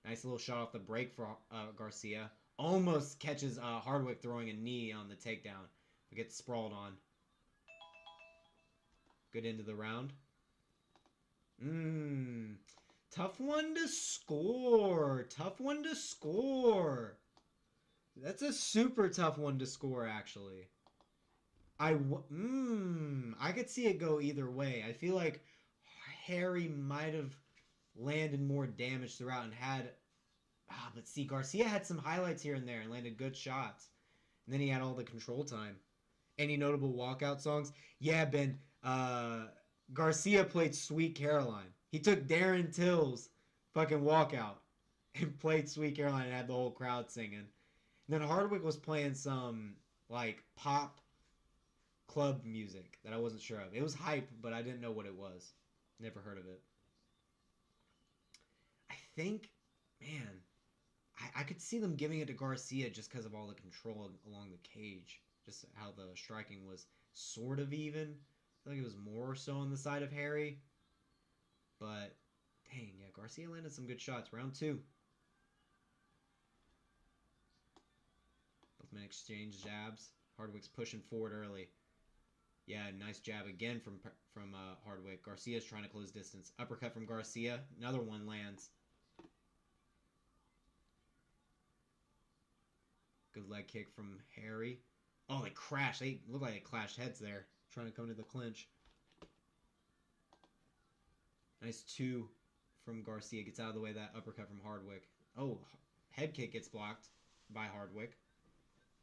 Nice little shot off the break for Garcia. Almost catches Hardwick throwing a knee on the takedown. But gets sprawled on. Good end of the round. Tough one to score. Tough one to score. That's a super tough one to score, actually. I could see it go either way. I feel like Harry might have landed more damage throughout and had... but see, Garcia had some highlights here and there and landed good shots. And then he had all the control time. Any notable walkout songs? Yeah, Ben. Garcia played Sweet Caroline. He took Darren Till's fucking walkout and played Sweet Caroline and had the whole crowd singing. And then Hardwick was playing some, like, pop club music that I wasn't sure of. It was hype, but I didn't know what it was. Never heard of it. I think, man, I could see them giving it to Garcia just because of all the control along the cage. Just how the striking was sort of even. I feel like it was more so on the side of Harry. But, dang, yeah, Garcia landed some good shots. Round 2. Both men exchange jabs. Hardwick's pushing forward early. Yeah, nice jab again from Hardwick. Garcia's trying to close distance. Uppercut from Garcia. Another one lands. Good leg kick from Harry. Oh, they crashed. They look like they clashed heads there. Trying to come to the clinch. Nice 2 from Garcia. Gets out of the way of that uppercut from Hardwick. Oh, head kick gets blocked by Hardwick.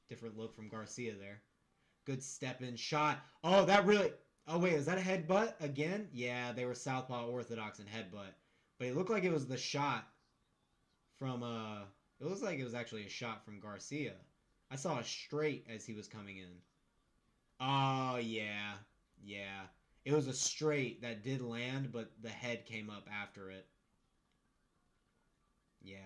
Different look from Garcia there. Good step-in shot. Oh, that really... Oh, wait, is that a headbutt again? Yeah, they were southpaw orthodox and headbutt. But it looked like it was the shot from... It looks like it was actually a shot from Garcia. I saw a straight as he was coming in. Oh, yeah. Yeah. It was a straight that did land, but the head came up after it. Yeah.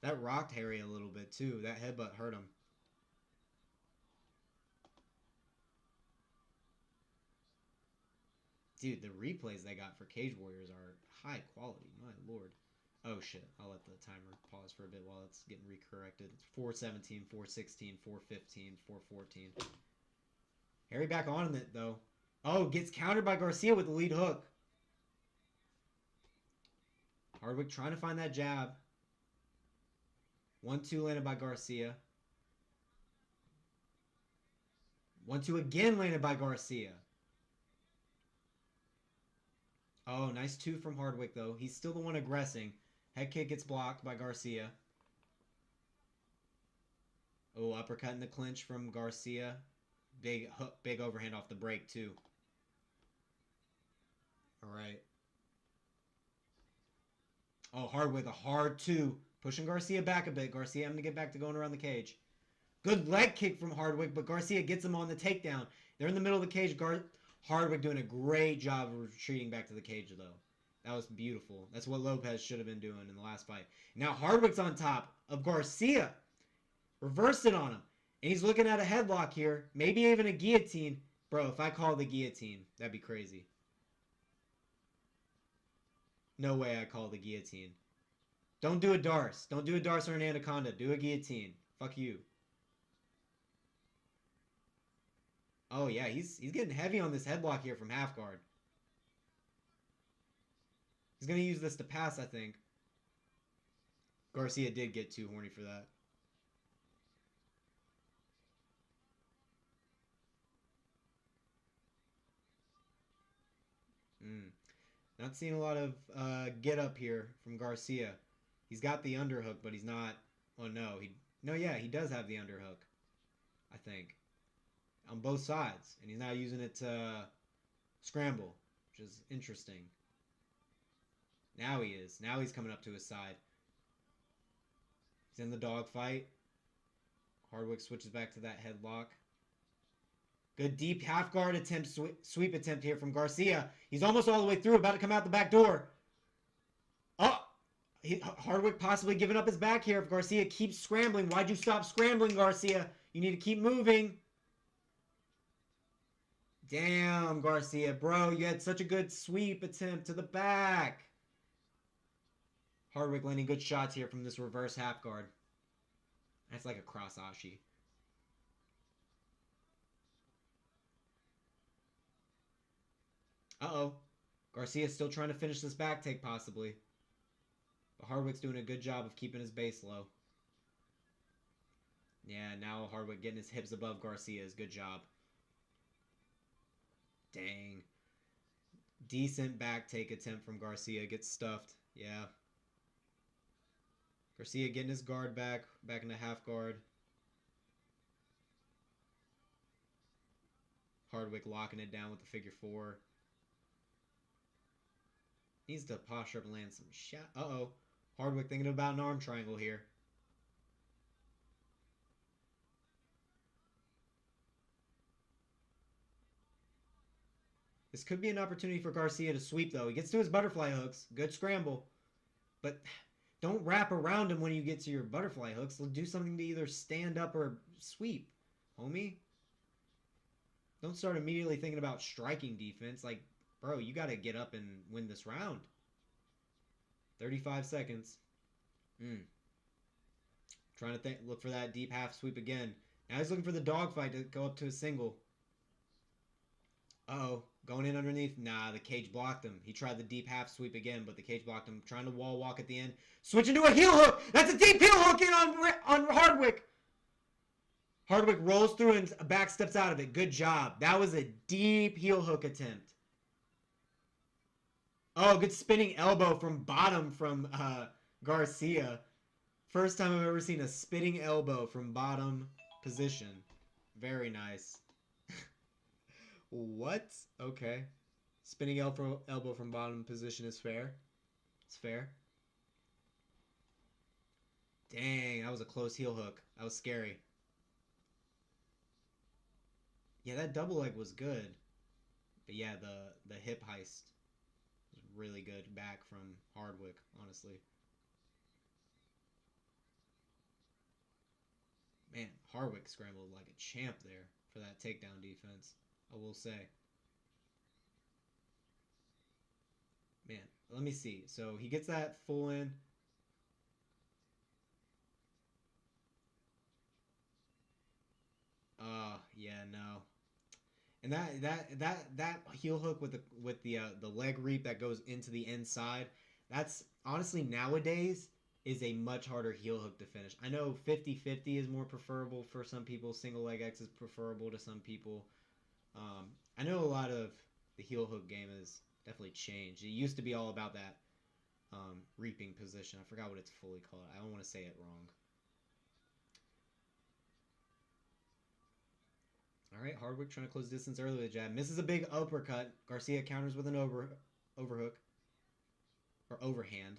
That rocked Harry a little bit, too. That headbutt hurt him. Dude, the replays they got for Cage Warriors are high quality. My lord. Oh shit. I'll let the timer pause for a bit while it's getting recorrected. It's 417, 416, 415, 414. Harry back on it though. Oh, gets countered by Garcia with the lead hook. Hardwick trying to find that jab. 1-2 landed by Garcia. 1-2 again landed by Garcia. Oh, nice 2 from Hardwick, though. He's still the one aggressing. Head kick gets blocked by Garcia. Oh, uppercut in the clinch from Garcia. Big hook, big overhand off the break, too. All right. Oh, Hardwick, a hard 2. Pushing Garcia back a bit. Garcia having to get back to going around the cage. Good leg kick from Hardwick, but Garcia gets him on the takedown. They're in the middle of the cage. Hardwick doing a great job of retreating back to the cage, though. That was beautiful. That's what Lopes should have been doing in the last fight. Now Hardwick's on top of Garcia. Reversed it on him. And he's looking at a headlock here. Maybe even a guillotine. Bro, if I call the guillotine, that'd be crazy. No way I call the guillotine. Don't do a Darce. Don't do a Darce or an Anaconda. Do a guillotine. Fuck you. Oh, yeah, he's getting heavy on this headlock here from half guard. He's going to use this to pass, I think. Garcia did get too horny for that. Not seeing a lot of get up here from Garcia. He's got the underhook, but he's not... Oh, no. He does have the underhook, I think. On both sides. And he's now using it to scramble, which is interesting. Now he is. Now he's coming up to his side. He's in the dogfight. Hardwick switches back to that headlock. Good deep half guard attempt, sweep attempt here from Garcia. He's almost all the way through, about to come out the back door. Oh! Hardwick possibly giving up his back here if Garcia keeps scrambling. Why'd you stop scrambling, Garcia? You need to keep moving. Damn, Garcia, bro. You had such a good sweep attempt to the back. Hardwick landing good shots here from this reverse half guard. That's like a cross ashi. Uh-oh. Garcia's still trying to finish this back take, possibly. But Hardwick's doing a good job of keeping his base low. Yeah, now Hardwick getting his hips above Garcia's. Good job. Dang. Decent back take attempt from Garcia. Gets stuffed. Yeah. Garcia getting his guard back into half guard. Hardwick locking it down with the figure 4. Needs to posture up and land some shot. Uh-oh. Hardwick thinking about an arm triangle here. This could be an opportunity for Garcia to sweep, though. He gets to his butterfly hooks. Good scramble. But don't wrap around him when you get to your butterfly hooks. Do something to either stand up or sweep, homie. Don't start immediately thinking about striking defense. Like, bro, you got to get up and win this round. 35 seconds. Trying to look for that deep half sweep again. Now he's looking for the dogfight to go up to a single. Uh-oh. Going in underneath. Nah, the cage blocked him. He tried the deep half sweep again, but the cage blocked him. Trying to wall walk at the end. Switching to a heel hook. That's a deep heel hook in on Hardwick. Hardwick rolls through and back steps out of it. Good job. That was a deep heel hook attempt. Oh, good spinning elbow from bottom from Garcia. First time I've ever seen a spinning elbow from bottom position. Very nice. What? Okay. Spinning elbow from bottom position is fair. It's fair. Dang, that was a close heel hook. That was scary. Yeah, that double leg was good. But yeah, the hip heist was really good back from Hardwick, honestly. Man, Hardwick scrambled like a champ there for that takedown defense, I will say. let me see. So he gets that full in. Yeah, no. And that heel hook with the leg reap that goes into the inside, that's honestly nowadays is a much harder heel hook to finish. I know 50-50 is more preferable for some people. Single leg X is preferable to some people. I know a lot of the heel hook game has definitely changed. It used to be all about that reaping position. I forgot what it's fully called. I don't want to say it wrong. All right, Hardwick trying to close distance early with a jab. Misses a big uppercut. Garcia counters with an overhook. Or overhand.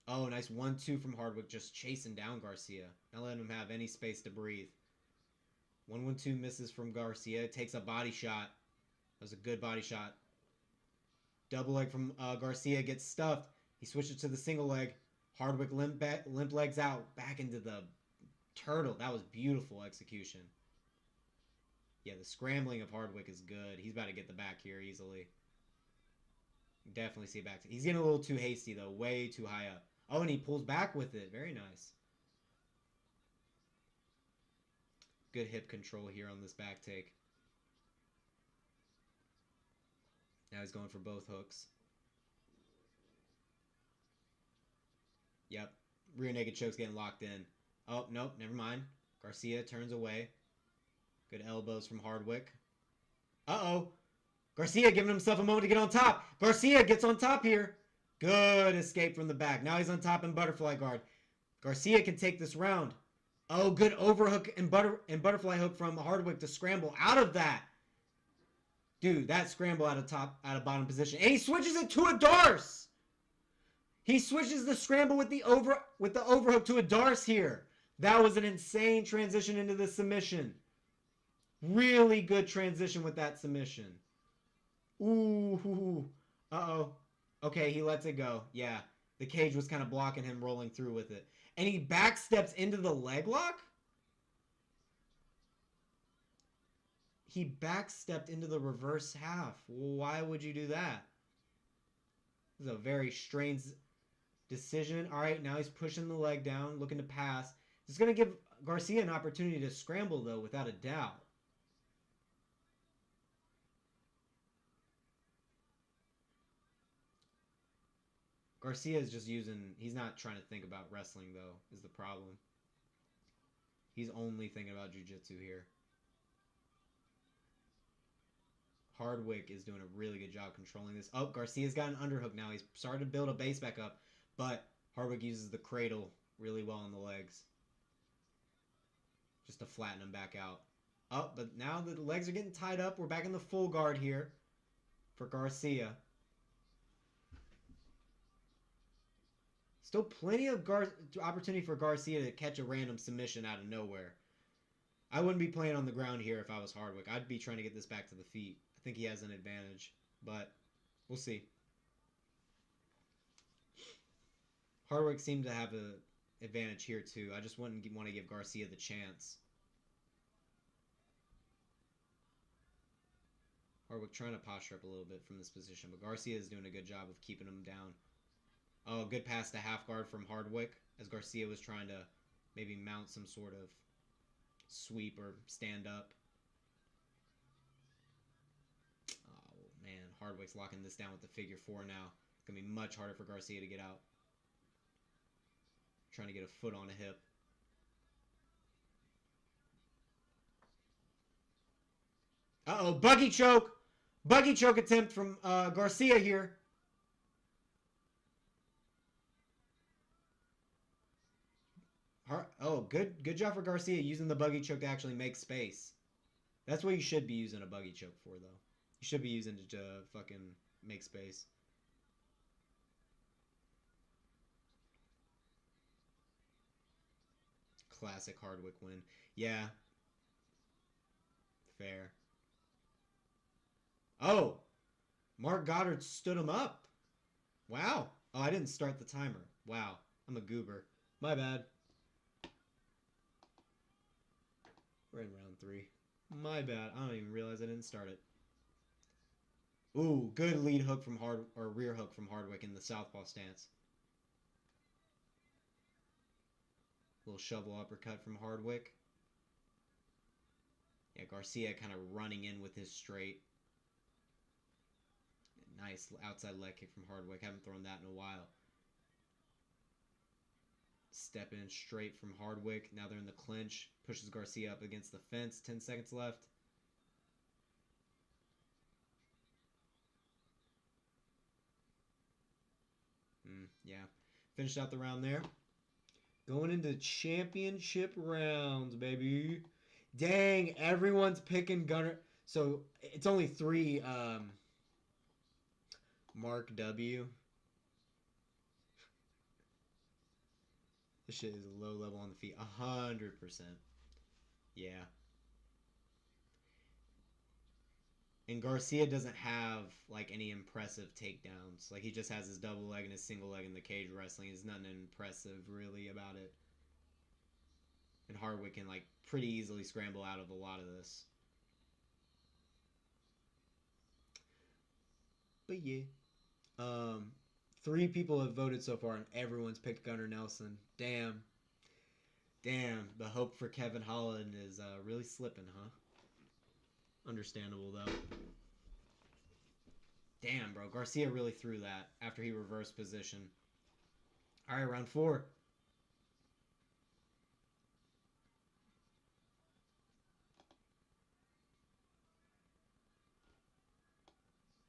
Oh, nice 1-2 from Hardwick, just chasing down Garcia. Not letting him have any space to breathe. 1-1-2 misses from Garcia. Takes a body shot. That was a good body shot. Double leg from Garcia, gets stuffed. He switches to the single leg. Hardwick limp legs out. Back into the turtle. That was beautiful execution. Yeah, the scrambling of Hardwick is good. He's about to get the back here easily. Definitely see back. He's getting a little too hasty, though. Way too high up. Oh, and he pulls back with it. Very nice. Good hip control here on this back take. Now he's going for both hooks. Yep. Rear naked choke's getting locked in. Oh, nope. Never mind. Garcia turns away. Good elbows from Hardwick. Uh-oh. Garcia giving himself a moment to get on top. Garcia gets on top here. Good escape from the back. Now he's on top in butterfly guard. Garcia can take this round. Oh, good overhook and butterfly hook from Hardwick to scramble out of that. Dude, that scramble out of bottom position. And he switches it to a Darce. He switches the scramble with the overhook to a Darce here. That was an insane transition into the submission. Really good transition with that submission. Ooh. Uh-oh. Okay, he lets it go. Yeah. The cage was kind of blocking him rolling through with it. And he backsteps into the leg lock? He backstepped into the reverse half. Why would you do that? This is a very strange decision. All right, now he's pushing the leg down, looking to pass. This is going to give Garcia an opportunity to scramble, though, without a doubt. Garcia is just using... He's not trying to think about wrestling, though, is the problem. He's only thinking about jiu-jitsu here. Hardwick is doing a really good job controlling this. Oh, Garcia's got an underhook now. He's starting to build a base back up, but Hardwick uses the cradle really well on the legs. Just to flatten him back out. Oh, but now the legs are getting tied up. We're back in the full guard here for Garcia. Still plenty of opportunity for Garcia to catch a random submission out of nowhere. I wouldn't be playing on the ground here if I was Hardwick. I'd be trying to get this back to the feet. I think he has an advantage, but we'll see. Hardwick seemed to have an advantage here too. I just wouldn't want to give Garcia the chance. Hardwick trying to posture up a little bit from this position, but Garcia is doing a good job of keeping him down. Oh, good pass to half guard from Hardwick as Garcia was trying to maybe mount some sort of sweep or stand up. Oh, man. Hardwick's locking this down with the figure four now. It's going to be much harder for Garcia to get out. Trying to get a foot on a hip. Uh-oh, buggy choke. Buggy choke attempt from Garcia here. Oh, good job for Garcia using the buggy choke to actually make space. That's what you should be using a buggy choke for, though. You should be using it to fucking make space. Classic Hardwick win. Yeah. Fair. Oh! Mark Goddard stood him up. Wow. Oh, I didn't start the timer. Wow. I'm a goober. My bad. We're in round 3. My bad. I don't even realize I didn't start it. Ooh, good lead hook from rear hook from Hardwick in the southpaw stance. Little shovel uppercut from Hardwick. Yeah, Garcia kind of running in with his straight. Nice outside leg kick from Hardwick. Haven't thrown that in a while. Step in straight from Hardwick. Now they're in the clinch. Pushes Garcia up against the fence. 10 seconds left. Yeah. Finished out the round there. Going into championship rounds, baby. Dang, everyone's picking Gunner. So it's only 3 Mark W. This shit is a low level on the feet. 100%. Yeah. And Garcia doesn't have like any impressive takedowns. Like he just has his double leg and his single leg in the cage wrestling. There's nothing impressive really about it. And Hardwick can like pretty easily scramble out of a lot of this. But yeah. 3 people have voted so far and everyone's picked Gunnar Nelson. Damn. Damn. The hope for Kevin Holland is really slipping, huh? Understandable though. Damn, bro. Garcia really threw that after he reversed position. All right, round 4.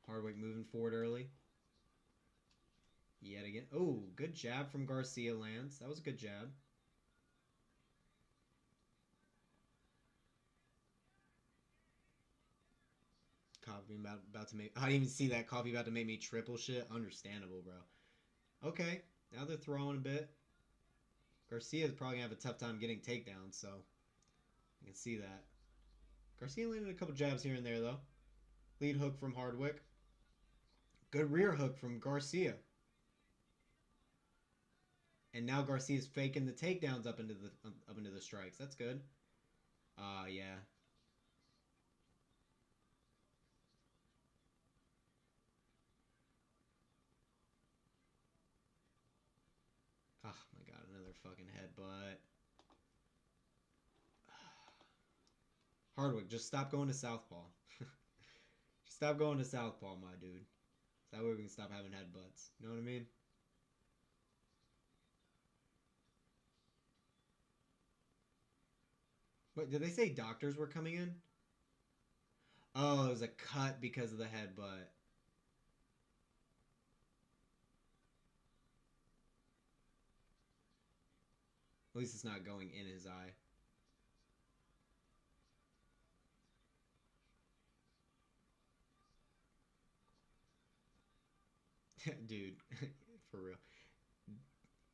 Hardwick moving forward early. Yet again. Oh, good jab from Garcia lands. That was a good jab. Coffee about to make... I didn't even see that. Coffee about to make me triple shit. Understandable, bro. Okay. Now they're throwing a bit. Garcia's probably going to have a tough time getting takedowns, so... I can see that. Garcia landed a couple jabs here and there, though. Lead hook from Hardwick. Good rear hook from Garcia. And now Garcia's faking the takedowns up into the strikes. That's good. Yeah. Oh my god, another fucking headbutt. Hardwick, just stop going to southpaw. Just stop going to southpaw, my dude. That way we can stop having headbutts. You know what I mean? But did they say doctors were coming in? Oh, it was a cut because of the headbutt. At least it's not going in his eye. Dude, for real.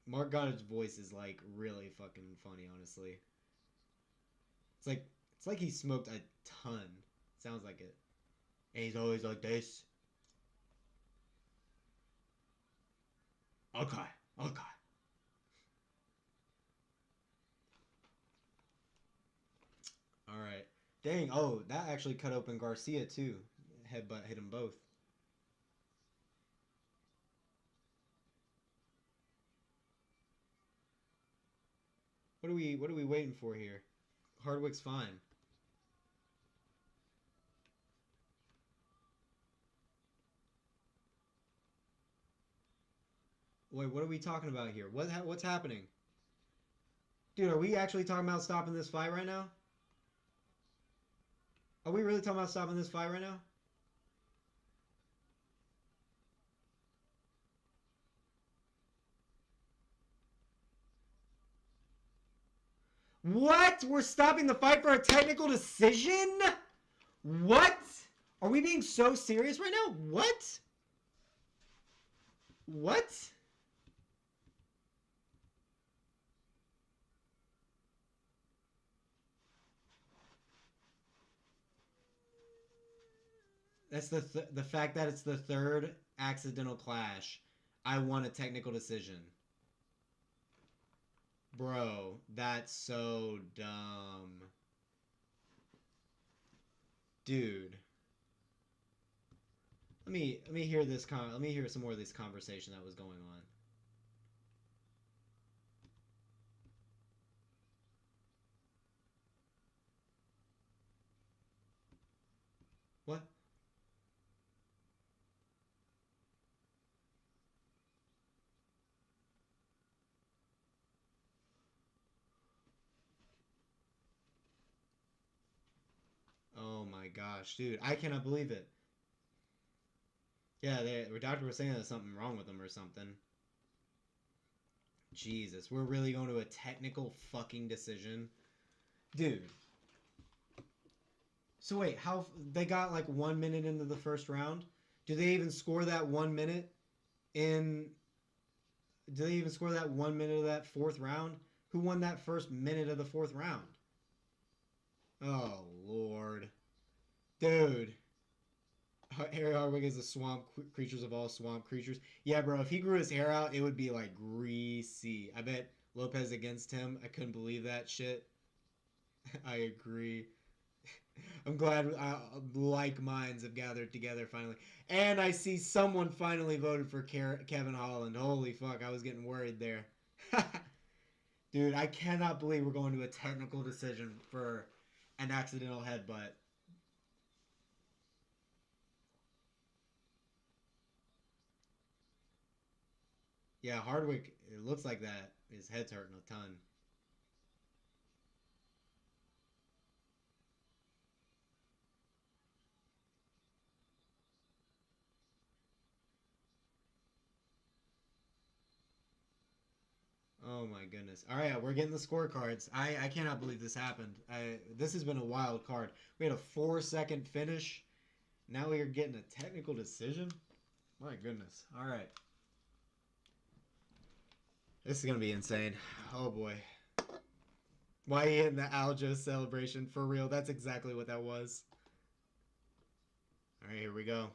Mark Goddard's voice is like really fucking funny, honestly. It's like he smoked a ton. Sounds like it. And he's always like this. Okay, okay. All right. Dang. Oh, that actually cut open Garcia too. Headbutt hit them both. What are we waiting for here? Hardwick's fine. Wait, what are we talking about here? What's happening? Dude, are we actually talking about stopping this fight right now? Are we really talking about stopping this fight right now? What? We're stopping the fight for a technical decision? What? Are we being so serious right now? What? What? That's the fact that it's the 3rd accidental clash. I want a technical decision. Bro, that's so dumb. Dude. Let me hear this let me hear some more of this conversation that was going on. What? Oh my gosh, dude, I cannot believe it. Yeah, the doctor was saying there's something wrong with him or something. Jesus, we're really going to a technical fucking decision, dude. So wait, how they got like 1 minute into the first round? Do they even score that 1 minute in? Do they even score that 1 minute of that fourth round? Who won that first minute of the fourth round? Oh Lord, dude. Harry Hardwick is the swamp creatures of all swamp creatures. Yeah, bro. If he grew his hair out, it would be like greasy. I bet Lopes against him. I couldn't believe that shit. I agree. I'm glad like minds have gathered together finally. And I see someone finally voted for Kevin Holland. Holy fuck, I was getting worried there. Dude, I cannot believe we're going to a technical decision for an accidental headbutt. Yeah, Hardwick, it looks like that. His head's hurting a ton. Oh my goodness. All right, we're getting the scorecards. I cannot believe this happened. This has been a wild card. We had a 4 second finish. Now we are getting a technical decision. My goodness. All right. This is going to be insane. Oh boy. Why he hitting the Aljo celebration? For real, that's exactly what that was. All right, here we go.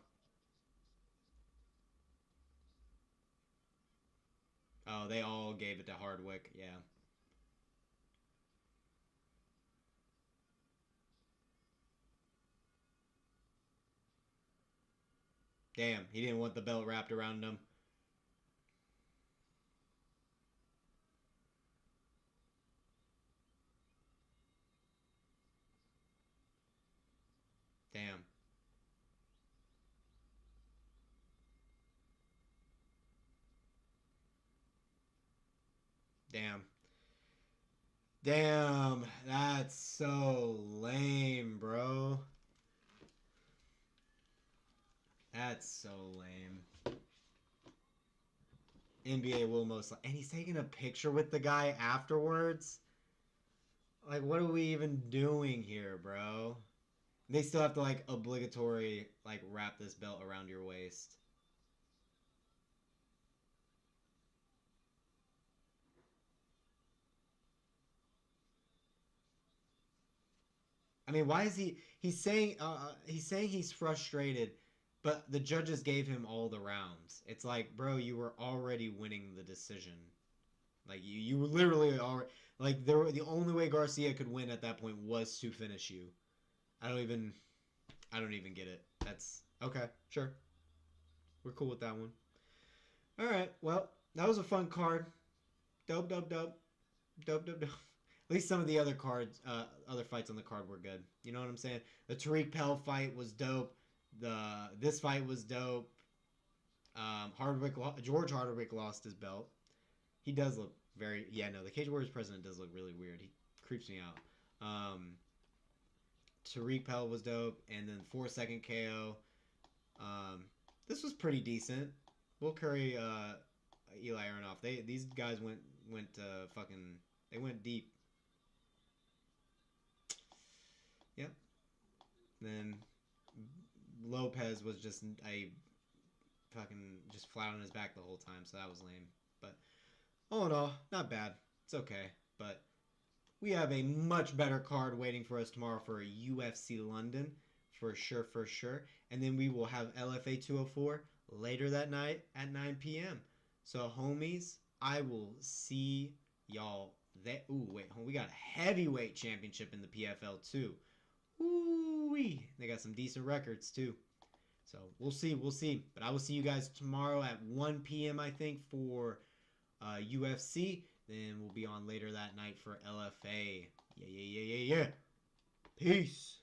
Oh, they all gave it to Hardwick. Yeah. Damn, he didn't want the belt wrapped around him. Damn. Damn. Damn. That's so lame, bro. That's so lame. NBA will most and he's taking a picture with the guy afterwards. Like, what are we even doing here, bro? They still have to like obligatory like wrap this belt around your waist. I mean, why is he's saying he's frustrated, but the judges gave him all the rounds. It's like, bro, you were already winning the decision. Like you were literally already like the only way Garcia could win at that point was to finish you. I don't even I don't even get it. That's okay, sure. We're cool with that one. All right. Well, that was a fun card. Dope, dope, dope, dope, dope, dope. At least some of the other cards, other fights on the card were good. You know what I'm saying? The Tariq Pell fight was dope. This fight was dope. Hardwick George Hardwick lost his belt. He does look very no. The Cage Warriors president does look really weird. He creeps me out. Tariq Pell was dope, and then 4 second KO. This was pretty decent. Will Currie, Eli Aronov. These guys went fucking they went deep. Yep. Then Lopes was just a fucking just flat on his back the whole time, so that was lame. But all in all, not bad. It's okay. But we have a much better card waiting for us tomorrow for a UFC London, for sure, for sure. And then we will have LFA 204 later that night at 9 p.m. So, homies, I will see y'all there. Ooh, wait, we got a heavyweight championship in the PFL too. Ooh, they got some decent records too. So we'll see. We'll see. But I will see you guys tomorrow at 1 p.m. I think for UFC. Then we'll be on later that night for LFA. Yeah. Peace.